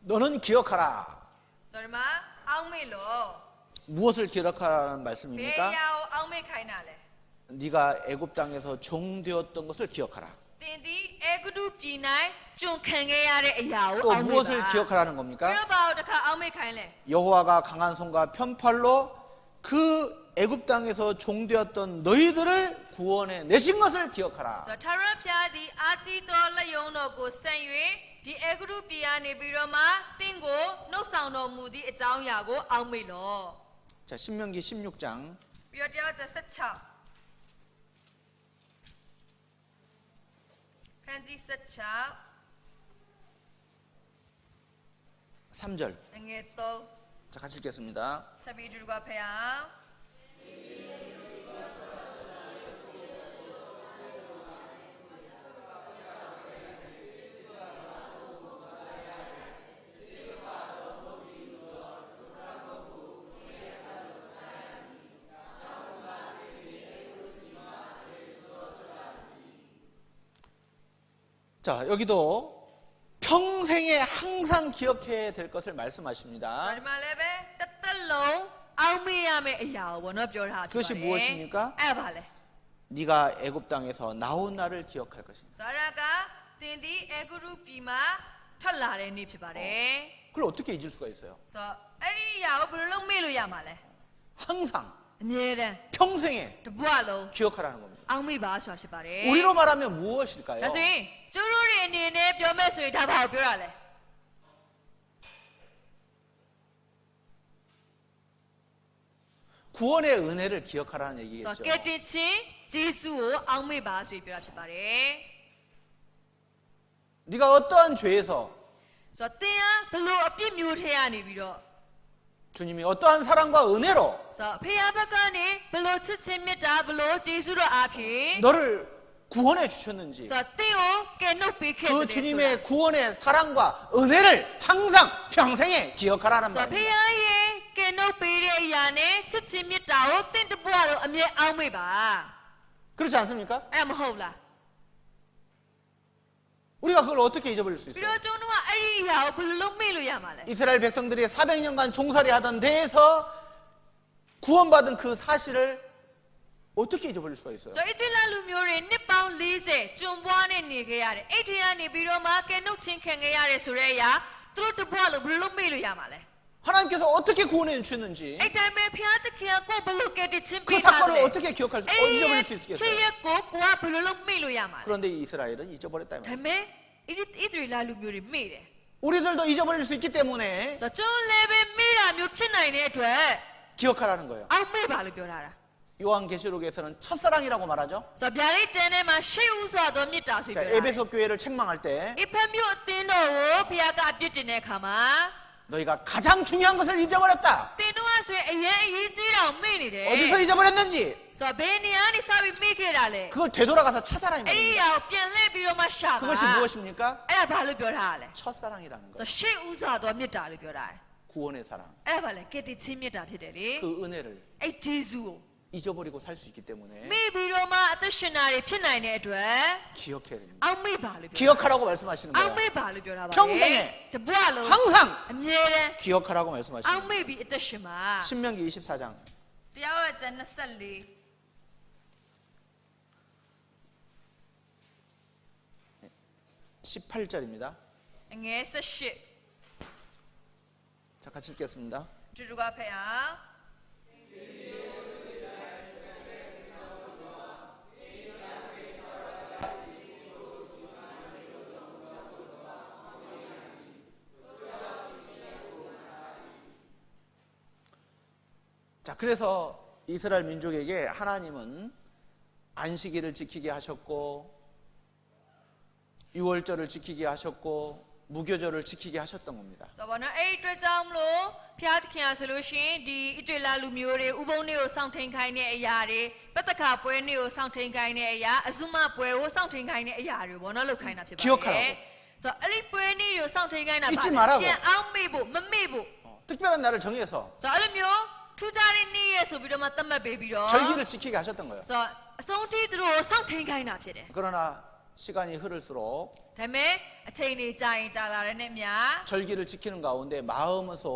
Speaker 2: 너는 기억하라.
Speaker 1: ဆိုတော့မအောင်မေလို့
Speaker 2: 무엇을 기억하라는
Speaker 1: ဘယ်
Speaker 2: 말씀입니까?
Speaker 1: ရာကိုအောင်မေခိုင်းတာလဲ
Speaker 2: 네가 애굽 땅에서 종 되었던 것을 기억하라.
Speaker 1: တင်ဒီအေဂဒုပြည်၌ကျွန်ခံခဲ့ရတဲ့အရာကို
Speaker 2: 또
Speaker 1: အောင်မေပါ
Speaker 2: 무엇을 기억하라는
Speaker 1: ဘယ်
Speaker 2: 겁니까?
Speaker 1: တော့ဘာလို့တခါအောင်မေခိုင်းလဲ
Speaker 2: 여호와가 강한 손과 편팔로 그 애굽 땅에서 종 되었던 너희들을 구원해 내신 것을 기억하라.
Speaker 1: ဆိုတော့ထာဝရဘုရားသည်အာကြီးတော်လက်ယုံတော်ကိုဆံ၍ဒီအေဂဒုပြည်ကနေပြီးတော့မှတင့်ကိုနှုတ်ဆောင်တော်မူသည့်အကြောင်းအရာကိုအောင်မေလို့
Speaker 2: 자, 신명기 16장
Speaker 1: ပြီးတော့တရားချက်16ခန်းကြီး16
Speaker 2: 3절.
Speaker 1: အငယ်3
Speaker 2: 자, 같이 읽겠습니다.
Speaker 1: တပည့်တို့ကဖေဟာ
Speaker 2: 자, 여기도 평생에 항상 기억해야 될 것을 말씀하십니다.
Speaker 1: ဒီမှာလည်းပဲတစ်သက်လုံး 아우메야메 에야오 원어 뼈라.
Speaker 2: 그것이 무엇입니까?
Speaker 1: 에발레.
Speaker 2: 네가 애굽 땅에서 나온 날을 기억할 것입니다.
Speaker 1: 자라가 틴디 에구루 비마 털라레 니 피바레.
Speaker 2: 그걸 어떻게 잊을 수가 있어요?
Speaker 1: 서 에리야오 불롱 메로야말레.
Speaker 2: 항상
Speaker 1: 네.
Speaker 2: 평생에
Speaker 1: 뭐하러?
Speaker 2: 기억하라는 겁니다.
Speaker 1: 아우메바 수아 피바레.
Speaker 2: 우리로 말하면 무엇일까요?
Speaker 1: 다시 쪼로리 네네 뼈매 소리 다 봐오 뼈라레.
Speaker 2: 구원의 은혜를 기억하라는 얘기겠죠.
Speaker 1: 서 깨티치 제수오 아우메바 소리 뼈라 피바레.
Speaker 2: 네가 어떠한 죄에서
Speaker 1: 서 때야 별로 어삐 묘해야 니비로.
Speaker 2: 주님이 어떠한 사랑과 은혜로
Speaker 1: 서 페야바가니 별로 치치미다 별로 제수로 앞이.
Speaker 2: 너를 구원해 주셨는지
Speaker 1: 서 때오 깨놓비케.
Speaker 2: 그 주님의 구원의 사랑과 은혜를 항상 평생에 기억하라는
Speaker 1: 서
Speaker 2: 말입니다.
Speaker 1: 페야의 깨놓비의 야네 치치미다오 땡트보아로 아메 아우메바.
Speaker 2: 그렇지 않습니까?
Speaker 1: 에라 뭐홀라.
Speaker 2: 우리가 그걸 어떻게 잊어버릴 수 있어요?
Speaker 1: 비로 정도와 에리야오 불롱 메로야말레.
Speaker 2: 이스라엘 백성들이 400년간 종살이 하던 데에서 구원받은 그 사실을 어떻게 잊어버릴 수가 있어요?
Speaker 1: 저 이틀라 루묘리 니빵 40 좀보안에 니게야레. 에티야니 비로마 깨놓친 캥게야레 소레야. 트로트 보아로 불롱 메로야말레.
Speaker 2: 하나님께서 어떻게 구원해 주셨는지
Speaker 1: 이 타임에 피아트키야고 블로케티 침피.
Speaker 2: 그 사건을 어떻게 기억할 수, 잊어버릴 수 있겠어요?
Speaker 1: 체예고 고아 불롱 메로야말레.
Speaker 2: 그런데 이스라엘은 잊어버렸다 이 말이에요.
Speaker 1: 다음에 이들라 루묘리 메레.
Speaker 2: 우리들도 잊어버릴 수 있기 때문에
Speaker 1: 저 레벨 메라 묘ဖြစ်နိုင်တဲ့အတွက်
Speaker 2: 기억하라는 거예요.
Speaker 1: အောက်မေ့ပါလို့ပြောထားတာ
Speaker 2: 요한계시록에서는 첫사랑이라고 말하죠.
Speaker 1: ဆိုတော့ဗျာဒိတ်ကျမ်းထဲမှာရှေ့ဥစွာသောမေတ္တာဆို
Speaker 2: 자,
Speaker 1: ပြောတာ
Speaker 2: 에베소 교회를 책망할 때
Speaker 1: အဖက်မြို့အသင်းတော်ကိုဘုရားကအပြစ်တင်တဲ့အခါမှာ
Speaker 2: 너희가 가장 중요한 것을 잊어버렸다.
Speaker 1: သင်တို့ကဆိုရင်အရင်အရေးကြီးတာကိုမေ့နေတယ်
Speaker 2: 어디서 잊어버렸는지
Speaker 1: ဆိုတော့ဘယ်နေရာကနေစပြီးမေ့ခဲ့တာလဲ
Speaker 2: 그걸 되돌아가서 찾아라 이
Speaker 1: အဲ့ဒီ
Speaker 2: 말입니다.
Speaker 1: အရာကိုပြန်လှည့်ပြီးတော့မှရှာတာ
Speaker 2: 그것이 무엇입니까?
Speaker 1: အဲ့ဒါဘာလို့ပြောထားတာလဲ
Speaker 2: 첫사랑이라는
Speaker 1: ဆို
Speaker 2: 거예요.
Speaker 1: တော့ရှေ့ဥစွာသောမေတ္တာလို့ပြောတာတယ်
Speaker 2: 구원의 사랑.
Speaker 1: အဲ့ဒါဘာလဲကတိချင်းမေတ္တာဖြစ်တယ်လေ
Speaker 2: 그 은혜를
Speaker 1: အဲ့ဂျေဇုကို
Speaker 2: 잊어버리고 살 수 있기 때문에
Speaker 1: မေ့ပြီးတော့မှအသက်ရှင်တာတွေဖြစ်နိုင်တဲ့အတွက်
Speaker 2: 기억해야 됩니다.
Speaker 1: အောက်မေ့ပါလို့ပြောတာ
Speaker 2: 기억하라고 말씀하시는
Speaker 1: အောက်
Speaker 2: 거예요.
Speaker 1: မေ့ပါလို့ပြောတာပါ
Speaker 2: 평생에
Speaker 1: တပွားလုံး
Speaker 2: 항상
Speaker 1: အမြဲတမ်း
Speaker 2: 기억하라고
Speaker 1: အောက်
Speaker 2: 말씀하시는 거예요.
Speaker 1: မေ့ပြီးအသက်ရှင်ပါ
Speaker 2: 신명기 24장
Speaker 1: တရားဝကျမ်း24
Speaker 2: 18절입니다.
Speaker 1: အငယ်18
Speaker 2: 자, 같이 읽겠습니다.
Speaker 1: တူတူကဖတ်အောင်
Speaker 2: 자, 그래서 이스라엘 민족에게 하나님은 안식일을 지키게 하셨고 6월절을 지키게 하셨고 무교절을 지키게 하셨던 겁니다.
Speaker 1: ဆိုတော့နော်အဲ့ဒီအတွက်ကြောင့်မလို့ဖျားသခင်အားဆိုလို့ရှိရင်ဒီဣတလာလူမျိုးတွေဥပုံတွေကိုစောင့်ထိန်ခိုင်းတဲ့အရာတွေပတ္တခါပွဲတွေကိုစောင့်ထိန်ခိုင်းတဲ့အရာအစုမပွဲကိုစောင့်ထိန်ခိုင်းတဲ့အရာတွေဘောနော်လောက်ခိုင်းတာဖြစ်ပါတယ်
Speaker 2: 기억하라고.
Speaker 1: ဆိုတော့အဲ့ဒီပွဲနေ့တွေကိုစောင့်ထိန်ခိုင်းတာ
Speaker 2: 잊지 말라고.
Speaker 1: ပြန်အောင်မေ့ဖို့မမေ့ဖို့
Speaker 2: 특별한 날을 정해서
Speaker 1: ဆိုတော့အဲ့လိုမျိုးထူးခြားတဲ့နေ့ရက်ဆိုပြီးတော့မှသတ်မှတ်ပေးပြီးတော့
Speaker 2: 절기를 지키게 하셨던 거예요.
Speaker 1: ဆိုတော့အဆုံးထိသူတို့ကိုစောင့်ထိန်ခိုင်းတာဖြစ်တယ်
Speaker 2: 그러나 시간이 흐를수록
Speaker 1: ဒါပေမဲ့အချိန်တွေကြာရင်ကြာလာတဲ့နဲ့များ
Speaker 2: 절기를 지키는 가운데 마음은 쏙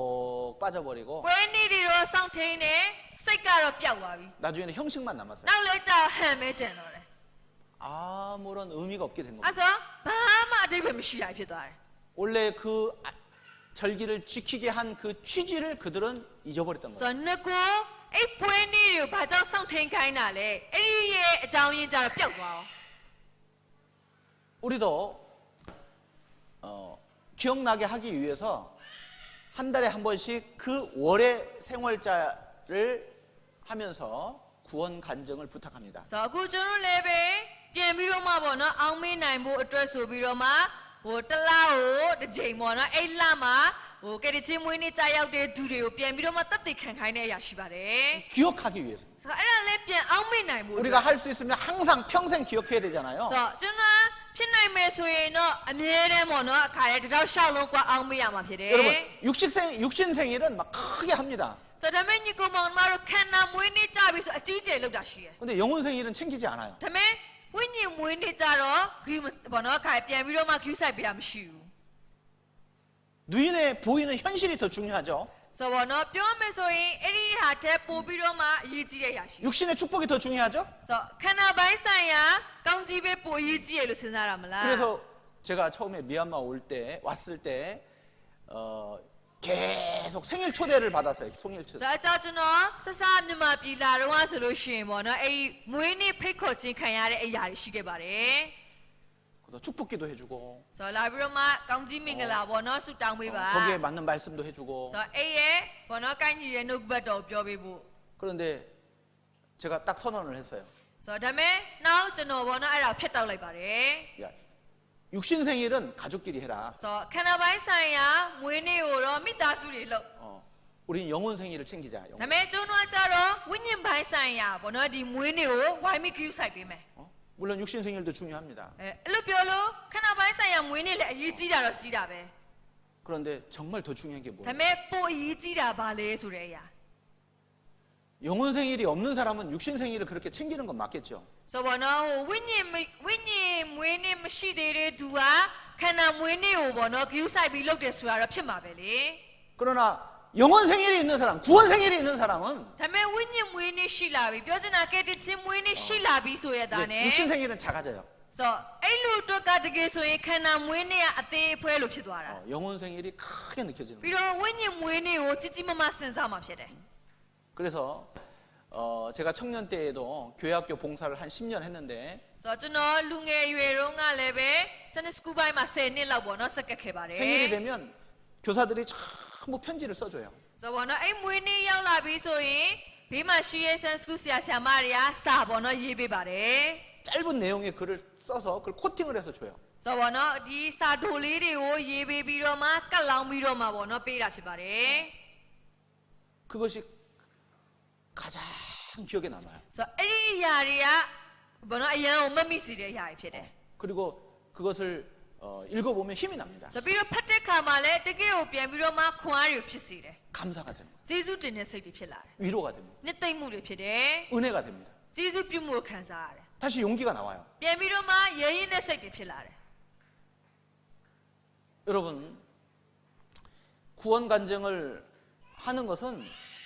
Speaker 2: 빠져버리고
Speaker 1: ပွဲနေ့တွေတော့စောင့်ထိန်တယ်စိတ်ကတော့ပျောက်သွားပြီ
Speaker 2: 나중에는 형식만 남았어요.
Speaker 1: နောက်လဲကြာဟန်မဲကျန်တော့တယ်
Speaker 2: 아무런 의미가 없게 된
Speaker 1: အဲ့
Speaker 2: 겁니다.
Speaker 1: ဆိုဘာမှအတိတ်ပဲမရှိရဖြစ်သွားတယ်
Speaker 2: 원래 그 절기를 지키게 한 그 취지를 그들은 잊어버렸던
Speaker 1: ဆို
Speaker 2: 거예요.
Speaker 1: တော့ငကိုအဲ့ပွဲနေ့တွေကိုဘာကြောင့်စောင့်ထိန်ခိုင်းတာလဲအဲ့ဒီရဲ့အကြောင်းရင်းကြတော့ပျောက်သွားအောင်
Speaker 2: 우리도 기억나게 하기 위해서 한 달에 한 번씩 그 월의 생월자를 하면서 구원 간증을 부탁합니다.
Speaker 1: ဆိုတော့အခုကျွန်တော်လည်းပဲပြန်ပြီးတော့မှပေါ့နော်အောင်မေးနိုင်ဖို့အတွက်ဆိုပြီးတော့မှဟိုတစ်လားကိုတစ်ချိန်ပေါ့နော်အဲ့လမှာဟိုကဲတချင်းမွေးနေ့ကြာရောက်တဲ့သူတွေကိုပြန်ပြီးတော့မှတက်တည်ခံခိုင်းတဲ့အရာရှိပါတယ်
Speaker 2: 기억하기 위해서.
Speaker 1: ဆိုတော့အဲ့ဒါလည်းပြန်အောင်မေးနိုင်ဖို့
Speaker 2: 우리가 할 수 있으면 항상 평생 기억해야 되잖아요.
Speaker 1: ဆိုတော့ကျွန်တော်ဖြစ်နိုင်မယ်ဆိုရင်တော့အမြဲတမ်းပေါ့နော်အခါရဲတစ်ထောက်ရှောက်လုံးกว่าအောင်မေးရမှာဖြစ်တယ်
Speaker 2: 여러분, 육신생일은 막 크게 합니다.
Speaker 1: ဆိုတော့ဒါမဲ့ညီကောင်မောင်မတို့ခန္ဓာမွေးနေ့ကြာပြီဆိုအကြီးကျယ်လောက်တာရှိတယ်
Speaker 2: 근데 영혼생일은 챙기지 않아요.
Speaker 1: ဒါမဲ့ဝိညာဉ်မွေးနေ့ကြာတော့ဂီဘောနော်ခါပြန်ပြီးတော့မှ queue ဆိုင်ပေးရမရှိဘူး
Speaker 2: 눈에 보이는 현실이 더 중요하죠.
Speaker 1: ဆိုတော့နော်ပြောမယ်ဆိုရင်အဲ့ဒီဟာတက်ပို့ပြီးတော့မှအရေးကြီးတဲ့အရာရှိ
Speaker 2: 육신의 축복이 더 중요하죠?
Speaker 1: ဆိုတော့ခန္ဓာပိုင်းဆိုင်ရာကောင်းကြီးပဲပို့အရေးကြီးရလို့စဉ်းစားရမလား
Speaker 2: 그래서 제가 처음에 미얀마 왔을 때 계속 생일 초대를 받았어요. 생일
Speaker 1: ဆို
Speaker 2: 초대.
Speaker 1: တော့အကြောင်းကျွန်တော်ဆက်စားမြန်မာပြည်လာတော့ဆိုလို့ရှိရင်ပေါ့နော်အဲ့ဒီမွေးနေ့ဖိတ်ခေါ်ခြင်းခံရတဲ့အရာတွေရှိခဲ့ပါတယ်
Speaker 2: 그래서 축복기도 해주고
Speaker 1: ဆိုတော့လာပြီးတော့မှကောင်းကြီးမင်္ဂလာပေါ့နော်ဆုတောင်းပေးပါ
Speaker 2: 거기에 맞는 말씀도 해주고
Speaker 1: ဆိုတော့အဲ့ရဲ့ပေါ့နော်ကိုင်းကြီးရဲ့နှုတ်ဘတ်တော်ပြောပေးဖို့
Speaker 2: 그런데 제가 딱 선언을 했어요.
Speaker 1: ဆိုတော့ဒါမဲ့နောက်ကျွန်တော်ပေါ့နော်အဲ့ဒါကိုဖျက်တောက်လိုက်ပါတယ်
Speaker 2: 야, 육신 생일은 가족끼리 해라.
Speaker 1: ဆိုတော့ခန္ဓာပိုင်းဆိုင်ရာမွေးနေ့ကိုတော့မိသားစုတွေလုပ်
Speaker 2: 우린 영혼 생일을 챙기자.
Speaker 1: ဒါပေမဲ့ကျွန်တော်ကြတော့ဝိညာဉ်ပိုင်းဆိုင်ရာပေါ့နော်ဒီမွေးနေ့ကိုဝိုင်းမိခ ्यू ဆိုင်ပေးမယ်
Speaker 2: 물론 육신 생일도 중요합니다.
Speaker 1: အဲ့လိုပြောလို့ခန္ဓာပိုင်းဆိုင်ရာမွေးနေ့လည်းအရေးကြီးတာတော့ကြီးတာပဲ
Speaker 2: 그런데 정말 더 중요한 게
Speaker 1: ဒါ
Speaker 2: 뭐예요?
Speaker 1: ပေမဲ့ပိုအရေးကြီးတာဘာလဲဆိုတဲ့အရာ
Speaker 2: 영혼 생일이 없는 사람은 육신 생일을 그렇게 챙기는 건 맞겠죠.
Speaker 1: ဆိုတော့နော်ဟိုဝိညာဉ်မွေးနေ့မရှိသေးတဲ့သူကခန္ဓာမွေးနေ့ကိုပေါ့နော် view ဆိုင်ပြီးလုပ်တယ်ဆိုတာတော့ဖြစ်မှာပဲလေ
Speaker 2: 그러나 영혼 생일이 있는 사람, 구원 생일이 있는 사람은
Speaker 1: ဒါပေမဲ့ဝိညာဉ်မွေးနေ့ရှိလာပြီပြောချင်တာကဲတချင်းမွေးနေ့ရှိလာပြီဆိုရတာ
Speaker 2: 이제
Speaker 1: နဲ့
Speaker 2: 육신 생일은 작아져요.
Speaker 1: ဆိုတော့အဲ့လိုအတွက်ကတကယ်ဆိုရင်ခန္ဓာမွေးနေ့ကအသေးအဖွဲလို့ဖြစ်သွားတာ
Speaker 2: 영혼 생일이 크게 느껴지는
Speaker 1: ပြီး
Speaker 2: 거예요.
Speaker 1: တော့ဝိညာဉ်မွေးနေ့ကိုကြီးကြီးမားမားစဉ်းစားမှဖြစ်တယ်
Speaker 2: 그래서 제가 청년 때에도 교회학교 봉사를 한 10년 했는데
Speaker 1: ဆိုတော့ကျွန်တော်လူငယ်ရွယ်တုန်းကလည်းပဲ Sunday School ဘိုင်းမှာ10နှစ်လောက်ပေါ့နော်စက္ကပ်ခဲ့ပါတယ်
Speaker 2: 생일이 되면 교사들이 전부 편지를 써줘요.
Speaker 1: ဆိုတော့နော်အဲ့မွေးနေ့ရောက်လာပြီဆိုရင်ဘေးမှာရှိရဲ့ Sunday School ဆရာဆရာမတွေကစာပေါ့နော်ရေးပေးပါတယ်
Speaker 2: 짧은 내용의 글을 써서 그걸 코팅을 해서 줘요.
Speaker 1: ဆိုတော့နော်ဒီစာဒိုလေးတွေကိုရေးပေးပြီးတော့မှကတ်လောင်းပြီးတော့မှပေါ့နော်ပေးတာဖြစ်ပါတယ်
Speaker 2: 그것이 가장 기억에 남아요.
Speaker 1: ဆိုတော့အဲ့ဒီအရာတွေကဘောနော်အရန်ကိုမတ်မိစေတဲ့အရာတွေဖြစ်တယ်
Speaker 2: 그리고 그것을 읽어보면 힘이 납니다.
Speaker 1: ဆိုပြီးတော့ဖတ်တဲ့ခါမှာလည်းတကယ်ကိုပြန်ပြီးတော့မှခွန်အားတွေဖြစ်စေတယ်
Speaker 2: 감사가 됩니다.
Speaker 1: ကျေးဇူးတင်တဲ့စိတ်တွေဖြစ်လာတယ်
Speaker 2: 위로가 됩니다.
Speaker 1: နှစ်သိမ့်မှုတွေဖြစ်တယ်
Speaker 2: 은혜가 됩니다.
Speaker 1: ကျေးဇူးပြုမှုကိုခံစားရတယ်
Speaker 2: 다시 용기가 나와요.
Speaker 1: ပြန်ပြီးတော့မှရဲရင်တဲ့စိတ်တွေဖြစ်လာတယ်
Speaker 2: 여러분, 구원 간증을 하는 것은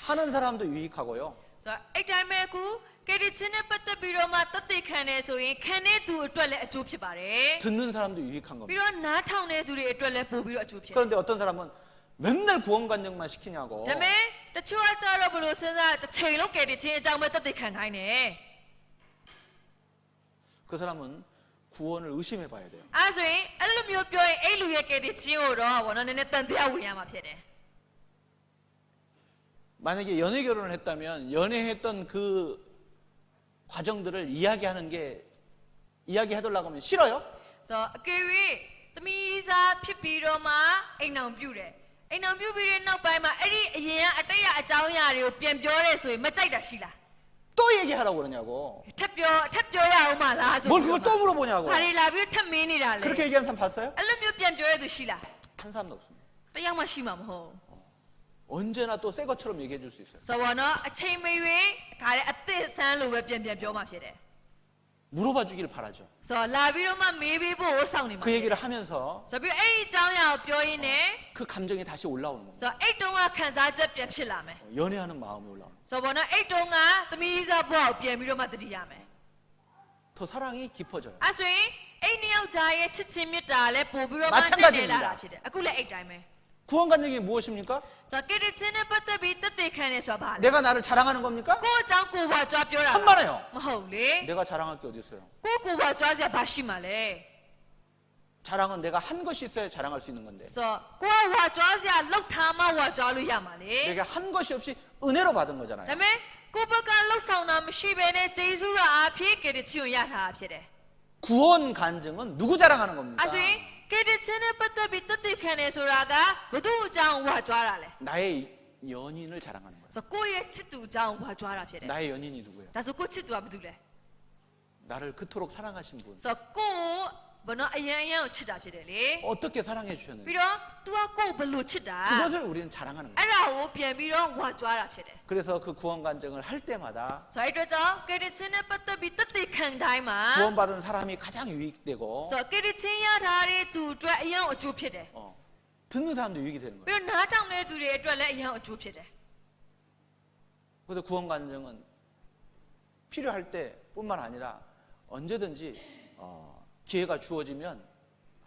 Speaker 2: 하는 사람도 유익하고요.
Speaker 1: ဆိုတော့အဲ့တိုင်းပဲကူကယ်တင်ခြင်းနဲ့ပတ်သက်ပြီးတော့မှတသက်ခံနေဆိုရင်ခံတဲ့သူအတွက်လည်းအကျိုးဖြစ်ပါတယ်
Speaker 2: 듣는 사람도 유익한
Speaker 1: ပြီး
Speaker 2: 겁니다.
Speaker 1: တော့နားထောင်တဲ့သူတွေအတွက်လည်းပို့ပြီးတော့အကျိုးဖြစ်တယ်
Speaker 2: 그런데 어떤 사람은 맨날 구원 간증만 시키냐고.
Speaker 1: ဒါပေမဲ့တချို့ကကြတော့ဘယ်လိုစဉ်းစားတစ်ချိန်လုံးကယ်တင်ခြင်းအကြောင်းပဲတသက်ခံခိုင်းတယ်
Speaker 2: 그 사람은 구원을 의심해 봐야 돼요.
Speaker 1: အဲဆိုရင်အဲ့လိုမျိုးပြောရင်အဲ့လူရဲ့ကယ်တင်ခြင်းကိုတော့ဘောနော်နည်းနည်းတန်တရားဝင်ရမှာဖြစ်တယ်
Speaker 2: 만약에 연애 결혼을 했다면 연애했던 그 과정들을 이야기해달라고 하면 싫어요?
Speaker 1: ဆိုတော့အကယ်၍သမီးစားဖြစ်ပြီးတော့မှအိမ်အောင်ပြုတယ်အိမ်အောင်ပြုပြီးတဲ့နောက်ပိုင်းမှာအဲ့ဒီအရင်ကအတိတ်အကြောင်းအရာတွေကိုပြန်ပြောရဲဆိုရင်မကြိုက်တာရှိလား
Speaker 2: 또 얘기하라고 그러냐고.
Speaker 1: ထပ်ပြောရအောင်မလားဆို
Speaker 2: 뭘 그걸 또 물어보냐고.
Speaker 1: ဘာတွေလာပြီးထပ်မင်းနေတာလဲ
Speaker 2: 그렇게 얘기한 사람 봤어요?
Speaker 1: အဲ့လိုမျိုးပြန်ပြောရသူရှိလား
Speaker 2: 한 사람도 없습니다.
Speaker 1: တယောက်မှရှိမှာမဟုတ်
Speaker 2: 언제나 또 새 것처럼 얘기해 줄 수 있어요.
Speaker 1: ဆိုတော့နော်အချိန်မရွေးခါလေအသက်ဆန်းလိုပဲပြန်ပြောမှဖြစ်တယ်
Speaker 2: 물어봐 주기를 바라죠.
Speaker 1: ဆိုတော့လာပြီးတော့မှမေးပေးဖို့ကိုစောင့်နေမှာ
Speaker 2: 그 얘기를 하면서
Speaker 1: ဆိုပြီးအဲ့ဒီအကြောင်းအရာကိုပြောရင်းနဲ့
Speaker 2: 그 감정이 다시 올라오는 겁니다.
Speaker 1: ဆိုတော့အဲ့တုန်းကခံစားချက်ပြန်ဖြစ်လာမယ်
Speaker 2: 연애하는 마음이 올라오는 거예요.
Speaker 1: ဆိုတော့နော်အဲ့တုန်းကသမီးစားဘွားကိုပြန်ပြီးတော့မှတတိရမယ်
Speaker 2: 더 사랑이 깊어져요.
Speaker 1: အဲ့ဆိုရင်အဲ့နှစ်ယောက်ကြားရဲ့ချစ်ချင်းမြတ်တာလည်းပို့ပြီးတော့မှ
Speaker 2: 마찬가지입니다.
Speaker 1: လာတာဖြစ်တယ်အခုလည်းအဲ့တိုင်းပဲ
Speaker 2: 구원 간증이 무엇입니까?
Speaker 1: ဆိုတော့ကတိချင်းနဲ့ပတ်သက်ပြီးတသက်ခံနေဆိုတာဘာလဲ
Speaker 2: 내가 나를 자랑하는 겁니까?
Speaker 1: ကိုယ့်အကြောင်းကိုယ်ဘာကြွားပြောတာလား
Speaker 2: 천만에요.
Speaker 1: မဟုတ်လေ
Speaker 2: 내가 자랑할 게 어디 있어요?
Speaker 1: ကိုယ့်ဘာကြွားစရာဘာရှိမှာလဲ
Speaker 2: 자랑은 내가 한 것이 있어야 자랑할 수 있는 건데
Speaker 1: ဆိုတော့ကိုယ့်ဘာကြွားစရာလောက်ထားမှဘာကြွားလို့ရမှာလေ
Speaker 2: 내가 한 것이 없이 은혜로 받은
Speaker 1: ဒါ
Speaker 2: 거잖아요.
Speaker 1: ပေမဲ့ကိုယ့်ဘက်ကလောက်ဆောင်တာမရှိဘဲနဲ့ဂျေဇုတော်အားဖြင့်ကတိချင်းကိုရထားတာဖြစ်တယ်
Speaker 2: 구원 간증은 누구 자랑하는 겁니까?
Speaker 1: အဲ့ဆိုရင်ကတိချင်းနဲ့ပတ်သက်ပြီးတသက်ခံနေဆိုတာကဘု து အကြောင်းဘာကြွားတာလဲ
Speaker 2: 나의 연인을 자랑하는 거예요.
Speaker 1: ဆိုတော့ကိုယ့်ရဲ့ချစ်သူအကြောင်းဘာကြွားတာဖြစ်တယ်
Speaker 2: 나의 연인이 누구예요?
Speaker 1: ဒါဆိုကိုယ့်ချစ်သူကဘာတူလဲ
Speaker 2: 나를 그토록 사랑하신 분.
Speaker 1: ဆိုတော့ကိုယ့်ဘနော်အရင်ကိုချစ်တာဖြစ်တယ်လေ
Speaker 2: 어떻게 사랑해 주셨는지
Speaker 1: ပြီးတော့ तू ကကိုယ့်ဘလို့ချစ်တာ
Speaker 2: 그것을 우리는 자랑하는 거예요.
Speaker 1: အဲ့ဒါကိုပြန်ပြီးတော့ဝါကြွားတာဖြစ်တယ်
Speaker 2: 그래서 그 구원 간증을 할 때마다
Speaker 1: ဆိုတော့အဲ့အတွက်ကြောင့်ကတိချင်းနဲ့ပတ်သက်ပြီးတသက်ခံတိုင်းမှာ
Speaker 2: 구원받은 사람이 가장 유익되고
Speaker 1: ဆိုတော့ကတိချင်းရထားတဲ့သူအတွက်အရင်အကျိုးဖြစ်တယ်
Speaker 2: 어, 듣는 사람도 유익이 되는 거예요.
Speaker 1: ပြီးတော့နားထောင်တဲ့သူတွေအတွက်လည်းအရင်အကျိုးဖြစ်တယ်
Speaker 2: 그래서 구원 간증은 필요할 때뿐만 아니라 언제든지 기회가 주어지면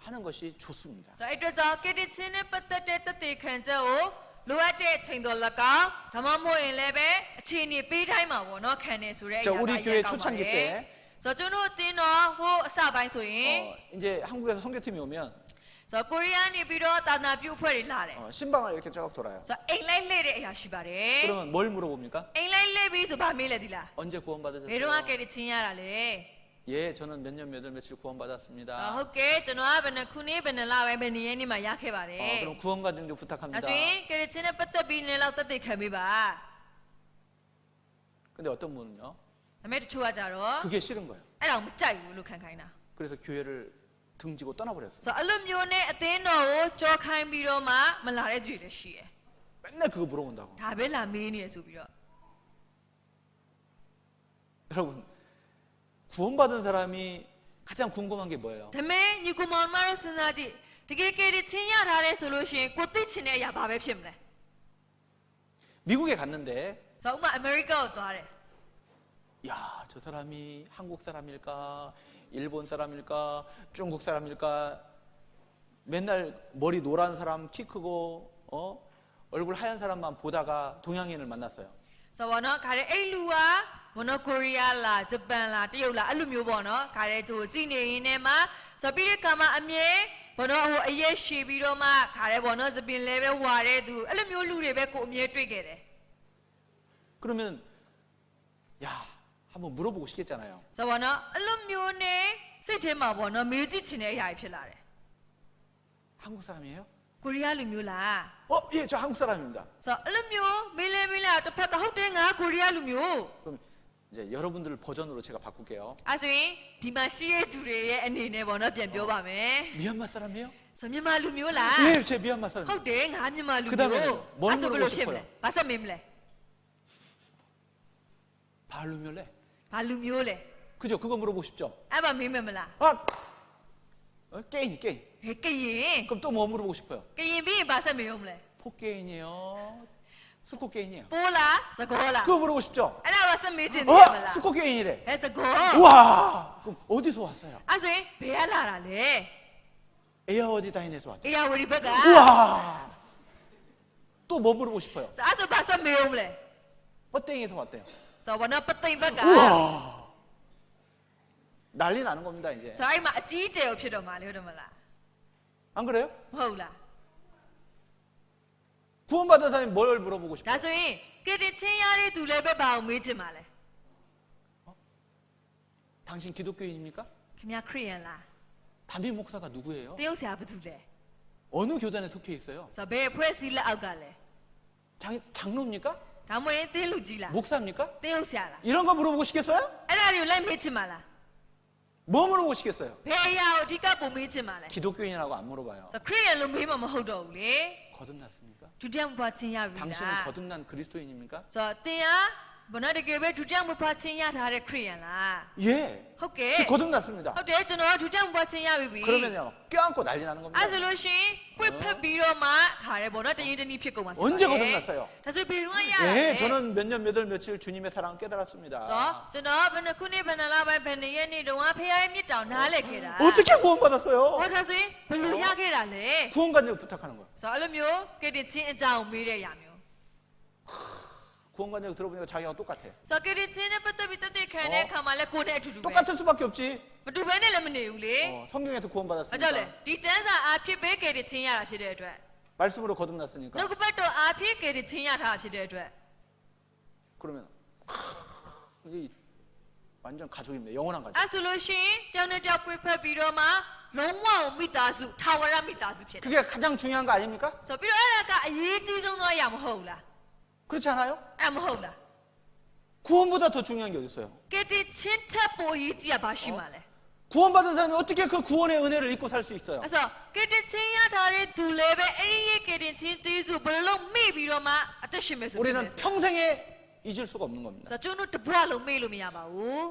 Speaker 2: 하는 것이 좋습니다.
Speaker 1: ဆိုတော့အဲ့အတွက်ကြောင့်ကတိချင်းနဲ့ပတ်သက်တဲ့တသက်ခံချက်ကိုလိုအပ်တဲ့အချိန်တော်၎င်းဒါမှမဟုတ်ရင်လည်းပဲအခြေအနေပေးတိုင်းမှာပေါ့နော်ခံနေဆိုတဲ့အရာ
Speaker 2: 자,
Speaker 1: က
Speaker 2: 우리
Speaker 1: အရင်
Speaker 2: 교회
Speaker 1: ကောင်းပါတ
Speaker 2: 초창기
Speaker 1: ယ်
Speaker 2: 때
Speaker 1: ဆိုတော့ကျွန်တော်အတင်းတော်ဟိုအစပိုင်းဆိုရင်
Speaker 2: 이제 한국에서 선교팀이 오면
Speaker 1: ဆိုတော့ကိုရီးယားနေပြီးတော့တာနာပြုအဖွဲ့တွေလာတယ်
Speaker 2: 신방을 이렇게 쫙 돌아요.
Speaker 1: ဆိုတော့အိမ်လိုက်လှည့်တဲ့အရာရှိပါတယ်
Speaker 2: 그러면 뭘 물어봅니까?
Speaker 1: အိမ်လိုက်လှည့်ပြီးဆိုဗာမေးလဲဒီလား
Speaker 2: 언제 구원
Speaker 1: ဘယ်
Speaker 2: 받으셨어요?
Speaker 1: တော့ကကတိချင်းရတာလဲ
Speaker 2: 예, 저는 몇 년 몇 월 며칠 구원 받았습니다.
Speaker 1: ဟုတ်ကဲ့ကျွန်တော်ကဘယ်နှခုနှစ်ဘယ်နှလပိုင်းဘယ်နှစ်ရက်နေ့မှာရခဲ့ပါတယ်
Speaker 2: 그럼 구원 간증 좀
Speaker 1: ဒါ
Speaker 2: 부탁합니다.
Speaker 1: ဆိုရင်ကတိချင်းနဲ့ပတ်သက်ပြီးနည်းလောက်သက်သေခံပေးပါ
Speaker 2: 근데 어떤 분은요?
Speaker 1: ဒါပေမဲ့တချို့ကကြတော့
Speaker 2: 그게 싫은 거예요.
Speaker 1: အဲ့ဒါကိုမကြိုက်ဘူးလို့ခံခိုင်းတာ
Speaker 2: 그래서 교회를 등지고 떠나버렸어요.
Speaker 1: ဆိုတော့အဲ့လိုမျိုးနဲ့အသင်းတော်ကိုကြောခိုင်းပြီးတော့မှမလာတဲ့သူတွေလည်းရှိတယ်
Speaker 2: 맨날 그거 물어본다고.
Speaker 1: ဒါပဲလာမေးနေရဆိုပြီးတော့
Speaker 2: 여러분, 구원받은 사람이 가장 궁금한 게 뭐예요?
Speaker 1: ဒါပေမဲ့ညီကောင်မောင်မတို့စဉ်းစားကြည့်တကယ်ကတိချင်းရထားတဲ့ဆိုလို့ရှိရင်ကိုသိချင်တဲ့အရာဘာပဲဖြစ်မလဲ
Speaker 2: 미국에 갔는데
Speaker 1: ဆိုတော့ဥပမာအမေရိကကိုသွားတယ်
Speaker 2: 야, 저 사람이 한국 사람일까? 일본 사람일까? 중국 사람일까? 맨날 머리 노란 사람, 키 크고 얼굴 하얀 사람만 보다가 동양인을 만났어요.
Speaker 1: ဆိုတော့နော်ခါတဲ့အဲ့လူကမနော်ကိုရီးယားလားဂျပန်လားတရုတ်လားအဲ့လိုမျိုးပေါ့နော်ခါတဲ့သူကြည့်နေရင်းနဲ့မှဆိုတော့ပြီးတဲ့ခါမှာအမြဲဘောနော်ဟိုအရက်ရှည်ပြီးတော့မှခါတဲ့ဘောနော်သပင်လဲပဲဝါတဲ့သူအဲ့လိုမျိုးလူတွေပဲကိုအမြဲတွေ့ခဲ့တယ်
Speaker 2: 그러면 야, 한번 물어보고 싶겠잖아요.
Speaker 1: ဆိုတော့နော်အဲ့လိုမျိုးနဲ့စိတ်ထဲမှာဘောနော်မေးကြည့်ချင်တဲ့အရာဖြစ်လာတယ်
Speaker 2: 한국 사람이에요?
Speaker 1: ကိုရီးယားလူမျိုးလား
Speaker 2: 예, 저 한국 사람입니다.
Speaker 1: ဆိုတော့အဲ့လိုမျိုးမေးလဲတစ်ဖက်ကဟုတ်တယ်ငါကိုရီးယားလူမျိုး
Speaker 2: 그럼 이제 여러분들 버전으로 제가 바꿀게요.
Speaker 1: အဲ့ဆိုရင်ဒီမှာရှိတဲ့သူတွေရဲ့အနေနဲ့ဘောနော်ပြန်ပြောပါမယ်
Speaker 2: 미얀마 사람이에요?
Speaker 1: ဆိုတော့မြန်မာလူမျိုးလား
Speaker 2: 예, 제 미얀마
Speaker 1: ဟုတ်
Speaker 2: 사람입니다.
Speaker 1: တယ်ငါမြန်မာလူ
Speaker 2: 그
Speaker 1: မျိုး
Speaker 2: 다음에는요? 뭘
Speaker 1: အဲ့ဆိုဘယ်လို
Speaker 2: 물어보고
Speaker 1: ဖြစ်မလဲ
Speaker 2: 싶어요?
Speaker 1: ဘာဆက်မေးမလဲ
Speaker 2: 발루멸레.
Speaker 1: ဘာလူမျိုးလဲ
Speaker 2: 그죠? 그거 물어보고 싶죠?
Speaker 1: အဲ့ဘာမေးမယ်မလား
Speaker 2: 아, 게인.
Speaker 1: ဟဲ့ကရင်
Speaker 2: 그럼 또 뭐 물어보고 싶어요?
Speaker 1: ကရင်ပြီးရင်ဘာဆက်မေးအောင်မလဲ
Speaker 2: 포게인이에요? 스코게인이에요?
Speaker 1: ပိုးလားစကောလား
Speaker 2: 그거 물어보고 싶죠?
Speaker 1: အဲ့ဒါဘာဆက်မေးချင်တယ်မလား
Speaker 2: 스코게인이래.
Speaker 1: ဟဲ့စကော
Speaker 2: 우와! 그럼 어디서 왔어요?
Speaker 1: အဲ့ဆိုရင်ဘယ်ကလာတာလဲ
Speaker 2: 에어어디다인에서 왔죠.
Speaker 1: အေယာဝတီဘက်က
Speaker 2: 우와! 또 뭐 물어보고 싶어요?
Speaker 1: ဆိုအဲ့ဆိုဘာဆက်မေးအောင်မလဲ
Speaker 2: 뻗땡이에서 왔대요.
Speaker 1: ဆိုတော့ပသိမ်ဘက်က
Speaker 2: 우와! 난리 나는 겁니다, 이제.
Speaker 1: ဆိုအဲ့မှာအကြီးကျယ်ကိုဖြစ်တော့မှာလေဟုတ်တယ်မလား
Speaker 2: 안 그래요?
Speaker 1: မဟုတ်လား
Speaker 2: 구원받은 사람이 뭘 물어보고
Speaker 1: ဒါ
Speaker 2: 싶어요?
Speaker 1: ဆိုရင်ကတိချင်းရတဲ့သူလည်းပဲဘာကိုမေးချင်ပါလဲ
Speaker 2: 당신 기독교인입니까?
Speaker 1: ခင်ဗျာခရိယန်လား
Speaker 2: 담임 목사가 누구예요?
Speaker 1: တရုတ်ဆရာဘာတူလဲ
Speaker 2: 어느 교단에 속해 있어요?
Speaker 1: ဆိုတော့ဘယ်အဖွဲ့အစည်းလက်အောက်ကလဲ
Speaker 2: 장로입니까?
Speaker 1: ဒါမှမဟုတ်ရင်သင်းလူကြီးလား
Speaker 2: 목사입니까?
Speaker 1: တရုတ်ဆရာလား
Speaker 2: 이런 거 물어보고 싶겠어요?
Speaker 1: အဲ့ဒါတွေကိုလိုက်မေးချင်ပါလား
Speaker 2: 뭐 물어보고 싶겠어요?
Speaker 1: ဘယ်အရာကိုအဓိကပုံမေးချင်ပါလဲ
Speaker 2: 기독교인이라고 안 물어봐요.
Speaker 1: ဆိုတော့ခရိယန်လို့မေးမှမဟုတ်တော့ဘူးလေ
Speaker 2: 거듭났습니까?
Speaker 1: ဒုတိယမဖွာချင်းရပြီ
Speaker 2: 당신은
Speaker 1: လား
Speaker 2: 거듭난 그리스도인입니까?
Speaker 1: ဆိုတော့သင်ဟာဘယ်တော့တကယ်ပဲဒုတိယမဖွာချင်းရထားတဲ့ခရိယန်လား
Speaker 2: 예.
Speaker 1: ဟုတ်ကဲ့
Speaker 2: 지금 거듭났습니다.
Speaker 1: ဟုတ်တယ်ကျွန်တော်ဒုတိယမဖွာချင်းရပြီ
Speaker 2: 그러면요, 껴안고 난리 나는 겁니다.
Speaker 1: အဲ့ဆိုလို့ရှိရင်ကိုယ်ဖက်ပြီးတော့မှခါရဲပေါ့နော်တရင်တနည်းဖြစ်ကုန်မှာဆို
Speaker 2: 언제 거듭났어요?
Speaker 1: ဒါဆိုဘယ်တော့ရတာလဲ
Speaker 2: 예, 저는 몇 년 몇 월 며칠 주님의 사랑 깨달았습니다.
Speaker 1: ဆိုကျွန်တော်ဘယ်နှခုနှစ်ဘယ်နှလပိုင်းဘယ်နှစ်ရက်နေ့တုန်းကဖခင်ရဲ့မြတ်တောင်နားလည်ခဲ့တာ
Speaker 2: 어떻게 구원받았어요?
Speaker 1: ဟောဒါဆိုရင်ဘယ်လိုရခဲ့တာလဲ
Speaker 2: 구원 간증 부탁하는 거예요.
Speaker 1: ဆိုအဲ့လိုမျိုးကတိချင်းအကြောင်းမေးတဲ့အရာမျိုး
Speaker 2: 구원 간증 들어보니까 자기가 똑같아.
Speaker 1: ဆိုကတိချင်းနဲ့ပတ်သက်ပြီးတသက်ခံတဲ့အခါမှာလဲကိုယ်နဲ့အတူတူပဲ
Speaker 2: 똑같을 수밖에 없지.
Speaker 1: မတူဘဲနဲ့လည်းမနေဘူးလေ
Speaker 2: 성경에서
Speaker 1: အဲ့ကြောင့်လေ
Speaker 2: 구원받았으니까.
Speaker 1: ဒီကျမ်းစာအားဖြင့်ပဲကတိချင်းရတာဖြစ်တဲ့အတွက်
Speaker 2: 말씀으로 거듭났으니까.
Speaker 1: နှုတ်ကပတ်တော်အားဖြင့်ကတိချင်းရတာဖြစ်တဲ့အတွက်
Speaker 2: 그러면 이 완전 가족입니다. 영원한 가족.
Speaker 1: အဲ့ဆိုလို့ရှိရင်တောင်းနဲ့တောက်ပွေဖက်ပြီးတော့မှလုံးဝမိသားစုထာဝရမိသားစုဖြစ်တယ်
Speaker 2: 그게 가장 중요한 거 아닙니까?
Speaker 1: ဆိုပြီးတော့အဲ့ဒါကအရေးကြီးဆုံးသောအရာမဟုတ်လား
Speaker 2: 그렇지 않아요?
Speaker 1: အဲ့မဟုတ်လား
Speaker 2: 구원보다 더 중요한 게 어디 있어요?
Speaker 1: ကတိချင်းထပ်ပေါ်ရေးကြီးရပါရှိမှာလဲ
Speaker 2: 구원받은 사람이 어떻게 그 구원의 은혜를 잊고 살 수 있어요?
Speaker 1: အဲ့ဆိုကတိချင်းရထားတဲ့သူလည်းပဲအဲ့ဒီရဲ့ကတိချင်းကျေးဇူးဘယ်လိုမေ့ပြီးတော့မှအသက်ရှင်မယ်ဆိုပြီး
Speaker 2: 우리는 평생에 잊을 수가 없는 겁니다.
Speaker 1: ဆိုကျွန်တော်တပွားလုံးမေ့လို့မရပါဘူး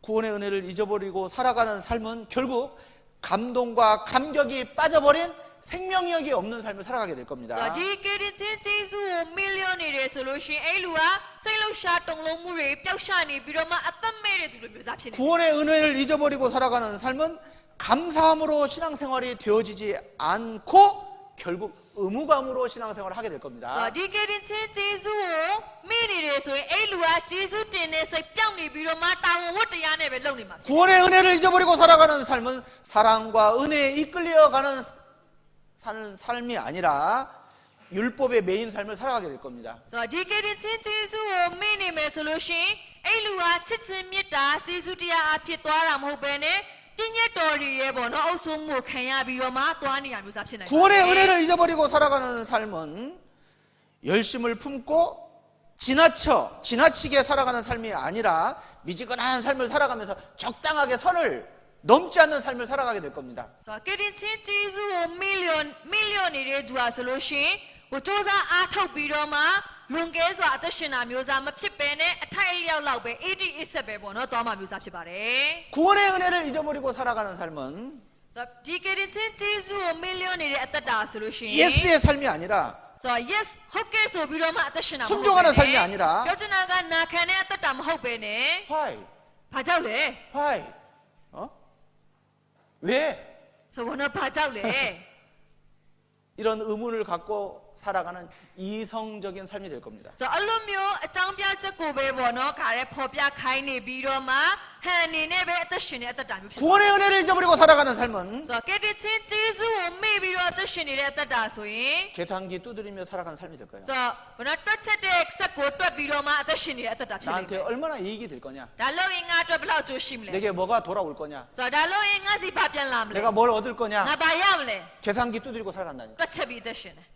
Speaker 2: 구원의 은혜를 잊어버리고 살아가는 삶은 결국 감동과 감격이 빠져버린 생명력이 없는 삶을 살아가게 될
Speaker 1: ဆို
Speaker 2: 겁니다.
Speaker 1: တော့ဒီကယ်တင်ခြင်းဂျေဇုကိုမီလီယံနေတယ်ဆိုလို့ရှိရင်အဲ့လူကစိတ်လှုပ်ရှားတုန်လှုပ်မှုတွေပျောက်ရှာနေပြီးတော့မှအသက်မဲ့တဲ့သူလိုမျိုးစားဖြစ်နေတယ်
Speaker 2: 구원의 은혜를 잊어버리고 살아가는 삶은 감사함으로 신앙생활이 되어지지 않고 결국 의무감으로 신앙생활을 하게 될
Speaker 1: ဆို
Speaker 2: 겁니다.
Speaker 1: တော့ဒီကယ်တင်ခြင်းဂျေဇုကိုမိနေတယ်ဆိုရင်အဲ့လူကဂျေဇုတင်တဲ့စိတ်ပျောက်နေပြီးတော့မှတာဝန်ဝတ္တရားနဲ့ပဲလုပ်နေမှာဖြစ်
Speaker 2: 구원의 은혜를 잊어버리고 살아가는 삶은 사랑과 은혜에 이끌려가는 사는 삶이 아니라 율법의 매인 삶을 살아가게 될 겁니다.
Speaker 1: ဆိုတော့ဒီကယ်တင်ခြင်းဂျေဇုကိုမိနေမယ်ဆိုလို့ရှိရင်အဲ့လူကချစ်ချင်းမေတ္တာဂျေဇုတရားအဖြစ်သွားတာမဟုတ်ဘဲနဲ့တင်းညက်တော်တွေရဲ့ပေါ့နော်အုပ်စိုးမှုကိုခံရပြီးတော့မှသွားနေရမျိုးစားဖြစ်နိုင်တယ်
Speaker 2: 구원의 은혜를 잊어버리고 살아가는 삶은 열심을 품고 지나치게 살아가는 삶이 아니라 미지근한 삶을 살아가면서 적당하게 선을 넘지 않는 삶을 살아가게 될 겁니다.
Speaker 1: ဆိုတော့ကယ်တင်ခြင်းဂျေဇုကိုမီလီယံနေတဲ့သူဟာဆိုလို့ရှိရင်ကိုစ조사အားထုတ်ပြီးတော့မှလွန်ကဲစွာအသက်ရှင်တာမျိုးစားမဖြစ်ဘဲနဲ့အထိုက်အလျောက်လောက်ပဲ80ပဲပေါ့နော်သွားမှမျိုးစားဖြစ်ပါတယ်
Speaker 2: 구원의 은혜를 잊어버리고 살아가는 삶은
Speaker 1: ဆိုတော့ဒီကယ်တင်ခြင်းဂျေဇုကိုမီလီယံနေတဲ့အသက်တာဆိုလို့ရှိရင်
Speaker 2: 예스의 삶이 아니라
Speaker 1: ဆိုတော့ yes ဟုတ်ကဲ့ဆိုပြီးတော့မှအသက်ရှင်တာမဟုတ်ဘူး
Speaker 2: 순종하는 삶이 아니라
Speaker 1: ပြောချင်တာကနာခံတဲ့အသက်တာမဟုတ်ပဲနဲ့
Speaker 2: why?
Speaker 1: ဘာကြောက်လဲ
Speaker 2: why? 왜?
Speaker 1: ဆိုတော့ဘာကြောက်လဲ
Speaker 2: 이런 의문을 갖고 살아가는 이성적인 삶이 될 겁니다.
Speaker 1: ဆိုတော့အဲ့လိုမျိုးအကြောင်းပြချက်ကိုပဲပေါ့နော်ခါရဲပေါ်ပြခိုင်းနေပြီးတော့မှဟန်နေနဲ့ပဲအသက်ရှင်နေအသက်တာမျိုးဖြစ်တယ်
Speaker 2: 구원의 은혜를 잊어버리고 살아가는 삶은
Speaker 1: ဆိုတော့ကယ်တင်ခြင်းဂျေဇုကိုမေ့ပြီးတော့အသက်ရှင်နေတဲ့အသက်တာဆိုရင်
Speaker 2: 계산기 두드리며 살아가는 삶이 될 거예요.
Speaker 1: ဆိုတော့ဘယ်တော့တွက်ချက်တဲ့ဆက်ကိုတွက်ပြီးတော့မှအသက်ရှင်နေတဲ့အသက်တာဖြစ်နေတ
Speaker 2: 나한테
Speaker 1: ယ်
Speaker 2: 얼마나 이익이 될 거냐?
Speaker 1: ဒါလို့ရင်ငါအတွက်ဘယ်လောက်ကြိုးရှိမလဲ
Speaker 2: 내게 뭐가 돌아올 거냐?
Speaker 1: ဆိုတော့ဒါလို့ရင်ငါစီဘာပြန်လာမလဲ
Speaker 2: 내가 뭘 얻을
Speaker 1: ငါ
Speaker 2: 거냐?
Speaker 1: ဘာရမလဲ
Speaker 2: 계산기 두드리고 살아간다니까.
Speaker 1: တွက်ချက်ပြီးအသက်ရှင်တယ်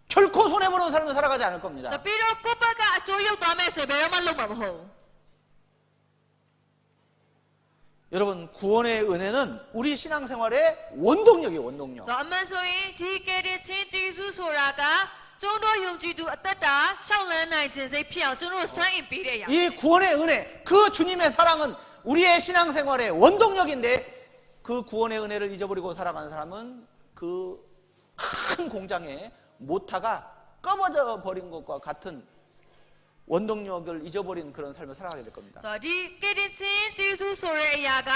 Speaker 2: 결코 손해보는 삶을 살아가지 않을 겁니다.
Speaker 1: ဆိုပြီးတော့ကိုယ့်ဘက်ကအကျိုးရောက်သွားမယ်ဆိုရင်ဘယ်တော့မှလုပ်မှာမဟုတ်ဘူး
Speaker 2: 여러분, 구원의 은혜는 우리 신앙생활의 원동력이에요, 원동력.
Speaker 1: ဆိုတော့အမှန်ဆိုရင်ဒီကယ်တင်ခြင်းဂျေဇုဆိုတာကကျုံတို့ယုံကြည်သူအသက်တာရှောက်လန်းနိုင်ခြင်းစိတ်ဖြစ်အောင်ကျုံတို့စွမ်းအင်ပေးတဲ့အရာ
Speaker 2: 이 구원의 은혜, 그 주님의 사랑은 우리의 신앙생활의 원동력인데 그 구원의 은혜를 잊어버리고 살아가는 사람은 그 큰 공장에 모타가 꺼버져 버린 것과 같은 원동력을 잊어버린 그런 삶을 살아가게 될 겁니다.
Speaker 1: ဆိုတော့ဒီကယ်တင်ခြင်းဂျေဇုဆိုတဲ့အရာက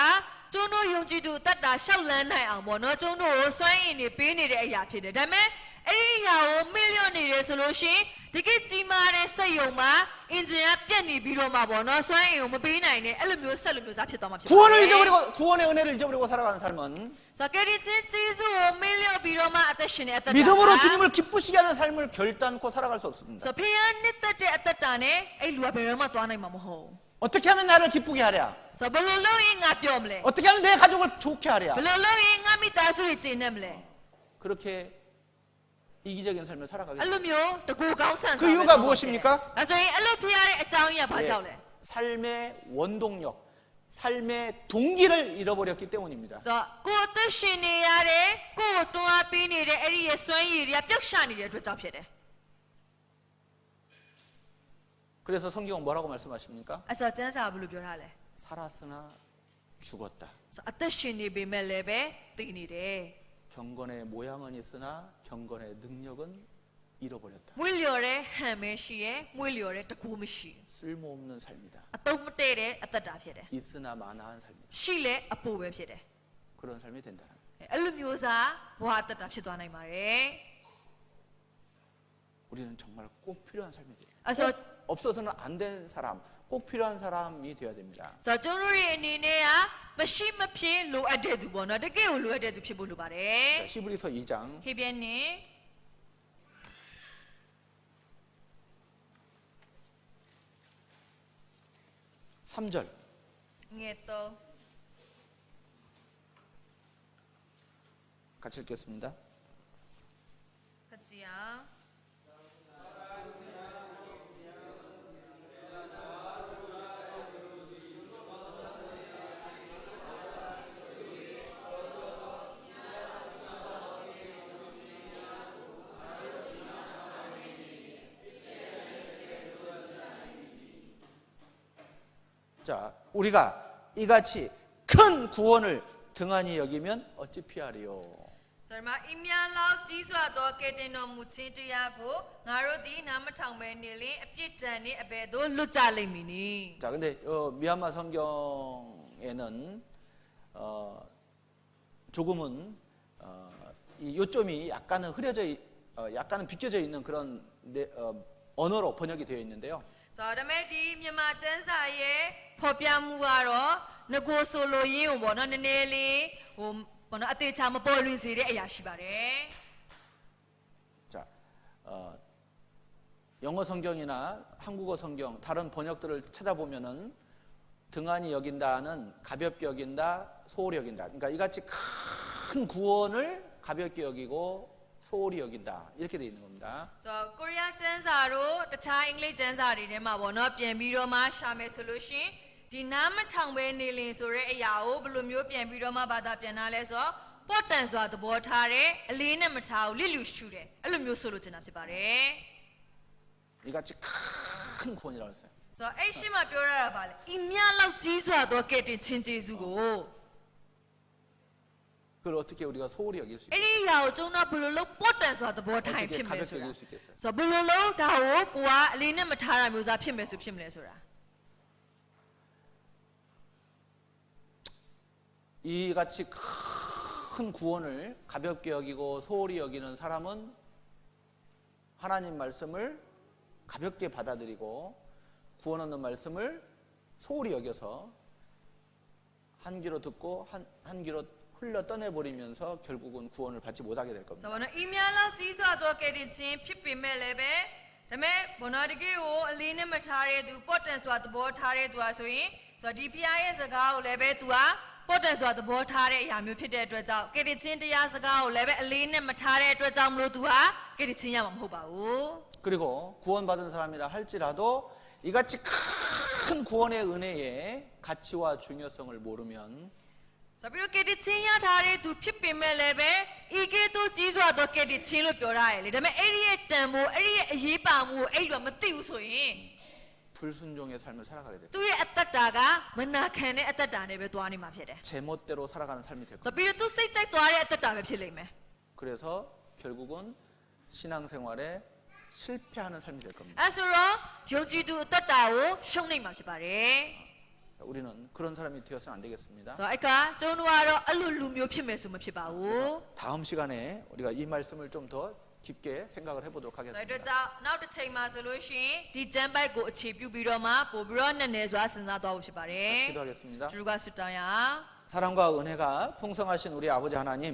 Speaker 1: ကျုံတို့ယုံကြည်သူအသက်တာရှောက်လန်းနိုင်အောင်ပေါ့နော်ကျုံတို့ကိုစွမ်းအင်တွေပေးနေတဲ့အရာဖြစ်တယ်ဒါပေမဲ့အဲ့ဒီအရာကိုမီလီယံနေတယ်ဆိုလို့ရှိရင်တကယ်ကြီးမားတဲ့စက်ယုံမှာအင်ဂျင်ကပြတ်နေပြီးတော့မှပေါ့နော်စွမ်းအင်ကိုမပေးနိုင်တဲ့အဲ့လိုမျိုးဆက်လိုမျိုးစားဖြစ်သွားမှာဖြစ်ပါတယ်
Speaker 2: 구원을 잊어버리고 구원의 은혜를 잊어버리고 살아가는 삶은
Speaker 1: ဆိုတော့ကယ်တင်ခြင်းဂျေဇုကိုမီလီယံပြီးတော့မှအသက်ရှင်တဲ့အသက်တာ
Speaker 2: 믿음으로 주님을 기쁘시게 하는 삶을 결단코 살아갈 수 없습니다.
Speaker 1: ဆိုတော့ဖခင်နှစ်သက်တဲ့အသက်တာနဲ့အဲ့လူကဘယ်တော့မှသွားနိုင်မှာမဟုတ်ဘူး
Speaker 2: 어떻게 하면 나를 기쁘게 하랴?
Speaker 1: ဆိုတော့ဘယ်လိုလုပ်ရင်ငါပြောမလဲ
Speaker 2: 어떻게 하면 내 가족을 좋게 하랴?
Speaker 1: ဘယ်လိုလုပ်ရင်ငါမိသားစုတွေကျင့်နေမလဲ
Speaker 2: 그렇게 이기적인 삶을 살아가게
Speaker 1: အဲ့
Speaker 2: 됩니다.
Speaker 1: လိုမျိုးတကူကောင်းဆန်
Speaker 2: 그 이유가 무엇입니까?
Speaker 1: ဒါဆိုရင်အဲ့လိုဖြစ်ရတဲ့အကြောင်းအရာဘာကြောင့်လဲ
Speaker 2: 삶의 원동력, 삶의 동기를 잃어버렸기 때문입니다.
Speaker 1: ဆိုတော့ကိုယ်အသက်ရှင်နေရတဲ့ကိုယ်ကိုတွန်းအားပေးနေတဲ့အဲ့ဒီရဲ့စွမ်းရည်တွေကပျောက်ရှာနေတဲ့အတွက်ကြောင့်ဖြစ်တယ်
Speaker 2: 그래서 성경은 뭐라고 말씀하십니까?
Speaker 1: အဲ့ဆိုကျမ်းစာကဘယ်လိုပြောထားလဲ
Speaker 2: 살았으나 죽었다.
Speaker 1: ဆိုတော့အသက်ရှင်နေပေမဲ့လည်းပဲတည်နေတယ်
Speaker 2: 경건의 모양은 있으나 경건의 능력은 잃어버렸다.
Speaker 1: မွေးလျော်တဲ့ဟန်မရှိရဲ့မွေးလျော်တဲ့တကူမရှိဘူး
Speaker 2: 쓸모없는 삶이다.
Speaker 1: အတုံးမတည့်တဲ့အသက်တာဖြစ်တယ်
Speaker 2: 있으나 마나한 삶이다.
Speaker 1: ရှိလဲအပိုပဲဖြစ်တယ်
Speaker 2: 그런 삶이 된다.
Speaker 1: အဲ့လိုမျိုးစားဘဝအသက်တာဖြစ်သွားနိုင်ပါတယ်
Speaker 2: 우리는 정말 꼭 필요한 삶이 돼요.
Speaker 1: အဲ့ဆို
Speaker 2: 없어서는 안 된 사람, 꼭 필요한 사람이 되어야 됩니다.
Speaker 1: ဆိုတော့ကျွန်တော်တို့ရဲ့အနေနဲ့ကမရှိမဖြစ်လိုအပ်တဲ့သူပေါ့နော်တကယ်ကိုလိုအပ်တဲ့သူဖြစ်ဖို့လိုပါတယ်
Speaker 2: 자, 히브리서 2장
Speaker 1: ခေပြန်နေ
Speaker 2: 3절
Speaker 1: ငယ်တော့
Speaker 2: 같이 읽겠습니다.
Speaker 1: ခကြည်အောင်
Speaker 2: 자, 우리가 이같이 큰 구원을 등한히 여기면 어찌 피하리요.
Speaker 1: ဆိုတော့အင်းများလောက်ကြီးစွာသောကဲတင်တော်မူခြင်းတရားကိုငါတို့သည်နားမထောင်ပဲနေလင်အပြစ်ဒဏ်နှင့်အဘယ်သို့လွတ်ကြလိမ့်မည်နည်း
Speaker 2: 자, 근데 미얀마 성경에는 조금은 이 요점이 약간은 약간은 비껴져 있는 그런 언어로 번역이 되어 있는데요.
Speaker 1: ဆိုတော့ဒါမဲ့ဒီမြန်မာကျမ်းစာရဲ့ဖော်ပြမှုကတော့ငကိုဆိုလိုရင်းကိုပေါ့နော်နည်းနည်းလေးဟိုပေါ့နော်အသေးချာမပေါ်လွင်စေတဲ့အရာရှိပါတယ်
Speaker 2: 자, 영어 성경이나 한국어 성경 다른 번역들을 찾아보면은 등한히 여긴다는 가볍게 여긴다, 소홀히 여긴다. 그러니까 이같이 큰 구원을 가볍게 여기고 소홀히 여긴다. 이렇게 돼 있는 겁니다.
Speaker 1: ဆိုတော့ကိုရီးယားကျမ်းစာတို့တခြားအင်္ဂလိပ်ကျမ်းစာတွေထဲမှာပေါ့နော်ပြန်ပြီးတော့မှရှာမယ်ဆိုလို့ရှိရင်ဒီနားမထောင်ပဲနေလင်ဆိုတဲ့အရာကိုဘယ်လိုမျိုးပြန်ပြီးတော့မှဘာသာပြန်တာလဲဆိုတော့ပေါ့တန်စွာသဘောထားတဲ့အလေးနဲ့မထားဘူးလစ်လူရှုတယ်အဲ့လိုမျိုးဆိုလို့ချင်တာဖြစ်ပါတယ်
Speaker 2: 이같이 큰 구원이라고 했어요.
Speaker 1: ဆိုတော့အဲ့ရှင်းမှာပြောရတာပါလေအင်းများလောက်ကြီးစွာသောကဲ့တင်ခြင်းကျေးဇူးကို
Speaker 2: 그걸 어떻게 우리가 소홀히 여길 수
Speaker 1: အဲ့
Speaker 2: 있겠어요?
Speaker 1: ဒီအရာကိုကျုံတော့ဘယ်လိုလုပ်ပေါ့တန်စွာသဘောထားရင်
Speaker 2: 어떻게
Speaker 1: ဖြစ်မယ်
Speaker 2: 가볍게
Speaker 1: ဆိုတာ
Speaker 2: 여길 수 있겠어요?
Speaker 1: ဆိုတော့ဘယ်လိုလုပ်ဒါကိုကိုကအလေးနဲ့မထားတာမျိုးစားဖြစ်မယ်ဆိုဖြစ်မလဲဆိုတာ
Speaker 2: 이같이 큰 구원을 가볍게 여기고 소홀히 여기는 사람은 하나님 말씀을 가볍게 받아들이고 구원 얻는 말씀을 소홀히 여겨서 한 귀로 듣고 한 귀로 흘러 떠내버리면서 결국은 구원을 받지 못하게 될
Speaker 1: ဆို
Speaker 2: 겁니다.
Speaker 1: တော့အင်းများလောက်ကြီးစွာသောကဲ့တင်ခြင်းဖြစ်ပေမဲ့လည်းပဲဒါပေမဲ့ဘောနော်တကယ်ကိုအလေးနဲ့မထားတဲ့သူပေါ့တန်စွာသဘောထားတဲ့သူဟာဆိုရင်ဆိုတော့ဒီဖျားရဲ့စကားကိုလည်းပဲသူဟာပေါ့တန်စွာသဘောထားတဲ့အရာမျိုးဖြစ်တဲ့အတွက်ကြောင့်ကဲ့တင်ခြင်းတရားစကားကိုလည်းပဲအလေးနဲ့မထားတဲ့အတွက်ကြောင့်မလို့သူဟာကဲ့တင်ခြင်းရမှာမဟုတ်ပါဘူး
Speaker 2: 그리고 구원받은 사람이라 할지라도 이같이 큰 구원의 은혜의 가치와 중요성을 모르면
Speaker 1: ဆိုပြီးတော့ကဲ့တင်ခြင်းရထားတဲ့သူဖြစ်ပေမဲ့လည်းပဲဤကဲ့သို့ကြီးစွာသောကဲ့တင်ခြင်းလို့ပြောထားရလေဒါပေမဲ့အဲ့ဒီရဲ့တန်ဖိုးအဲ့ဒီရဲ့အရေးပါမှုကိုအဲ့ဒီတော့မသိဘူးဆိုရင်
Speaker 2: 불순종의 삶을 살아가게 됩니다.
Speaker 1: သူ့ရဲ့အသက်တာကမနာခံတဲ့အသက်တာနဲ့ပဲသွားနေမှာဖြစ်တယ်
Speaker 2: 제멋대로 살아가는 삶이 될
Speaker 1: ဆို
Speaker 2: 겁니다.
Speaker 1: ပြီးတော့သူစိတ်ကြိုက်သွားတဲ့အသက်တာပဲဖြစ်လိမ့်မယ်
Speaker 2: 그래서 결국은 신앙생활에 실패하는 삶이 될 겁니다.
Speaker 1: အဲဆိုတော့ယုံကြည်သူအသက်တာကိုရှုံးနေမှာဖြစ်ပါတယ်
Speaker 2: 우리는 그런 사람이 되어서는 안 되겠습니다.
Speaker 1: ဆိုတော့အဲ့ကကျုံတို့ကတော့အဲ့လိုလူမျိုးဖြစ်မယ်ဆိုမဖြစ်ပါဘူး
Speaker 2: 다음 시간에 우리가 이 말씀을 좀 더 깊게 생각을 해보도록
Speaker 1: ဆိုတော့
Speaker 2: 하겠습니다.
Speaker 1: အတွက်ကြောင့်နောက်တစ်ချိန်မှာဆိုလို့ရှိရင်ဒီကျမ်းပိုက်ကိုအခြေပြုပြီးတော့မှပို့ပြီးတော့နည်းနည်းစွာစဉ်းစားသွားဖို့ဖြစ်ပါတယ်
Speaker 2: 기도하겠습니다.
Speaker 1: သူတို့ကဆုတောင်းရအောင်
Speaker 2: 사랑과 은혜가 풍성하신 우리 아버지 하나님,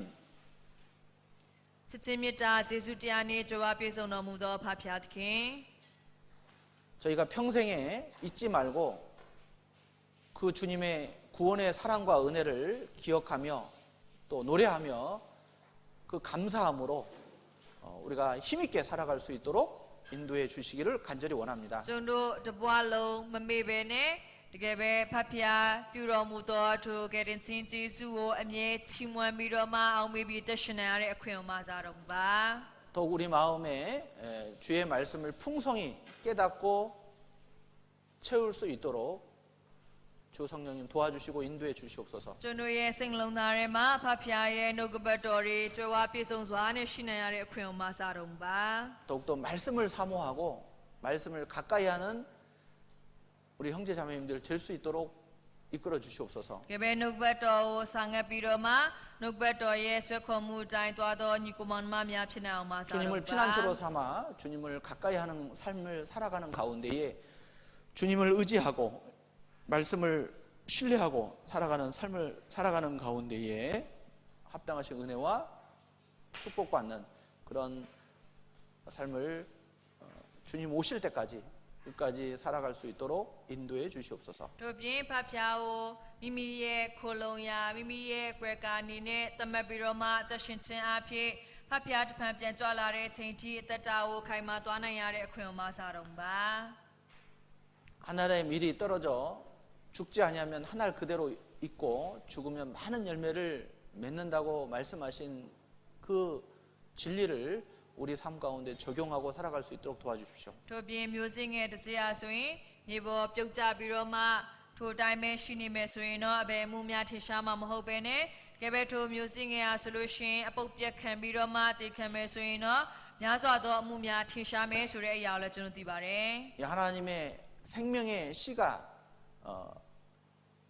Speaker 1: ချစ်ချင်းမေတ္တာကျေးဇူးတရားနဲ့ကြွားပြည့်စုံတော်မူသောဖဖျားသခင်
Speaker 2: 저희가 평생에 잊지 말고 그 주님의 구원의 사랑과 은혜를 기억하며 또 노래하며 그 감사함으로 우리가 힘있게 살아갈 수 있도록 인도해 주시기를 간절히 원합니다.
Speaker 1: ကျုံတို့တပွားလုံးမမေ့ပဲနဲ့တကယ်ပဲဖဖျားပြုတော်မူသောထိုကယ်တင်ခြင်းကျေးဇူးကိုအမြဲချီးမွမ်းပြီးတော့မှအောင်မေ့ပြီးတက်ရှင်ရတဲ့အခွင့်အရေးစားတော်မူပါ
Speaker 2: 더욱 우리 마음에 주의 말씀을 풍성히 깨닫고 채울 수 있도록 주 성령님 도와주시고 인도해 주시옵소서.
Speaker 1: ကျုံတို့ရဲ့စိတ်နှလုံးသားထဲမှာဖဖျားရဲ့နှုတ်ကပတ်တော်တွေကြွားပြည့်စုံစွာနဲ့ရှိနေရတဲ့အခွင့်အရေးစားတော်မူပါ
Speaker 2: 더욱더 말씀을 사모하고 말씀을 가까이 하는 우리 형제 자매님들 될 수 있도록 이끌어 주시옵소서.
Speaker 1: ကဲပဲနှုတ်ကပတ်တော်ကိုဆောင်ငတ်ပြီးတော့မှနှုတ်ကပတ်တော်ရဲ့ဆွဲခေါ်မှုအတိုင်းသွားသောညီကိုမောင်နှမများဖြစ်နိုင်အောင်ပါစားတော်မူ
Speaker 2: 주님을
Speaker 1: ပါ
Speaker 2: 피난처로 삼아 주님을 가까이 하는 삶을 살아가는 가운데에 주님을 의지하고 말씀을 신뢰하고 살아가는 삶을 살아가는 가운데에 합당하신 은혜와 축복받는 그런 삶을 주님 오실 때까지 끝까지 살아갈 수 있도록 인도해 주시옵소서.
Speaker 1: တို့ပြင်ဖဖျားကိုမိမိရဲ့ခိုလုံရာမိမိရဲ့ကွယ်ကာအနေနဲ့တမတ်ပြီးတော့မှအသက်ရှင်ခြင်းအဖြစ်ဖဖျားတစ်ဖန်ပြန်ကြွလာတဲ့ချိန်ထိအသက်တာကိုခိုင်မာသွားနိုင်ရတဲ့အခွင့်အရေးစားတော်မူပါ
Speaker 2: 하늘에 밀이 떨어져 죽지 아니하면 하늘 그대로 있고 죽으면 많은 열매를 맺는다고 말씀하신 그 진리를 우리 삶 가운데 적용하고 살아갈 수 있도록 도와주십시오.
Speaker 1: တို့ပြင်မျိုးစင်းငယ်တစ်စရာဆိုရင်မြေပေါ်ပြုတ်ကျပြီးတော့မှထိုတိုင်းပဲရှိနေမယ်ဆိုရင်တော့အဘယ်မှုများထင်ရှားမှာမဟုတ်ပဲနဲ့တက 개베토 뮤직이야 솔루션 아폭벽 캔비로마 디캔메스이너 냐서도 무냐 티샤메 소리에 야올래 저는 띠바래.
Speaker 2: 이 하나님의 생명의 씨가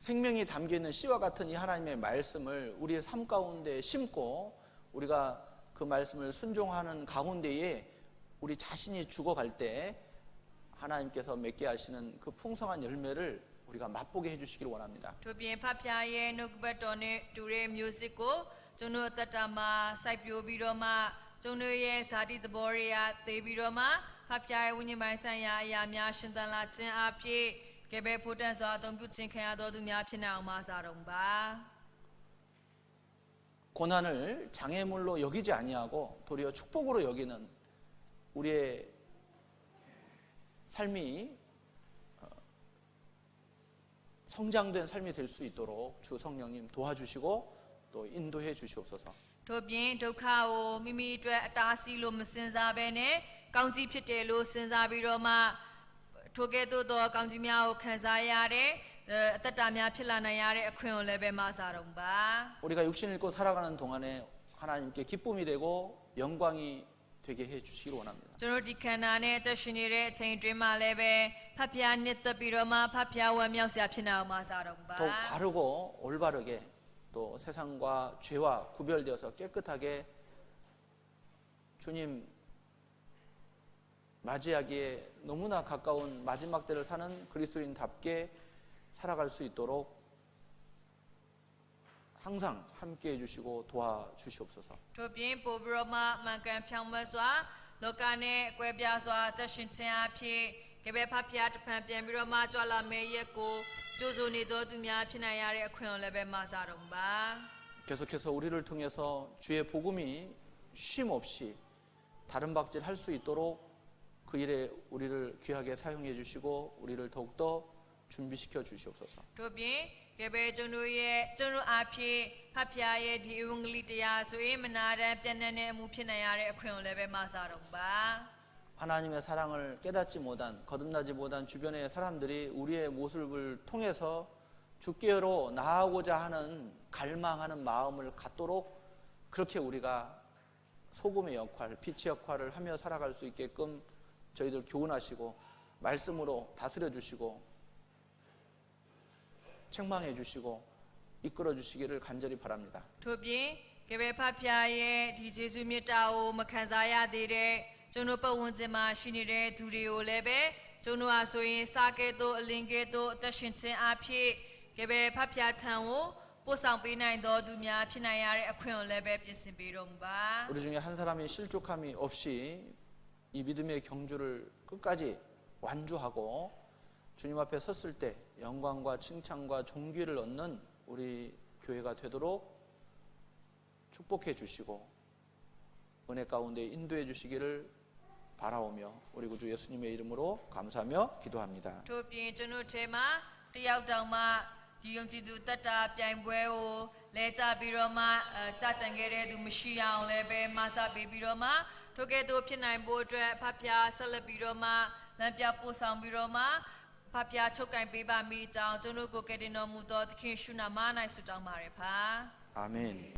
Speaker 2: 생명이 담겨 있는 씨와 같은 이 하나님의 말씀을 우리의 삶 가운데 심고 우리가 그 말씀을 순종하는 가운데에 우리 자신이 죽어갈 때 하나님께서 맺게 하시는 그 풍성한 열매를 우리가 맛보게 해주시기를 원합니다.
Speaker 1: 도비엔 파피아의 누그베토네 두레 뮤직고 저는 따타마 사이피오비로마 저는의 사디드보리아 데비로마 파피아의 운이말산야 야냐 신달라진 앞이 개베 포텐서 동부친 캐야도 두냐 피나우마사롱바
Speaker 2: 고난을 장애물로 여기지 아니하고 도리어 축복으로 여기는 우리의 삶이 성장된 삶이 될 수 있도록 주 성령님 도와주시고 또 인도해 주시옵소서.
Speaker 1: 도비엔 도카오 미미드레 따시로 무신사베네 강지 피테로 신사비로마 토게도도 강지미아오 칸사야레 따따미아 필라나야레 아퀸 레베 마사롱바
Speaker 2: 우리가 육신을 입고 살아가는 동안에 하나님께 기쁨이 되고 영광이 되게 해 주시기를 원합니다.
Speaker 1: 저는 디카나네 따시니레 체인드레마 레베 파피아 니따비로마 파피아와 명시아 피나오 마사롱바
Speaker 2: 더욱 바르고 올바르게 또 세상과 죄와 구별되어서 깨끗하게 주님 맞이하기에 너무나 가까운 마지막 때를 사는 그리스도인답게 살아갈 수 있도록 항상 함께해 주시고 도와주시옵소서.
Speaker 1: 도비엔 보브로마 만간 평마스와 로카네 꿰비아스와 따신체아피 개베 파피아 트판비엔 비로마 쫄라메예고 조조니도 두미아 피나야레 아퀸 레베 마사롱바
Speaker 2: 계속해서 우리를 통해서 주의 복음이 쉼 없이 다른 박질 할 수 있도록 그 일에 우리를 귀하게 사용해 주시고 우리를 더욱더 준비시켜 주시옵소서.
Speaker 1: 도비엔 개베 전우의 전우 앞이 파피아의 디웅글리티아 소에 만나란 변내네 무피나야레 아퀸 레베 마사롱바
Speaker 2: 하나님의 사랑을 깨닫지 못한 거듭나지 못한 주변의 사람들이 우리의 모습을 통해서 주께로 나아오고자 하는 갈망하는 마음을 갖도록 그렇게 우리가 소금의 역할, 빛의 역할을 하며 살아갈 수 있게끔 저희들 교훈하시고 말씀으로 다스려 주시고 책망해 주시고 이끌어 주시기를 간절히 바랍니다.
Speaker 1: 도비엔 개베 파피아의 디제수 미타오 마칸사야 데레 저노 빠원제마 시니레 두리오 레베 저노 아소인 사게도 링게도 따신친 앞이 개베 파피아 탄오 보상 빼나이도 두미아 피나야레 아퀸 레베 피신 비롱바
Speaker 2: 우리 중에 한 사람이 실족함이 없이 이 믿음의 경주를 끝까지 완주하고 주님 앞에 섰을 때 영광과 칭찬과 존귀를 얻는 우리 교회가 되도록 축복해 주시고 은혜 가운데 인도해 주시기를 바라오며 우리 구주 예수님의 이름으로 감사하며 기도합니다.
Speaker 1: 도비엔 저노 테마 띠약당마 디용지두 따따 ပြိုင်ပွဲကို လဲကြပြီးတော့မှ 짜장게레도မရှိအောင်လည်းပဲ 마사비비로마 토게도ဖြစ်နိုင်ဖို့အတွက် 파피아 설레비로마 လမ်းပြပို့ဆောင်ပြီးတော့မှ 파피아 촉ကင်ပေးပါမိကြောင်းကျွန်ုပ်ကိုကယ်တင်တော်မူသောသခင်ရှုနာမ၌ဆုတောင်းပါရဖာ
Speaker 2: 아멘.